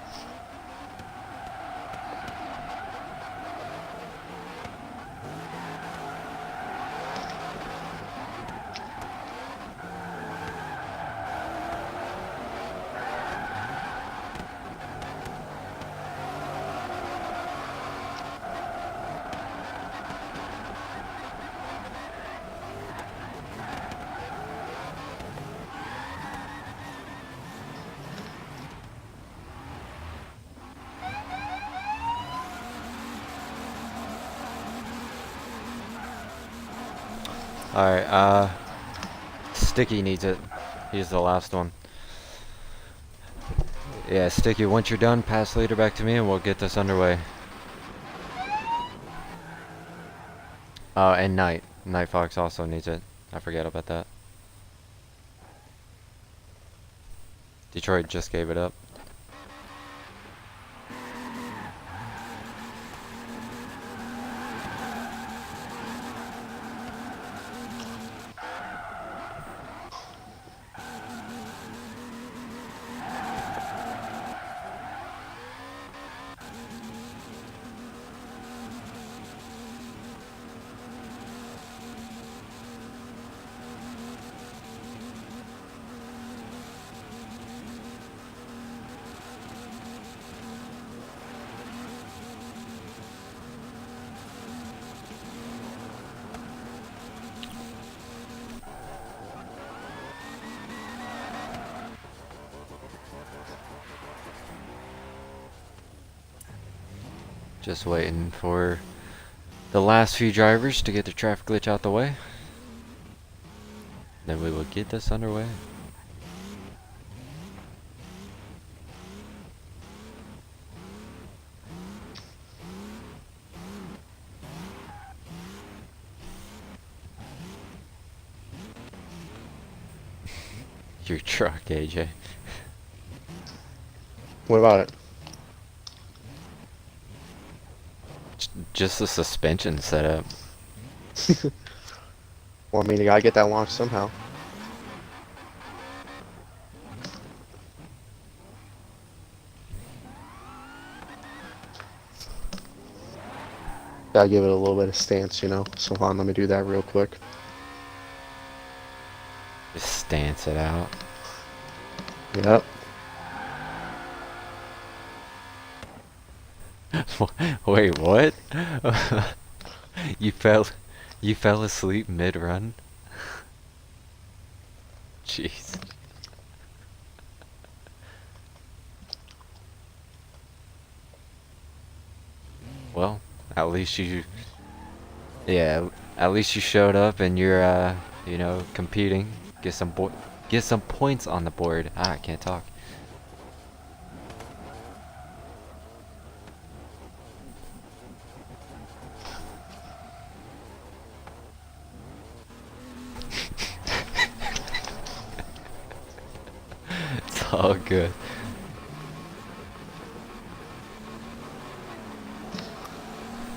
Alright, Sticky needs it. He's the last one. Yeah, Sticky, once you're done, pass leader back to me and we'll get this underway. Oh, and Night Fox also needs it. I forget about that. Detroit just gave it up. Just waiting for the last few drivers to get the traffic glitch out the way. Then we will get this underway. Your truck, AJ. What about it? Just the suspension setup. Well, I mean, you gotta get that launched somehow. Gotta give it a little bit of stance, you know. So hold on, let me do that real quick. Just stance it out. Yep. Wait, what? You fell asleep mid-run? Jeez. Well, at least yeah, at least you showed up and you're you know, competing. Get some points on the board. Ah, I can't talk. Oh, good.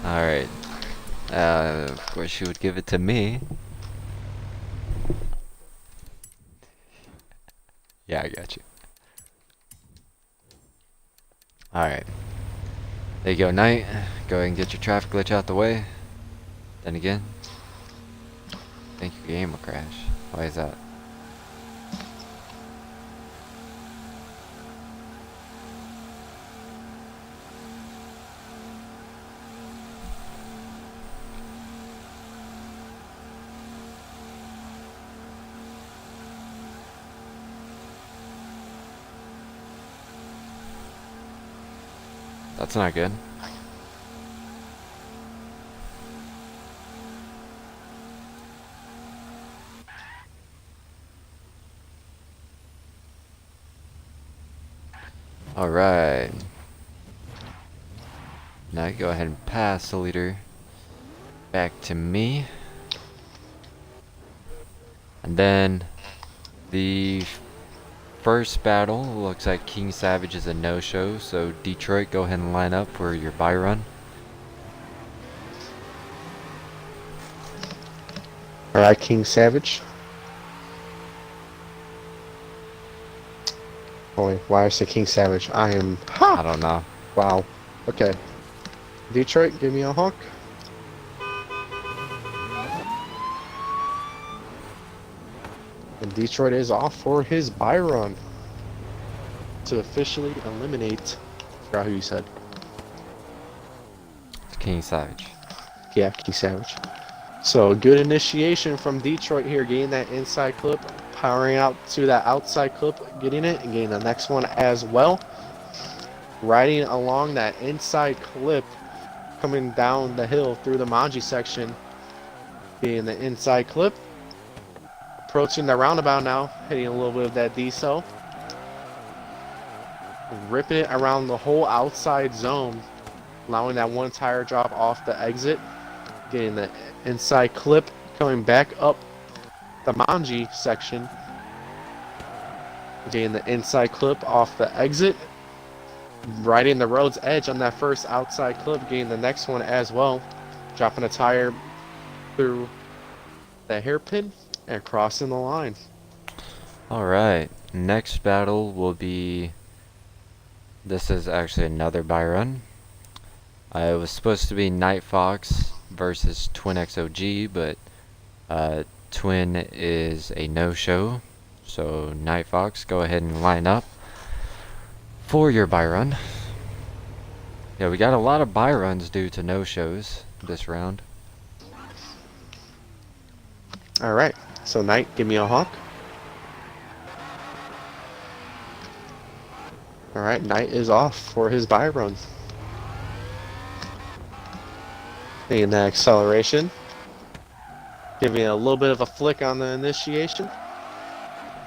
Alright. Of course she would give it to me. Yeah, I got you. Alright. There you go, Knight. Go ahead and get your traffic glitch out the way. Then again, I think your game will crash. Why is that? That's not good. Alright. Now go ahead and pass the leader back to me. And then the first battle looks like King Savage is a no-show, so Detroit, go ahead and line up for your buy run. Alright, King Savage. Wait, why I say King Savage? I am... I don't know. Wow. Okay. Detroit, give me a honk. And Detroit is off for his buy run to officially eliminate... I forgot who you said. It's King Savage. Yeah, King Savage. So, good initiation from Detroit here, getting that inside clip, powering out to that outside clip, getting it, and getting the next one as well. Riding along that inside clip, coming down the hill through the Manji section, getting the inside clip. Approaching the roundabout now, hitting a little bit of that decel. Ripping it around the whole outside zone, allowing that one tire drop off the exit. Getting the inside clip, coming back up the Manji section. Getting the inside clip off the exit. Riding the road's edge on that first outside clip, getting the next one as well. Dropping a tire through the hairpin and crossing the line. Alright, next battle will be... This is actually another buy run. It was supposed to be Night Fox versus Twin XOG, but Twin is a no-show. So Night Fox, go ahead and line up for your buy run. Yeah, we got a lot of buy runs due to no-shows this round. Alright, so Knight, give me a honk. Alright, Knight is off for his buy run. Taking the acceleration. Giving a little bit of a flick on the initiation.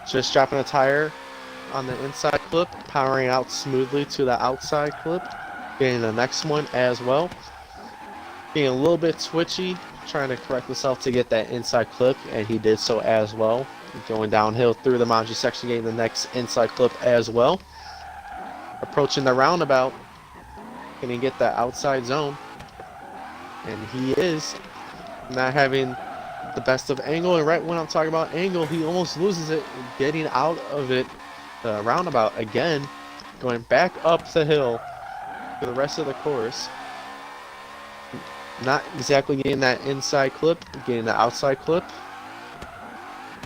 Just dropping a tire on the inside clip, powering out smoothly to the outside clip. Getting the next one as well. Being a little bit twitchy, trying to correct himself to get that inside clip, and he did so as well. Going downhill through the Manji section, getting the next inside clip as well. Approaching the roundabout, can he get that outside zone? And he is not having the best of angle, and right when I'm talking about angle, he almost loses it, getting out of it, the roundabout again, going back up the hill for the rest of the course. Not exactly getting that inside clip, getting the outside clip.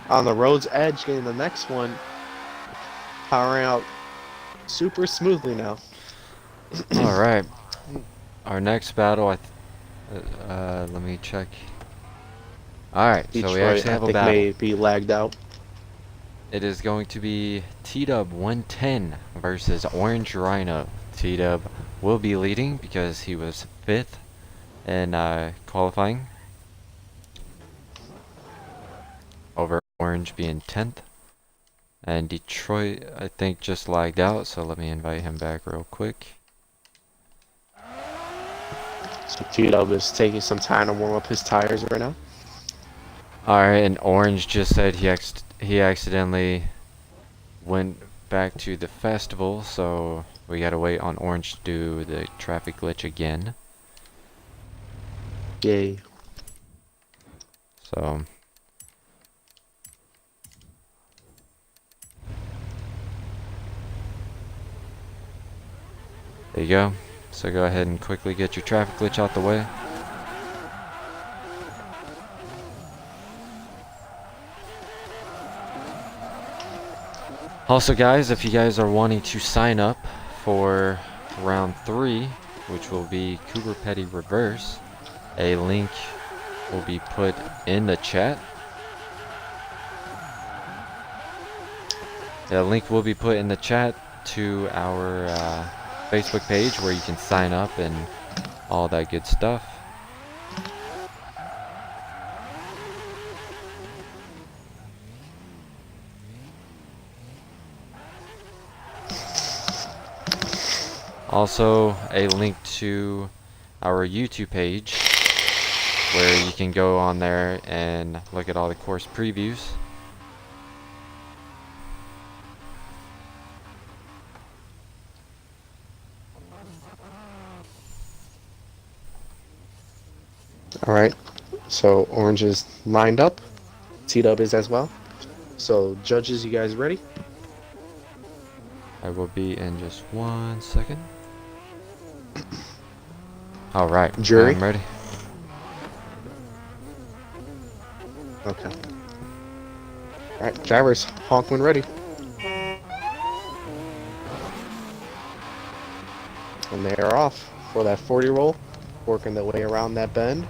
On the road's edge, getting the next one, powering out super smoothly now. Alright, our next battle, let me check. Alright, so we actually have a battle. May be lagged out. It is going to be T-Dub 110 versus Orange Rhino. T-Dub will be leading because he was 5th in qualifying, over Orange being 10th. And Detroit, I think, just lagged out, so let me invite him back real quick. So T-Dub is taking some time to warm up his tires right now. Alright, and Orange just said he accidentally went back to the festival, so we gotta wait on Orange to do the traffic glitch again. Yay. So there you go. So go ahead and quickly get your traffic glitch out the way. Also guys, if you guys are wanting to sign up for round 3, which will be Cooper Petty Reverse, a link will be put in the chat. The link will be put in the chat to our Facebook page where you can sign up and all that good stuff. Also, a link to our YouTube page where you can go on there and look at all the course previews. Alright, so Orange is lined up. T-Dub is as well. So, judges, you guys ready? I will be in just 1 second. Alright, Jury? I'm ready. Okay. Alright, drivers, honk when ready. And they are off for that 40 roll, working their way around that bend.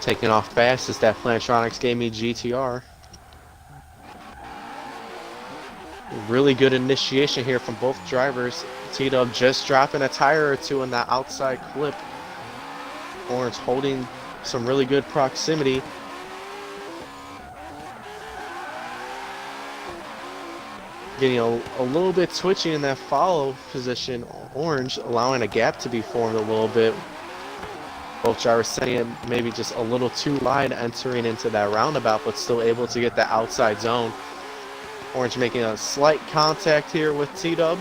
Taking off fast is that Plantronics Gaming GTR. Really good initiation here from both drivers. T-Dub just dropping a tire or two in that outside clip. Orange holding some really good proximity. Getting a little bit twitchy in that follow position. Orange allowing a gap to be formed a little bit. Both drivers setting it maybe just a little too wide entering into that roundabout, but still able to get the outside zone. Orange making a slight contact here with T-Dub.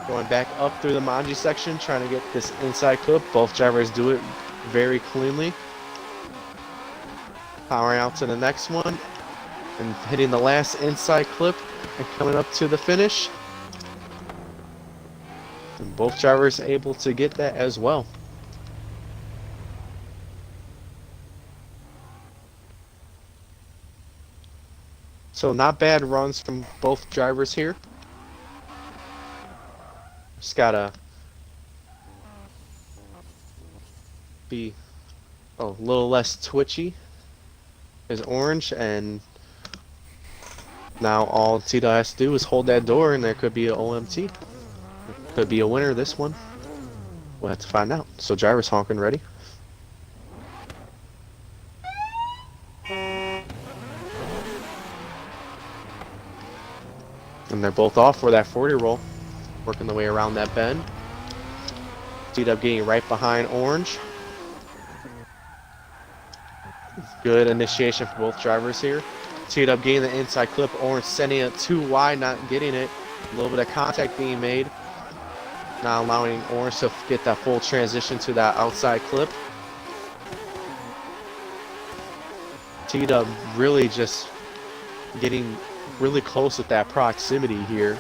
Going back up through the Manji section, trying to get this inside clip. Both drivers do it very cleanly. Powering out to the next one. And hitting the last inside clip and coming up to the finish. And both drivers able to get that as well. So not bad runs from both drivers here. Just gotta be a little less twitchy as Orange, and now all Tito has to do is hold that door and there could be an OMT. Could be a winner this one. We'll have to find out. So drivers honking ready. And they're both off for that 40 roll. Working the way around that bend. T-Dub getting right behind Orange. Good initiation for both drivers here. T-Dub getting the inside clip. Orange sending it too wide, not getting it. A little bit of contact being made. Not allowing Orange to get that full transition to that outside clip. T-Dub really just getting really close with that proximity here.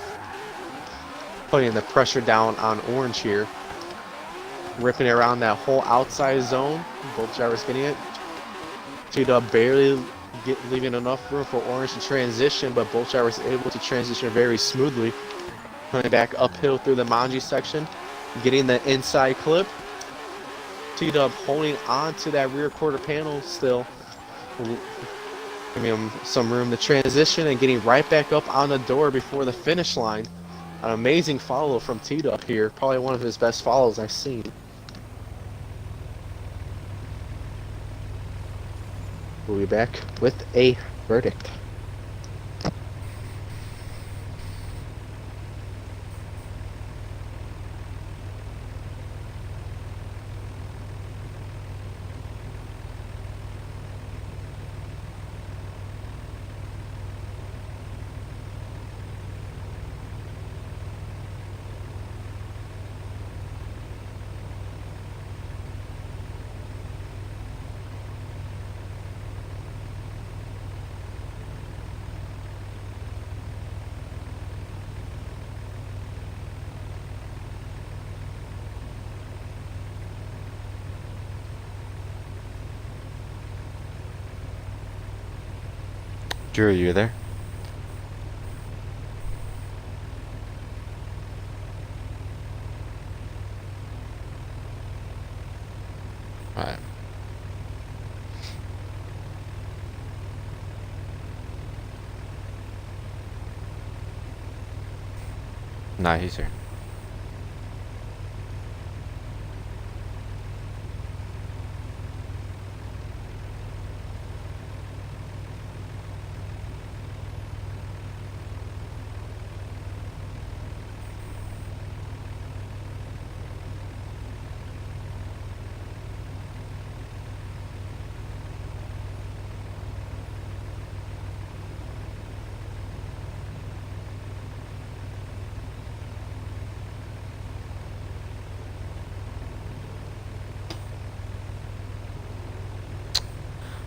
Putting the pressure down on Orange here. Ripping around that whole outside zone. Both drivers getting it. T-Dub barely leaving enough room for Orange to transition, but both drivers able to transition very smoothly. Coming back uphill through the Manji section. Getting the inside clip. T-Dub holding on to that rear quarter panel still. Giving him some room to transition and getting right back up on the door before the finish line. An amazing follow from T-Dub here. Probably one of his best follows I've seen. We'll be back with a verdict. Drew, are you there? Alright. Nah, he's here.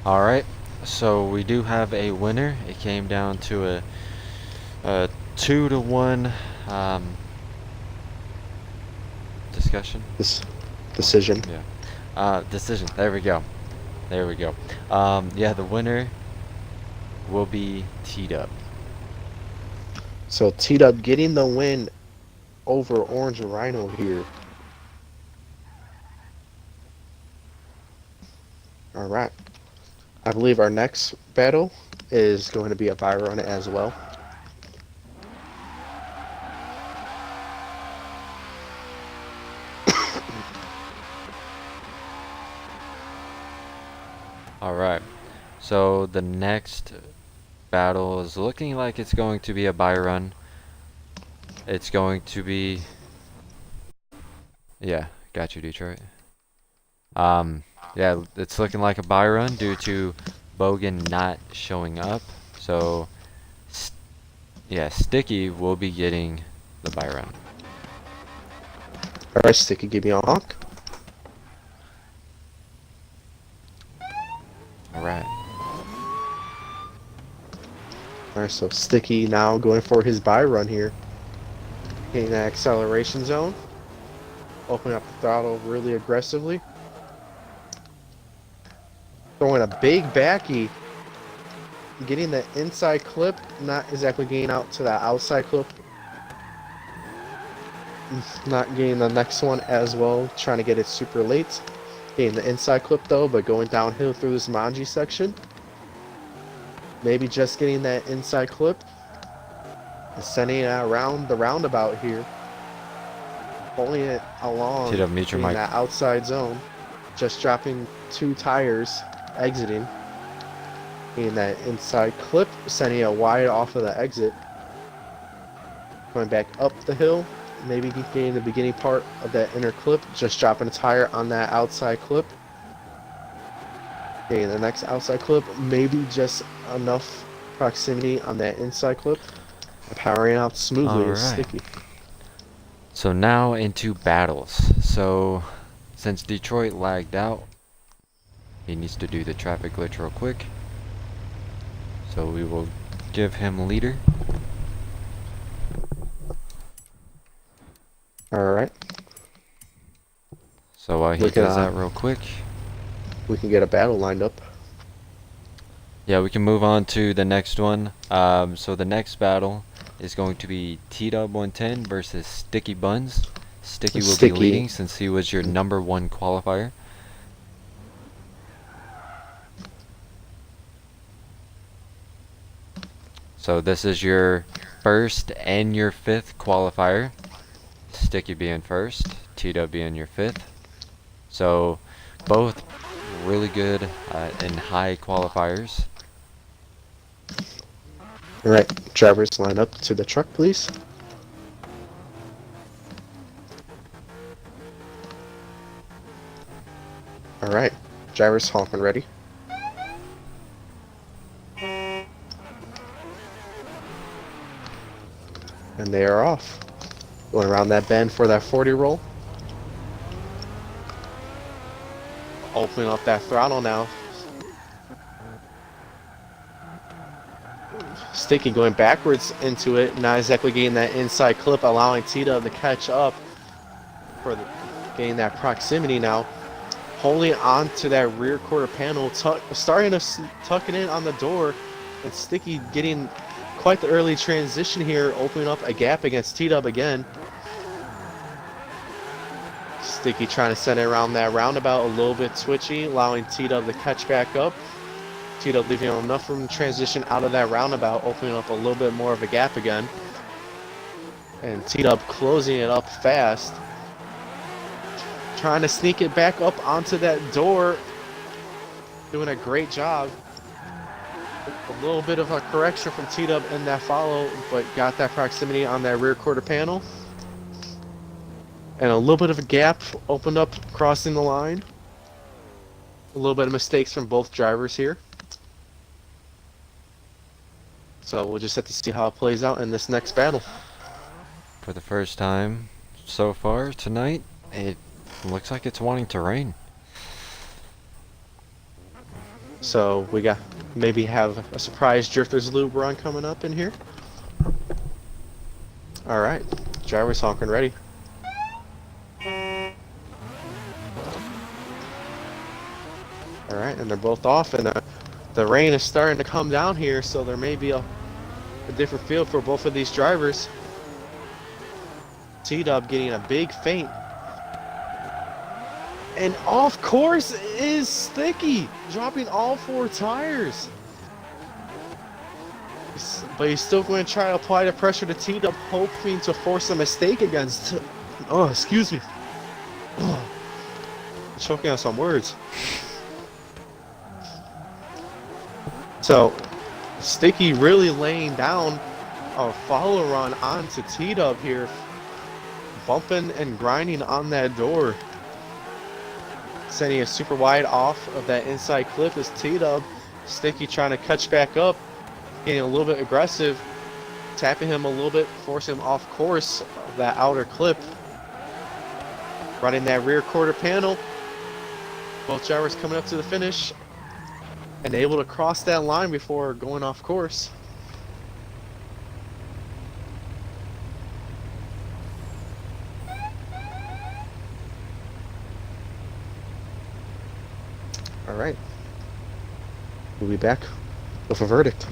Alright, so we do have a winner. It came down to a 2-1 discussion. This decision. Yeah. Decision. There we go. There we go. Yeah, the winner will be T-Dub. So T-Dub getting the win over Orange Rhino here. Alright. I believe our next battle is going to be a Byron as well. Alright, so the next battle is looking like it's going to be a buy run. It's going to be... Yeah, got you, Detroit. Yeah, it's looking like a buy run due to Bogan not showing up. So, yeah, Sticky will be getting the buy run. Alright, Sticky, give me a honk. Alright. Alright, so Sticky now going for his buy run here. Getting that acceleration zone. Opening up the throttle really aggressively. Throwing a big backy. Getting the inside clip, not exactly getting out to the outside clip. Not getting the next one as well, trying to get it super late. Getting the inside clip though, but going downhill through this Manji section. Maybe just getting that inside clip. And sending it around the roundabout here. Pulling it along T-Dub, mute your mic. that outside zone. Just dropping 2 tires, exiting. Getting that inside clip, sending it wide off of the exit. Going back up the hill. Maybe getting the beginning part of that inner clip, just dropping a tire on that outside clip. Getting the next outside clip, maybe just enough proximity on that inside clip. Powering out smoothly and Sticky. So now into battles. So since Detroit lagged out, he needs to do the traffic glitch real quick. So we will give him leader. Alright. So while he does that real quick, we can get a battle lined up. yeah, we can move on to the next one. So the next battle is going to be T-Dub 110 versus Sticky Buns. Sticky will be leading since he was your #1 qualifier. So this is your first and your 5th qualifier. Sticky being first, T-Dub being your 5th. So both really good and high qualifiers. Alright, drivers line up to the truck, please. Alright, drivers honking ready. And they are off. Going around that bend for that 40 roll. Opening up that throttle now. Sticky going backwards into it, not exactly getting that inside clip, allowing T-Dub to catch up for getting that proximity now. Holding on to that rear quarter panel, starting to tuck it in on the door, And Sticky getting quite the early transition here, opening up a gap against T-Dub again. Sticky trying to send it around that roundabout, a little bit twitchy, allowing T-Dub to catch back up. T-Dub leaving enough room to transition out of that roundabout, opening up a little bit more of a gap again. And T-Dub closing it up fast. Trying to sneak it back up onto that door. Doing a great job. A little bit of a correction from T-Dub in that follow, but got that proximity on that rear quarter panel. And a little bit of a gap opened up crossing the line. A little bit of mistakes from both drivers here. So we'll just have to see how it plays out in this next battle. For the first time so far tonight, it looks like it's wanting to rain. So we got maybe have a surprise Drifters Lube run coming up in here. All right, drivers honking ready. All right, and they're both off, and the rain is starting to come down here, so there may be a different feel for both of these drivers. T-Dub getting a big feint. And off course is Sticky, dropping all 4 tires. But he's still going to try to apply the pressure to T-Dub, hoping to force a mistake against... Oh, excuse me. Oh, choking on some words. So, Sticky really laying down a follow run onto T-Dub here. Bumping and grinding on that door. Sending a super wide off of that inside clip is T-Dub. Sticky trying to catch back up. Getting a little bit aggressive. Tapping him a little bit. Forcing him off course of that outer clip. Running that rear quarter panel. Both drivers coming up to the finish. And able to cross that line before going off course. All right. We'll be back with a verdict.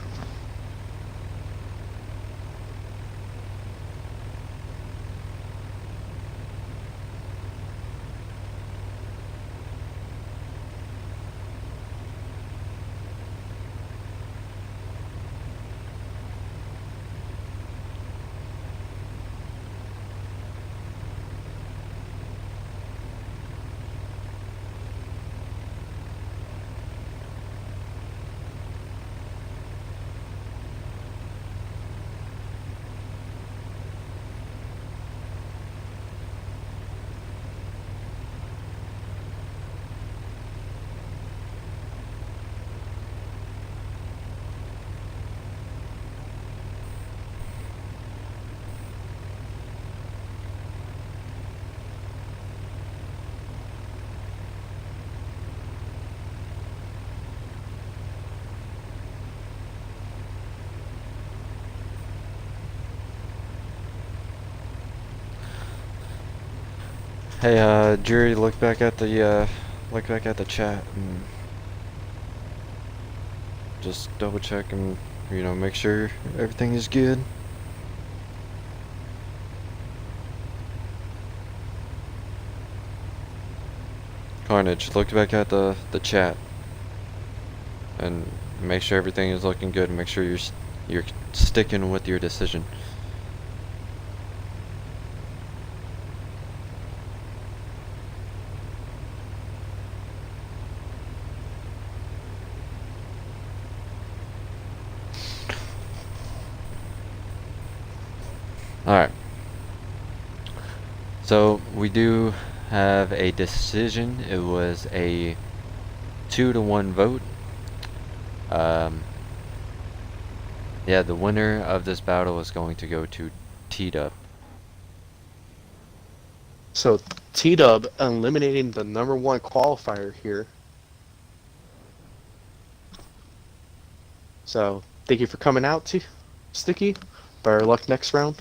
Hey, Jury, look back at the chat and just double check and make sure everything is good. Carnage, look back at the chat and make sure everything is looking good. Make sure you're sticking with your decision. Alright. So we do have a decision. It was a 2-to-1 vote. Yeah, the winner of this battle is going to go to T-Dub. So T-Dub eliminating the #1 qualifier here. So thank you for coming out, Sticky. Better luck next round.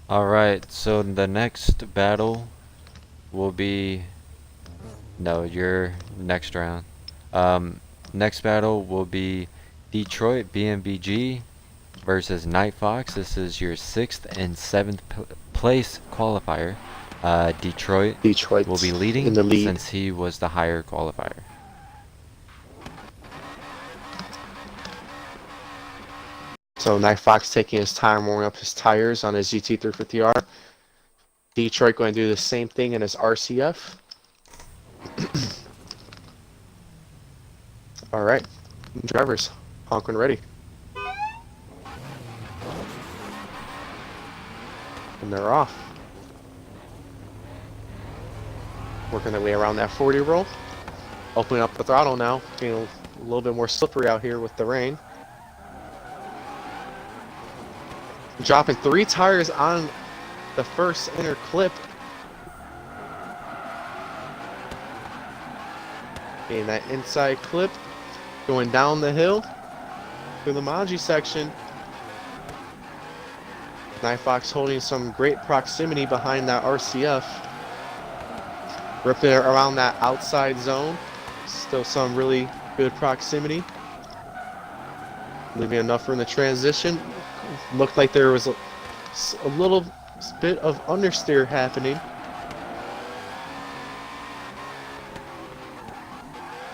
Alright, so the next battle will be... No, your next round. Um, Next battle will be Detroit BMBG versus Night Fox. This is your 6th and 7th place qualifier. Detroit will be Detroit in leading the lead. since he was the higher qualifier. So Night Fox taking his time warming up his tires on his GT350R. Detroit going to do the same thing in his RCF. All right, drivers, honk when ready. And they're off. Working their way around that 40 roll. Opening up the throttle now. Getting a little bit more slippery out here with the rain. Dropping 3 tires on the first inner clip. Getting that inside clip. Going down the hill through the Manji section. Night Fox holding some great proximity behind that RCF. Ripping it around that outside zone. Still some really good proximity. Leaving enough room in the transition. Looked like there was a little bit of understeer happening.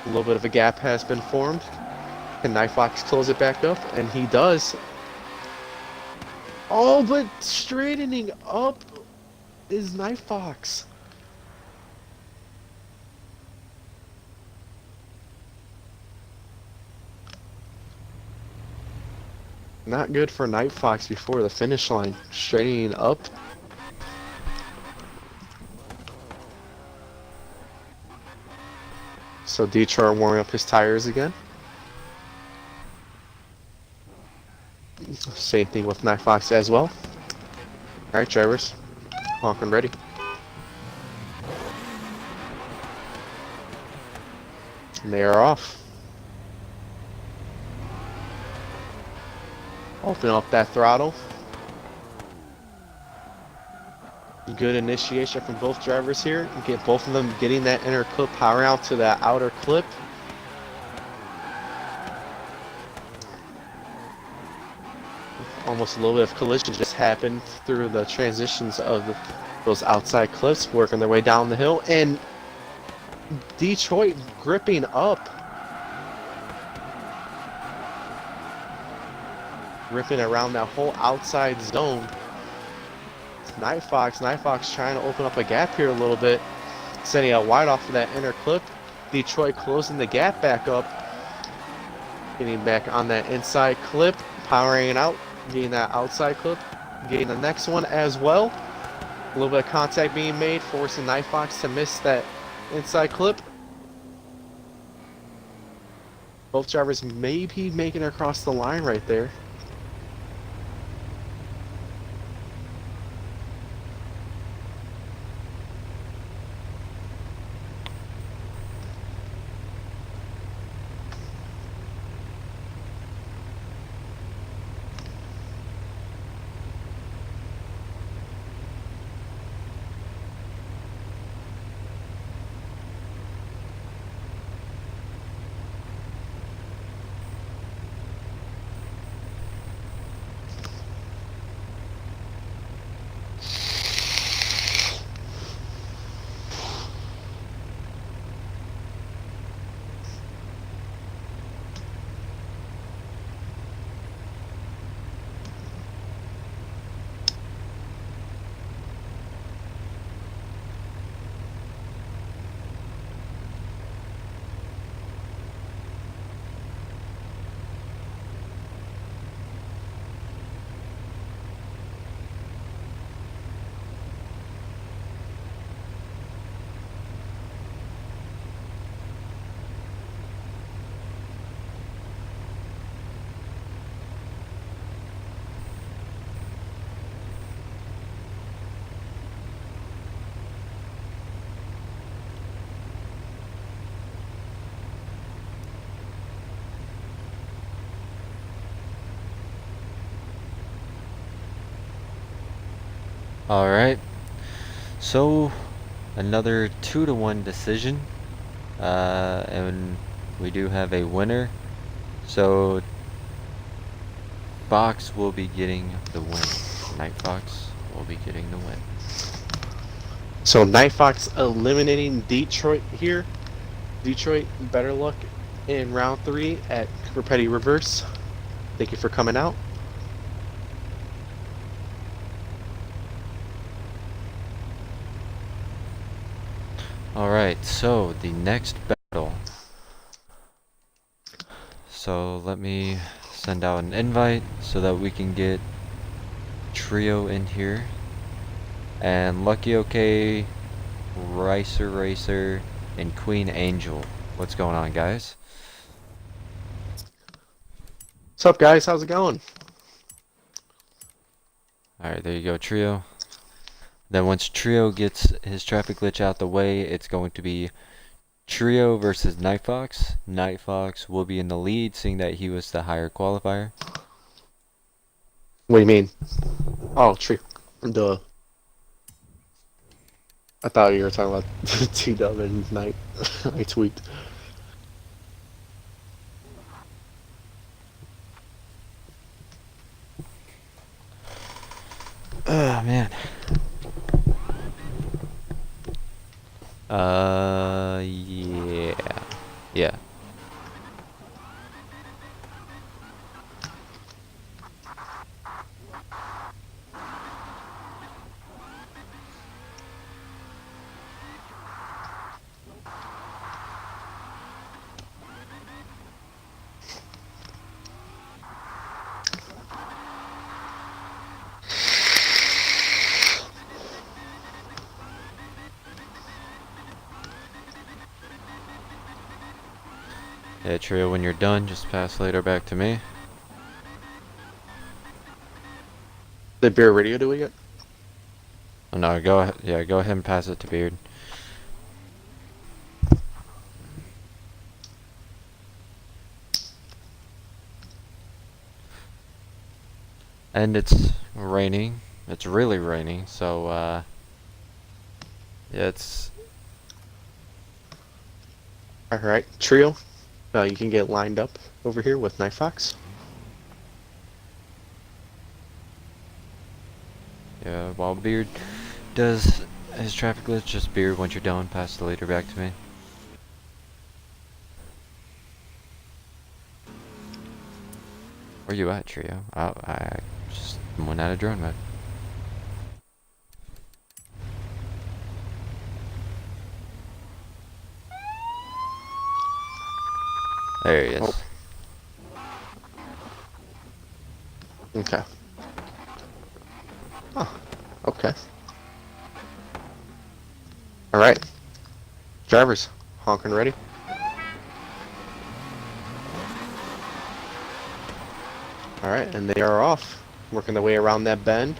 A little bit of a gap has been formed. Can Night Fox close it back up? And he does. Oh, but straightening up is Night Fox. Not good for Night Fox before the finish line. Straightening up. So Detroit warming up his tires again. Same thing with Night Fox as well. Alright, drivers. Honk and ready. And they are off. Open up that throttle. Good initiation from both drivers here. Get both of them getting that inner clip power out to that outer clip. Almost a little bit of collision just happened through the transitions of those outside clips, working their way down the hill, and Detroit gripping up. Ripping around that whole outside zone. Night Fox trying to open up a gap here a little bit. Sending out wide off of that inner clip. Detroit closing the gap back up. Getting back on that inside clip. Powering it out. Getting that outside clip. Getting the next one as well. A little bit of contact being made. Forcing Night Fox to miss that inside clip. Both drivers may be making it across the line right there. Alright, so another 2-1 decision. And we do have a winner. So Fox will be getting the win. Night Fox will be getting the win. So Night Fox eliminating Detroit here. Detroit, better luck in round 3 at Repetti Reverse. Thank you for coming out. Alright, so the next battle. So let me send out an invite so that we can get Trio in here. And Lucky OK, Ricer Racer, and Queen Angel. What's going on, guys? What's up, guys? How's it going? Alright, there you go, Trio. Then once Trio gets his traffic glitch out the way, it's going to be Trio versus Night Fox. Night Fox will be in the lead, seeing that he was the higher qualifier. What do you mean? Oh, Trio. Duh. I thought you were talking about T-Dub and Night. I tweaked. Oh, man. Yeah. Yeah. Yeah, Trio, when you're done, just pass later back to me. Did Beer Radio do it yet? Oh, no, go ahead. Yeah, go ahead and pass it to Beard. And it's raining. It's really raining, so, yeah, it's... Alright, Trio. You can get lined up over here with Night Fox. Yeah, while Beard does his traffic glitch, just Beard, once you're done, pass the leader back to me. Where you at, Trio? Oh, I just went out of drone mode. There he is. Oh. Okay. Oh, okay. Alright. Drivers, honking ready? Alright, and they are off. Working their way around that bend.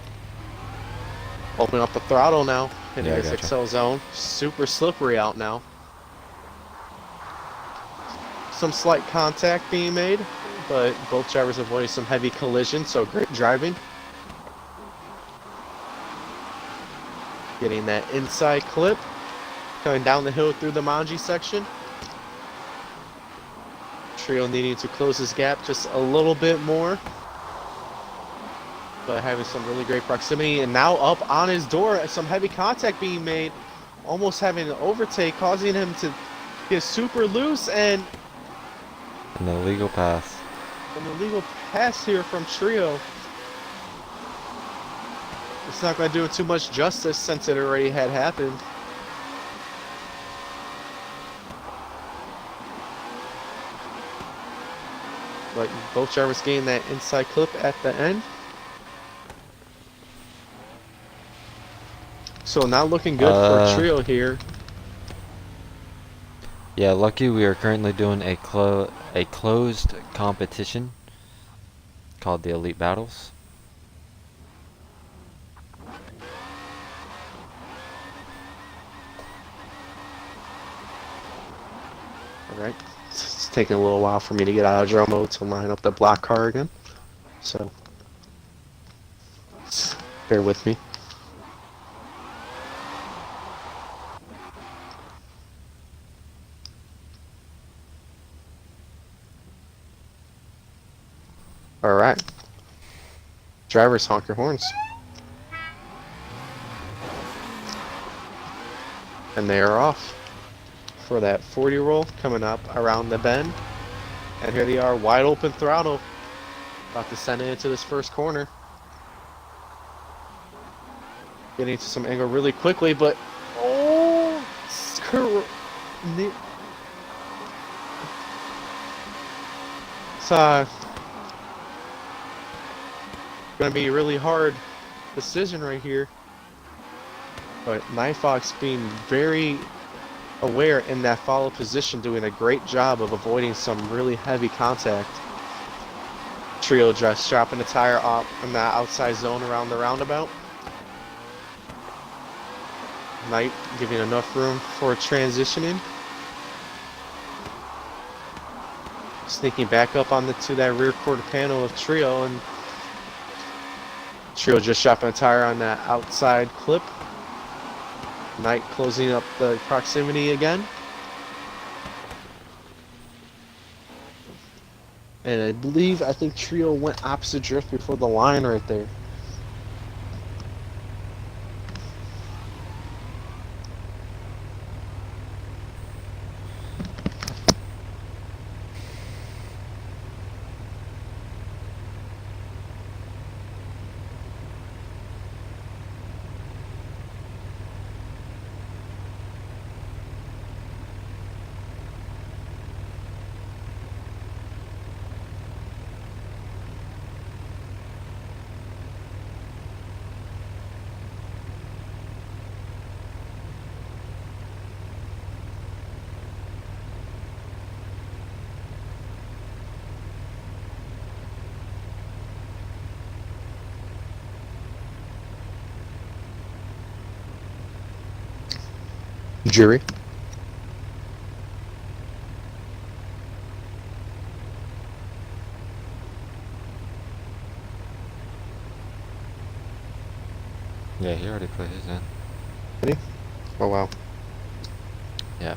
Open up the throttle now. Hitting Yeah, I this gotcha. Excel zone. Super slippery out now. Some slight contact being made, but both drivers avoided some heavy collision, so great driving. Getting that inside clip. Coming down the hill through the Manji section. Trio needing to close his gap just a little bit more. But having some really great proximity. And now up on his door, some heavy contact being made. Almost having an overtake, causing him to get super loose. And An illegal pass. an illegal pass here from Trio. It's not going to do it too much justice since it already had happened. But both drivers gained that inside clip at the end. So now looking good for Trio here. Yeah, lucky we are currently doing a closed competition called the Elite Battles. Alright, it's taking a little while for me to get out of drone mode to line up the block car again. So, bear with me. Drivers, honk your horns. And they are off for that 40 roll coming up around the bend. And here they are, wide open throttle. About to send it into this first corner. Getting to some angle really quickly, but oh, it's gonna be a really hard decision right here. But Nightfox being very aware in that follow position, doing a great job of avoiding some really heavy contact. Trio just dropping the tire off in that outside zone around the roundabout. Knight giving enough room for transitioning. Sneaking back up to that rear quarter panel of Trio, and Trio just dropping a tire on that outside clip. Knight closing up the proximity again. And I think Trio went opposite drift before the line right there. Jury. Yeah, he already put his in. Ready? Oh wow. Yeah.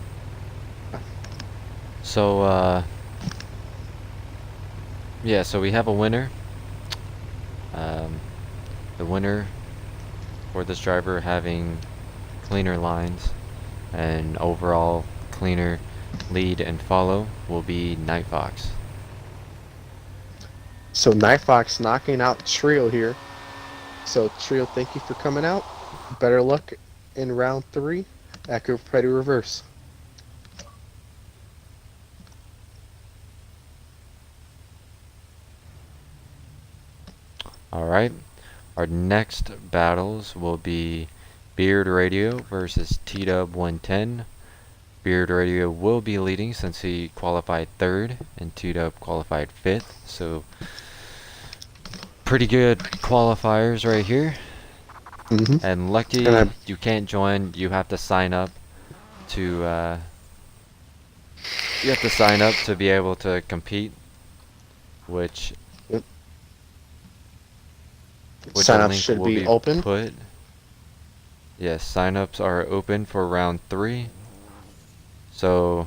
So, yeah, so we have a winner. The winner for this driver having cleaner lines and overall cleaner lead and follow will be Nightfox. So Nightfox knocking out Trio here. So Trio, thank you for coming out. Better luck in round 3. Accurate Pretty Reverse. Alright, our next battles will be Beard Radio versus T-Dub 110. Beard Radio will be leading since he qualified 3rd and T-Dub qualified 5th, so pretty good qualifiers right here. And lucky you can't join, you have to sign up to be able to compete, which sign-ups should be open. Yes, sign-ups are open for round 3. So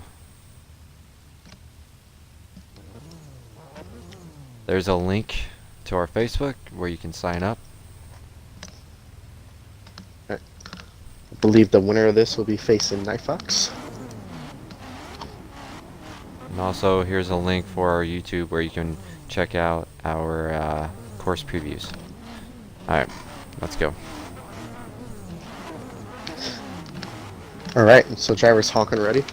there's a link to our Facebook where you can sign up. I believe the winner of this will be facing Nightfox. And also here's a link for our YouTube where you can check out our course previews. Alright, let's go. Alright, so drivers honking ready.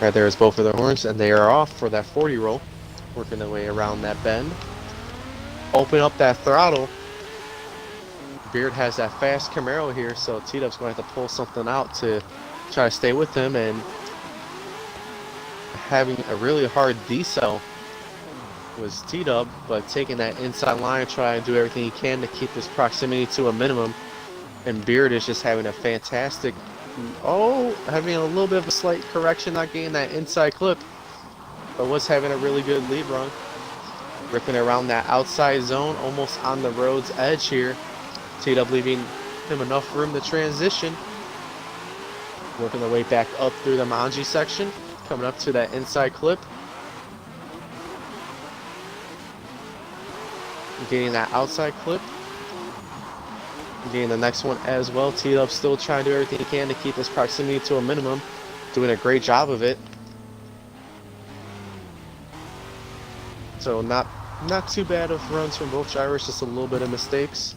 Right there is both of their horns, and they are off for that 40 roll. Working their way around that bend. Open up that throttle. Beard has that fast Camaro here, so T-Dub's going to have to pull something out to try to stay with him, and having a really hard decel was T-Dub, but taking that inside line, trying to do everything he can to keep this proximity to a minimum. And Beard is just having a fantastic, having a little bit of a slight correction, not getting that inside clip, but was having a really good lead run. Ripping around that outside zone, almost on the road's edge here. T-Dub leaving him enough room to transition. Working their way back up through the Manji section, coming up to that inside clip. getting that outside clip. Getting the next one as well. T-Dub still trying to do everything he can to keep his proximity to a minimum. Doing a great job of it. So not too bad of runs from both drivers, just a little bit of mistakes.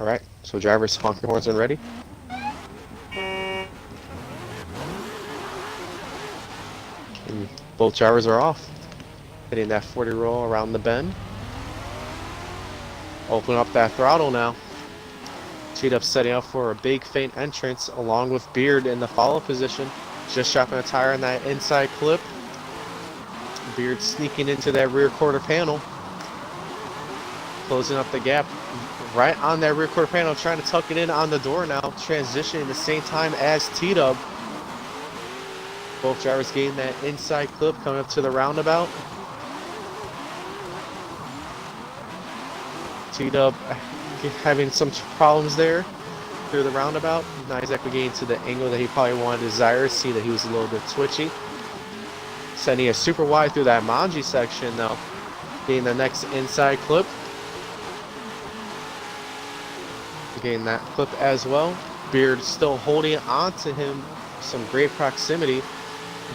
Alright, so drivers honk your horns and ready. And both drivers are off. Hitting that 40 roll around the bend. Open up that throttle now. T-Dub setting up for a big faint entrance along with Beard in the follow position. Just dropping a tire on that inside clip. Beard sneaking into that rear quarter panel. Closing up the gap right on that rear quarter panel, trying to tuck it in on the door now. Transitioning the same time as T-Dub. Both drivers getting that inside clip coming up to the roundabout. T-Dub having some problems there through the roundabout. Not exactly getting to the angle that he probably wanted to desire. See that he was a little bit twitchy. Sending it super wide through that Manji section though. Getting the next inside clip. Getting that clip as well. Beard still holding on to him. Some great proximity.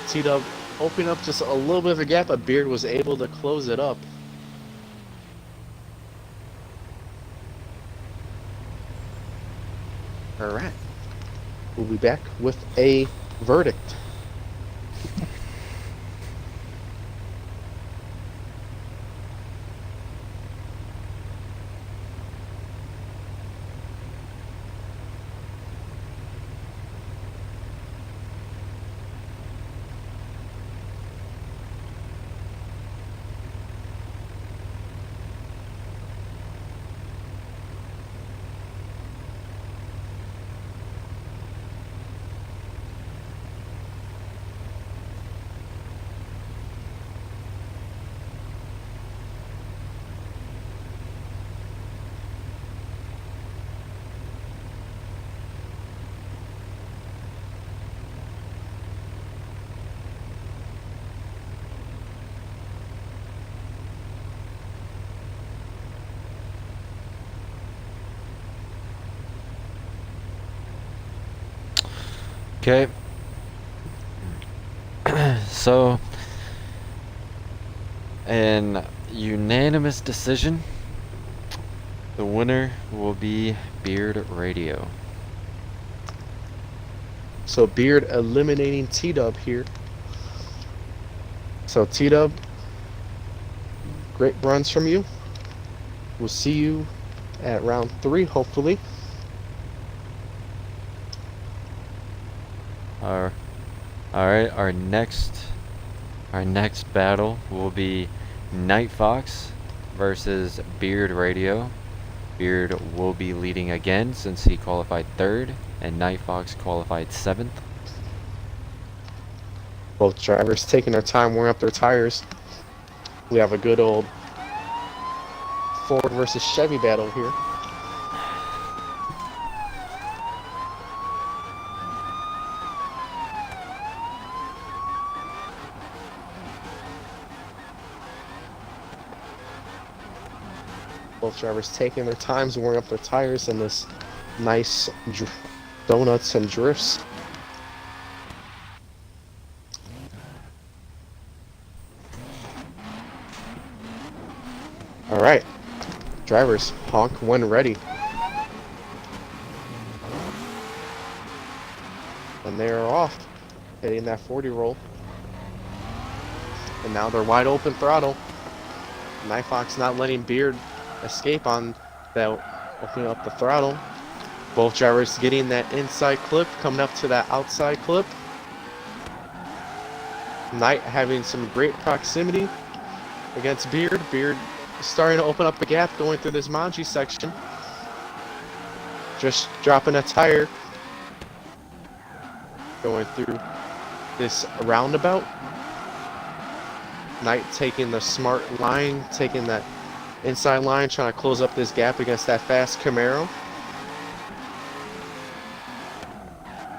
T-Dub opening up just a little bit of a gap, but Beard was able to close it up. Alright. We'll be back with a verdict. Okay. So, in unanimous decision, the winner will be Beard Radio. So Beard eliminating T-Dub here. So T-Dub, great runs from you. We'll see you at round 3, hopefully. Alright, our next battle will be Night Fox versus Beard Radio. Beard will be leading again since he qualified 3rd, and Night Fox qualified 7th. Both drivers taking their time wearing up their tires. We have a good old Ford versus Chevy battle here. Both drivers taking their times wearing up their tires in this nice donuts and drifts. Alright, drivers, honk when ready. And they are off, hitting that 40 roll. And now they're wide open throttle. Night Fox not letting Beard escape on that, opening up the throttle. Both drivers getting that inside clip, coming up to that outside clip. Knight having some great proximity against Beard. Beard starting to open up a gap going through this Manji section. Just dropping a tire. Going through this roundabout. Knight taking the smart line, taking that inside line, trying to close up this gap against that fast Camaro.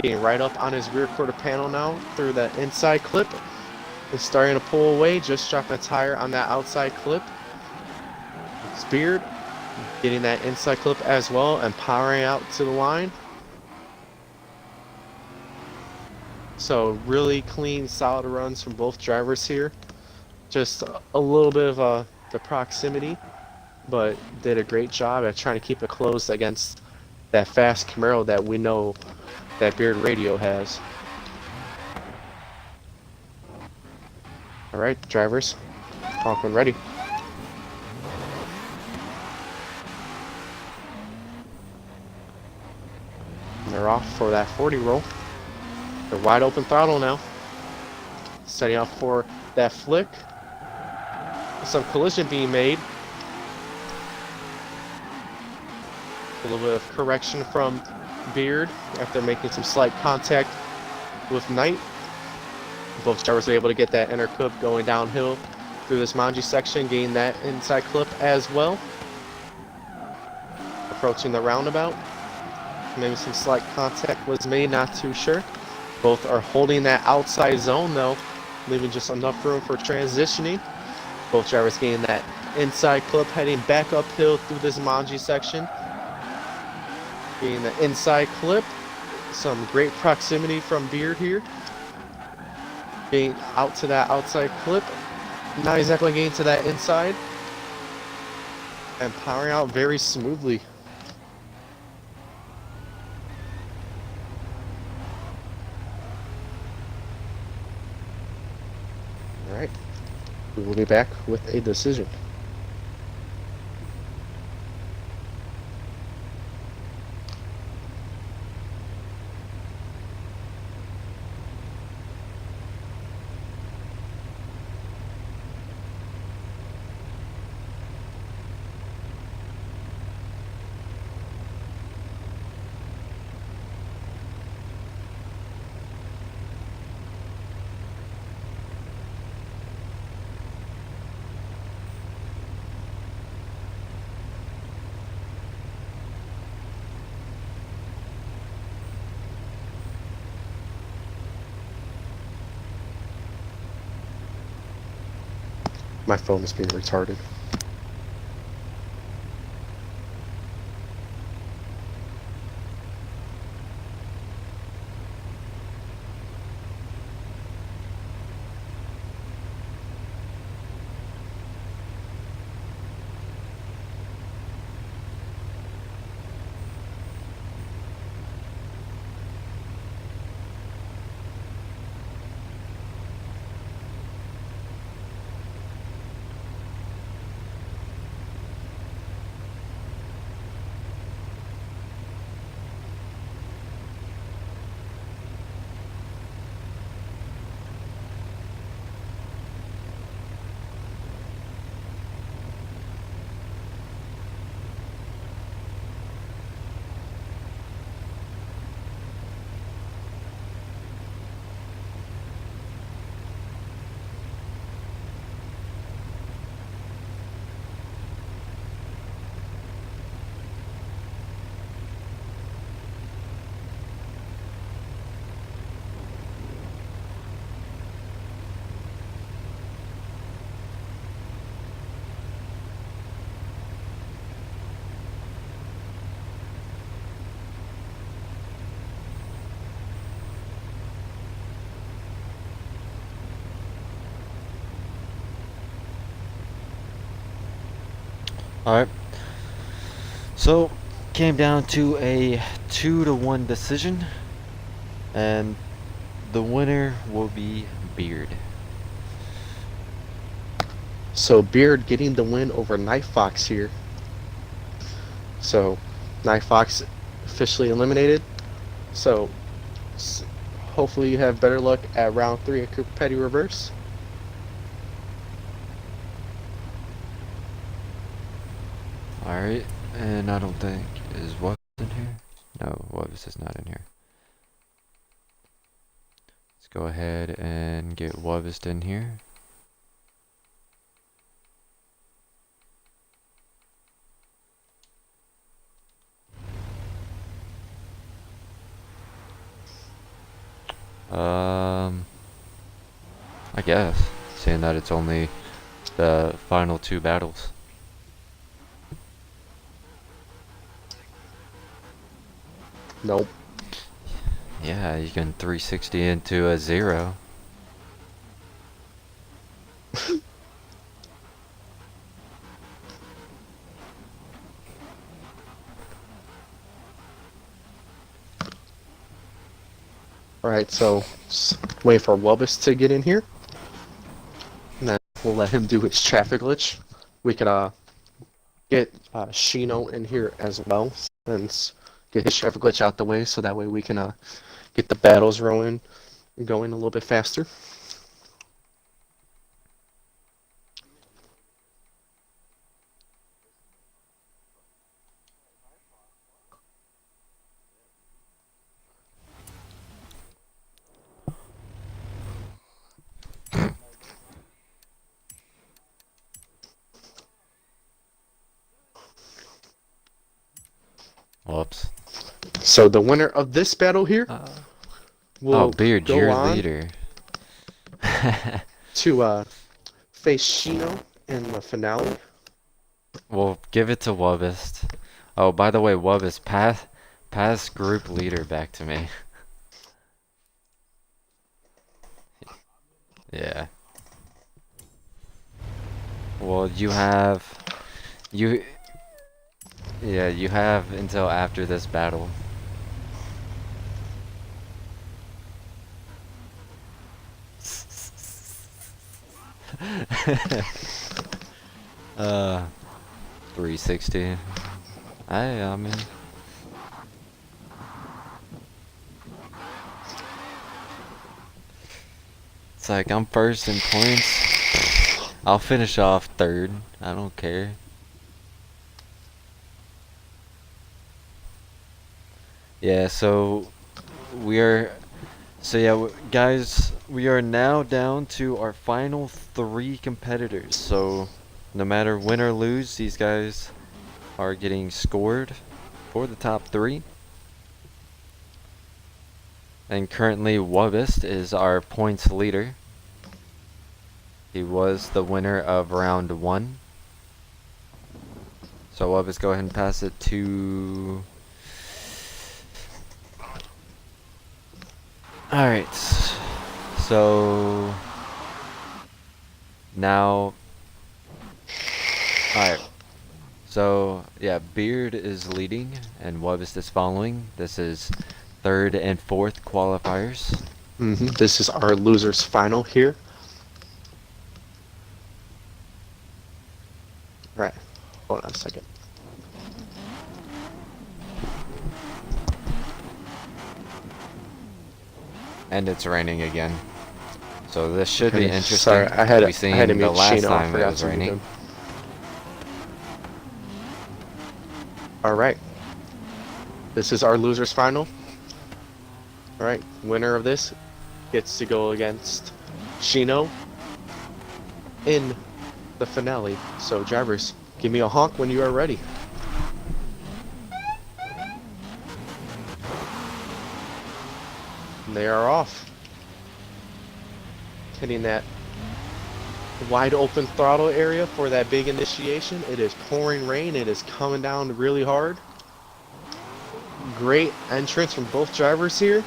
Getting right up on his rear quarter panel now through that inside clip. And starting to pull away, just dropping a tire on that outside clip. It's Beard getting that inside clip as well and powering out to the line. So really clean, solid runs from both drivers here. Just a little bit of the proximity, but did a great job at trying to keep it closed against that fast Camaro that we know that Beard Radio has. All right, drivers, talk when ready. And they're off for that 40 roll. They're wide open throttle now. Setting up for that flick. Some collision being made. A little bit of correction from Beard after making some slight contact with Knight. Both drivers were able to get that inner clip going downhill through this Manji section, gain that inside clip as well. Approaching the roundabout. Maybe some slight contact was made, not too sure. Both are holding that outside zone though, leaving just enough room for transitioning. Both drivers gain that inside clip, heading back uphill through this Manji section. Getting the inside clip. Some great proximity from Beard here. Getting out to that outside clip. Not exactly getting to that inside. And powering out very smoothly. Alright. We will be back with a decision. My phone is being retarded. Alright. So, came down to a 2-1 decision. And the winner will be Beard. So Beard getting the win over Night Fox here. So Night Fox officially eliminated. So hopefully you have better luck at round 3 at Cooper Petty Reverse. Alright, and I don't think, is Wavis in here? No, Wavis is not in here. Let's go ahead and get Wavis in here. I guess, seeing that it's only the final 2 battles. Nope. Yeah, you can 360 into a 0. Alright, so wait for Wubus to get in here. And then we'll let him do his traffic glitch. We could get Shino in here as well and get his traffic glitch out the way so that way we can get the battles rolling and going a little bit faster. Whoops. So the winner of this battle here will Beard, go you're on leader. to face Shino in the finale. Well, give it to Wubbist. Oh, by the way, Wubbist, pass group leader back to me. Yeah. Well, you have you until after this battle. uh 360. I mean, it's like I'm first in points. I'll finish off third. I don't care. Yeah, so guys, we are now down to our final 3 competitors. So no matter win or lose, these guys are getting scored for the top 3. And currently Wubbist is our points leader. He was the winner of round 1. So Wubbist, go ahead and pass it to... Alright, so now, alright, so yeah, Beard is leading and Wubbist is following. This is 3rd and 4th qualifiers. This is our losers final here. Right, hold on a second. And it's raining again. So this should be interesting. Sorry, I had to the mute last Shino. time it was raining. Alright. This is our losers final. Alright, winner of this gets to go against Shino in the finale. So drivers, give me a honk when you are ready. And they are off. Hitting that wide open throttle area for that big initiation. It is pouring rain. It is coming down really hard. Great entrance from both drivers here.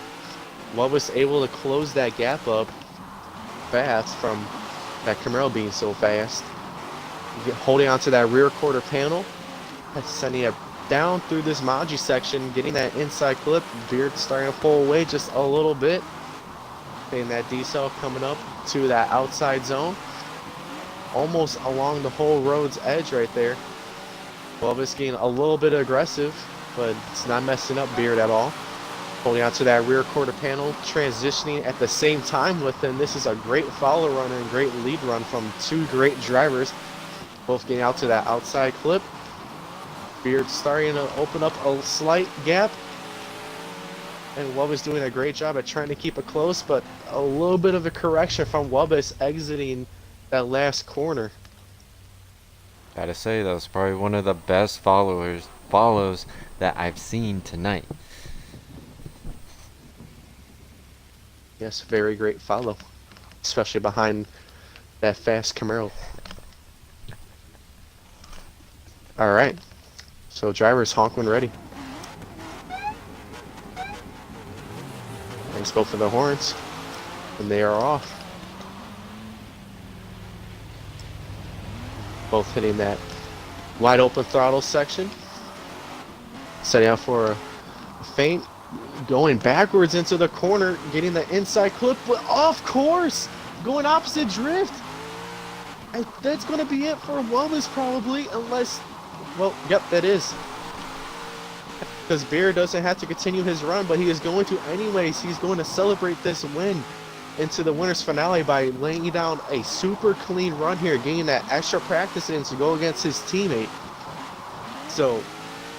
What was able to close that gap up fast from that Camaro being so fast. Holding onto that rear quarter panel. That's sending it down through this Maji section, getting that inside clip. Beard starting to pull away just a little bit. And that decel coming up to that outside zone. Almost along the whole road's edge right there. Bubba's getting a little bit aggressive, but it's not messing up Beard at all. Holding onto that rear quarter panel, transitioning at the same time with him. This is a great follow run and great lead run from 2 great drivers. Both getting out to that outside clip. Beard starting to open up a slight gap. And Wubba's doing a great job at trying to keep it close, but a little bit of a correction from Wubba's exiting that last corner. Gotta say, that was probably one of the best follows that I've seen tonight. Yes, very great follow, especially behind that fast Camaro. All right, so drivers honk when ready. Let's go for the horns, and they are off. Both hitting that wide open throttle section. Setting up for a feint, going backwards into the corner, getting the inside clip, but off course, going opposite drift. And that's going to be it for Wellness probably, unless, well, yep, that is. Because Beer doesn't have to continue his run, but he is going to anyways. He's going to celebrate this win into the winner's finale by laying down a super clean run here, getting that extra practice in to go against his teammate. So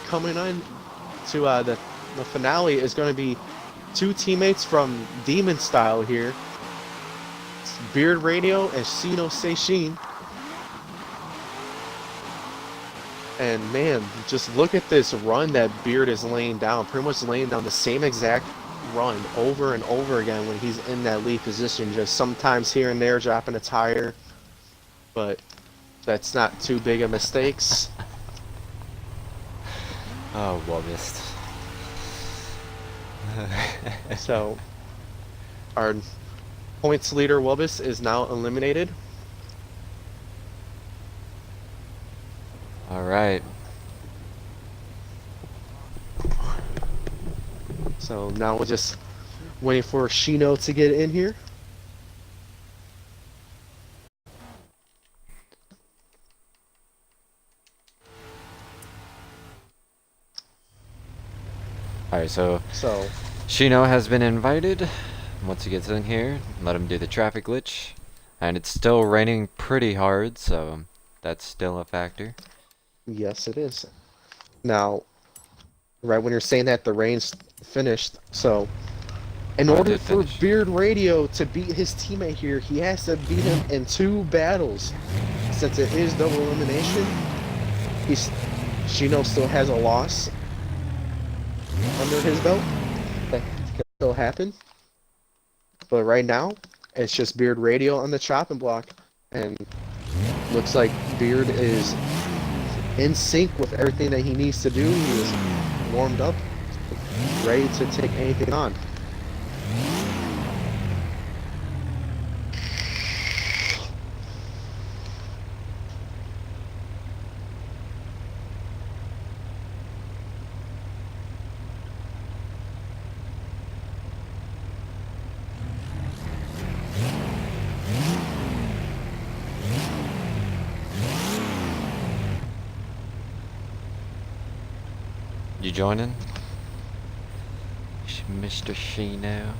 coming on to the finale is going to be two teammates from Demon Style here. It's Beard Radio and Shino Seishin. And man, just look at this run that Beard is laying down. Pretty much laying down the same exact run over and over again when he's in that lead position. Just sometimes here and there dropping a tire. But that's not too big of mistakes. Oh, well missed. So our points leader Wubis is now eliminated. All right. So now we're just waiting for Shino to get in here. Alright, so So Shino has been invited. Once he gets in here, let him do the traffic glitch. And it's still raining pretty hard, so that's still a factor. yes, it is. Now, right when you're saying that, the rain's finished. So in Oh, it order did for finish. Beard Radio to beat his teammate here, he has to beat him in 2 battles. Since it is double elimination, Shino still has a loss under his belt. That can still happen. But right now, it's just Beard Radio on the chopping block. And looks like Beard is in sync with everything that he needs to do. He is warmed up, ready to take anything on. You joining? Mr. Shino?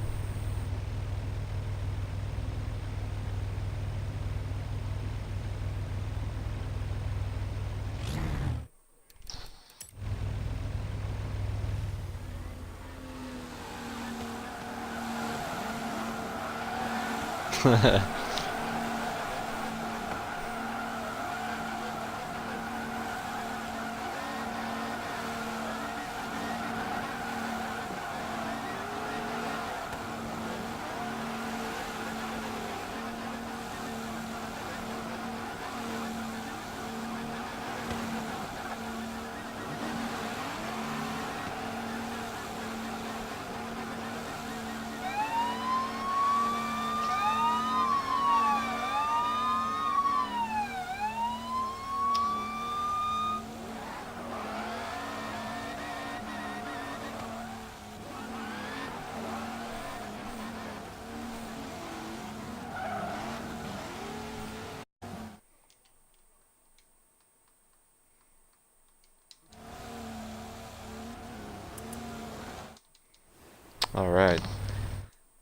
Alright.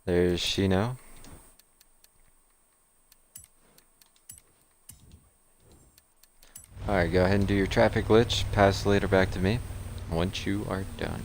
There's Shino. Alright, go ahead and do your traffic glitch. Pass the leader back to me once you are done.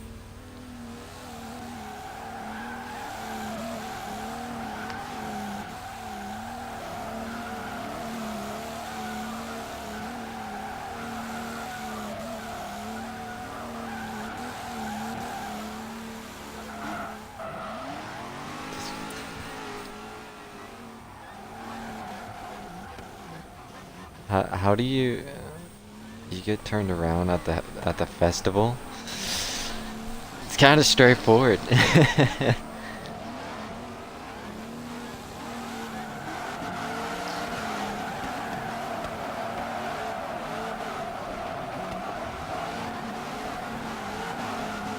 How do you get turned around at the festival? It's kind of straightforward.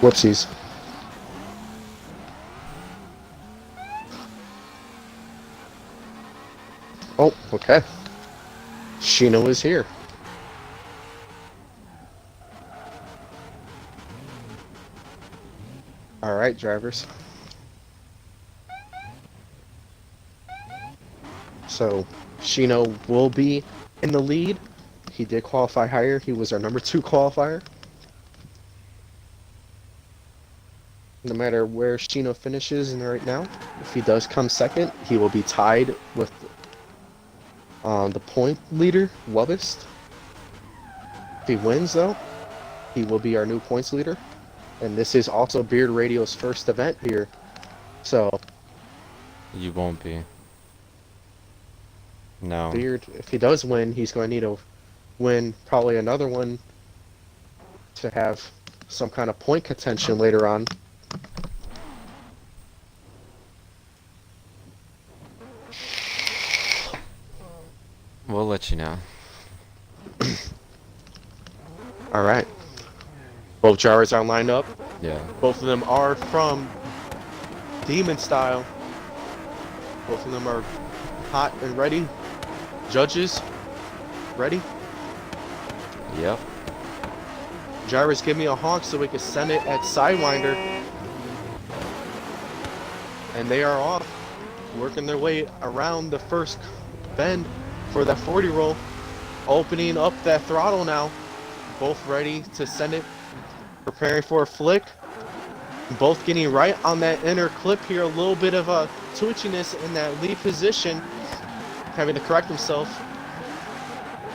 Whoopsies. Oh, okay. Shino is here. All right, drivers. So, Shino will be in the lead. He did qualify higher. He was our number 2 qualifier. No matter where Shino finishes in right now, if he does come second, he will be tied with the point leader, Webbist. If he wins, though, he will be our new points leader. And this is also Beard Radio's first event here. So, You won't be. No. Beard, if he does win, he's going to need to win probably another one to have some kind of point contention later on. We'll let you know. All right. Both drivers are lined up. Yeah. Both of them are from Demon Style. Both of them are hot and ready. Judges, ready? Yep. Drivers, give me a honk so we can send it at Sidewinder. And they are off, working their way around the first bend for that 40 roll. Opening up that throttle now. Both ready to send it. Preparing for a flick. Both getting right on that inner clip here. A little bit of a twitchiness in that lead position. Having to correct himself.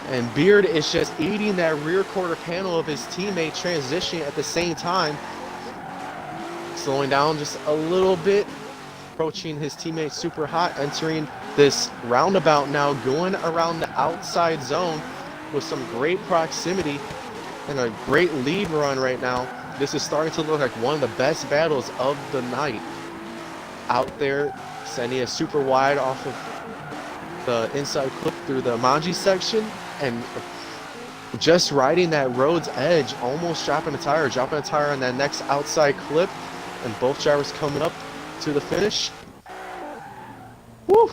And Beard is just eating that rear quarter panel of his teammate, transitioning at the same time. Slowing down just a little bit. Approaching his teammate super hot. Entering this roundabout now. Going around the outside zone with some great proximity. And a great lead run right now. This is starting to look like one of the best battles of the night. Out there, sending a super wide off of the inside clip through the Manji section. And just riding that road's edge, almost dropping a tire on that next outside clip. And both drivers coming up to the finish. Woo!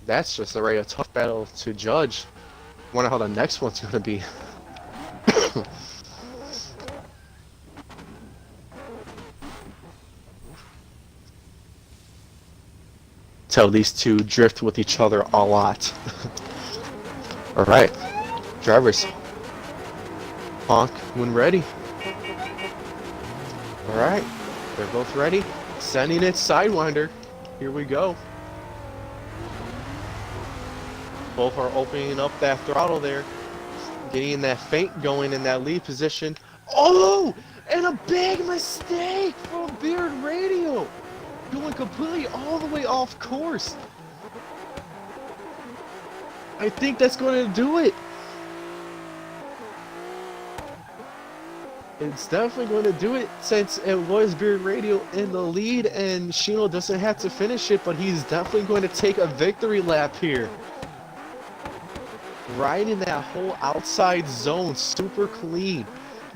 That's just already a tough battle to judge. Wonder how the next one's gonna be. Tell these two drift with each other a lot. Alright, drivers. Honk when ready. Alright, they're both ready. Sending it Sidewinder. Here we go. Both are opening up that throttle there. Getting that feint going in that lead position. Oh! And a big mistake from Beard Radio. Going completely all the way off course. I think that's going to do it. It's definitely going to do it since it was Beard Radio in the lead and Shino doesn't have to finish it, but he's definitely going to take a victory lap here. Riding that whole outside zone super clean.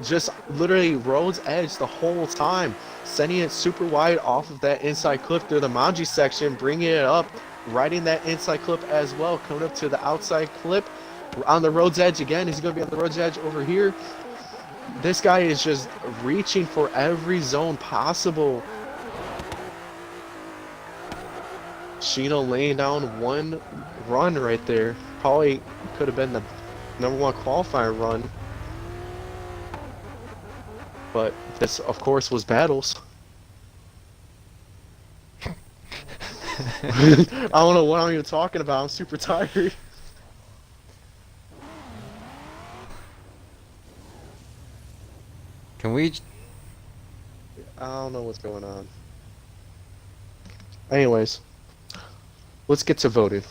Just literally road's edge the whole time. Sending it super wide off of that inside clip through the Manji section, bringing it up, riding that inside clip as well, coming up to the outside clip on the road's edge again. He's going to be on the road's edge over here. This guy is just reaching for every zone possible. Shino laying down one run right there. Probably could have been the #1 qualifying run. But this, of course, was battles. I don't know what I'm even talking about. I'm super tired. Can we? I don't know what's going on. Anyways, let's get to voting.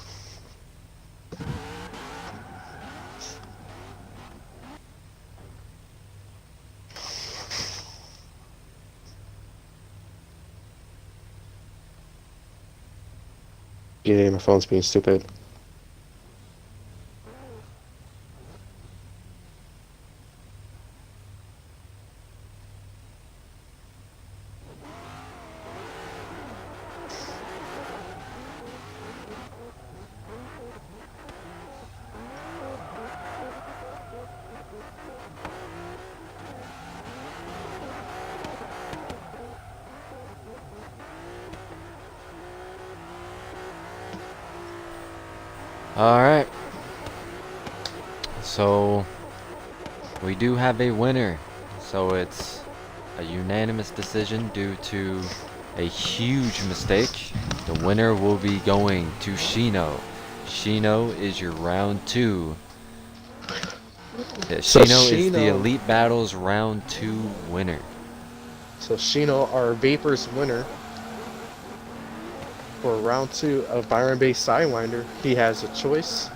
Yeah, my phone's being stupid. Alright. So, we do have a winner. So it's a unanimous decision due to a huge mistake. The winner will be going to Shino. Shino is your round 2. Yeah, So Shino is the Shino, Elite Battles round 2 winner. so Shino, our Vaperz winner for round 2 of Byron-based Sidewinder. He has a choice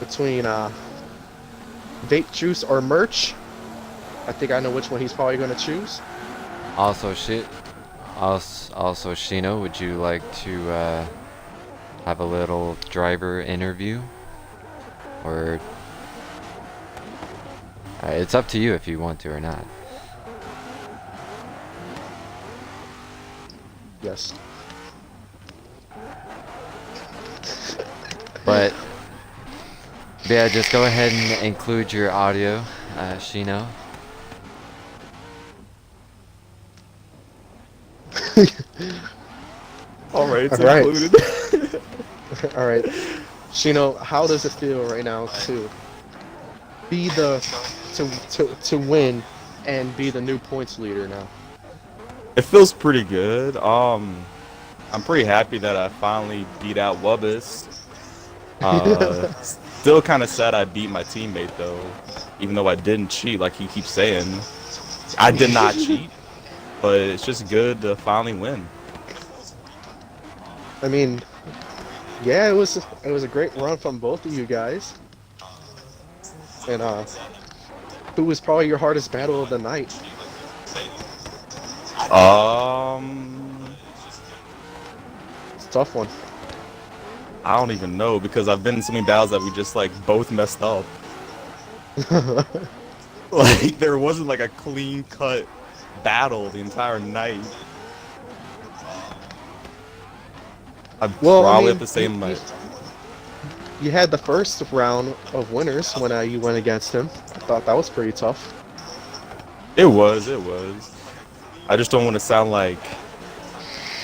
between vape juice or merch. I think I know which one he's probably going to choose. Also, also Shino, would you like to have a little driver interview? Or it's up to you if you want to or not. Yes. But yeah, just go ahead and include your audio, Shino. All right, it's All right. included. All right. Shino, how does it feel right now to be the to win and be the new points leader now? It feels pretty good. I'm pretty happy that I finally beat out Wubbis. Still kind of sad I beat my teammate though, even though I didn't cheat like he keeps saying. I did not cheat, but it's just good to finally win. I mean, yeah, it was a great run from both of you guys. And who was probably your hardest battle of the night? It's a tough one. I don't even know because I've been in so many battles that we just like both messed up. Like there wasn't like a clean cut battle the entire night. I'm Well, I probably mean, at the same like. you had the first round of winners when you went against him. I thought that was pretty tough. It was. I just don't want to sound like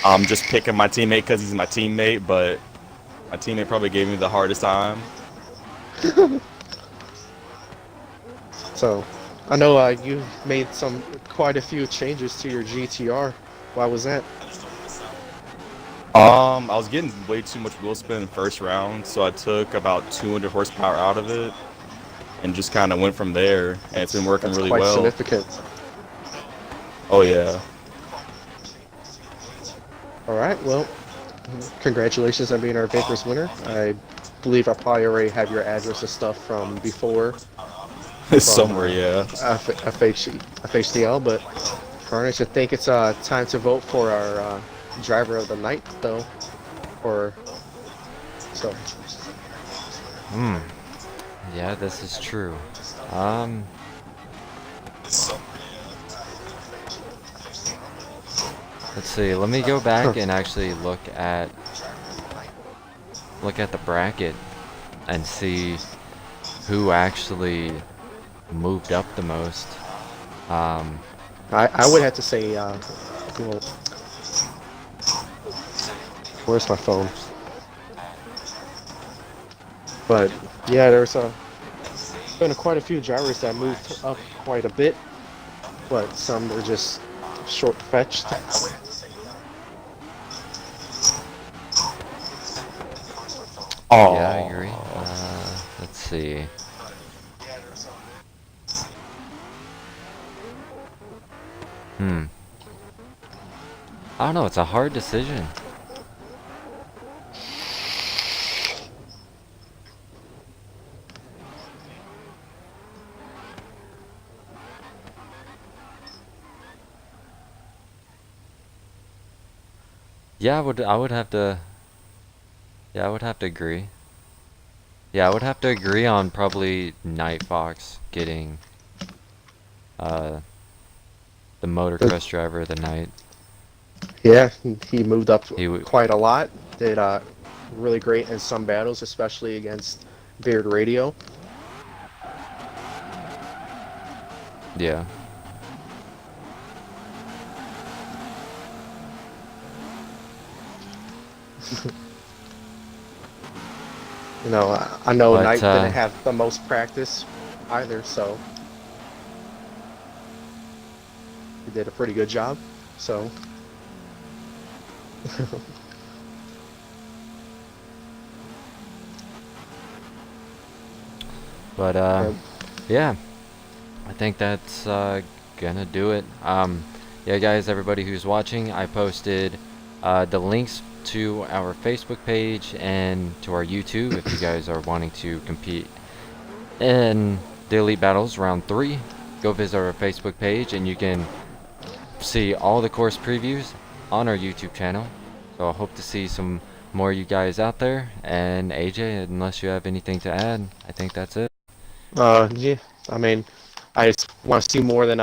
I'm just picking my teammate because he's my teammate, but my teammate probably gave me the hardest time. So, I know you made quite a few changes to your GTR. Why was that? I was getting way too much wheel spin in the first round, so I took about 200 horsepower out of it and just kind of went from there, and it's been working That's really quite well. significant. Oh yeah. All right, well, congratulations on being our Vaperz winner. I believe I probably already have your address and stuff from before. Somewhere, yeah. FHDL, but Carnage, I think it's time to vote for our driver of the night, though. So. Yeah, this is true. Let's see. Let me go back and actually look at the bracket and see who actually moved up the most. I would have to say, well, where's my phone? But yeah, there's been quite a few drivers that moved up quite a bit, but some were just short fetched. Oh. Yeah, I agree. Let's see. I don't know. It's a hard decision. Yeah, I would have to. Yeah, I would have to agree. Yeah, I would have to agree on probably Night Fox getting uh the Motorcrush driver of the night. Yeah, he moved up He would. quite a lot. Did really great in some battles, especially against Beard Radio. Yeah. You know, I know But Knight didn't have the most practice either, so he did a pretty good job. So, but yeah, I think that's gonna do it. Yeah, guys, everybody who's watching, I posted the links to our Facebook page and to our YouTube if you guys are wanting to compete in the Elite Battles Round 3. Go visit our Facebook page and you can see all the course previews on our YouTube channel. So I hope to see some more of you guys out there. And AJ, unless you have anything to add, I think that's it. yeah, I mean, I just want to see more than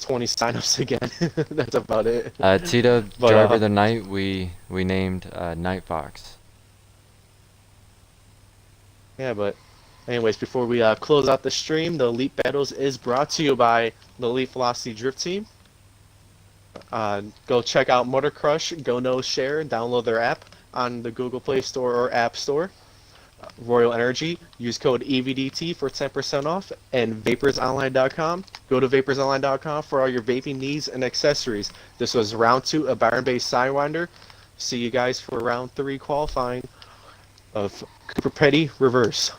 20 signups again. That's about it. Tito, But driver of the night, we named Night Fox. yeah, but anyways, before we close out the stream, the Elite Battles is brought to you by the Elite Velocity Drift Team. Go check out Motorcrush, go know, share, download their app on the Google Play Store or App Store. R.Energy, use code EVDT for 10% off, and vaperzonline.com. Go to vaperzonline.com for all your vaping needs and accessories. This was round 2 of Byron-based Sidewinder. See you guys for round 3 qualifying of Cooper Petty Reverse.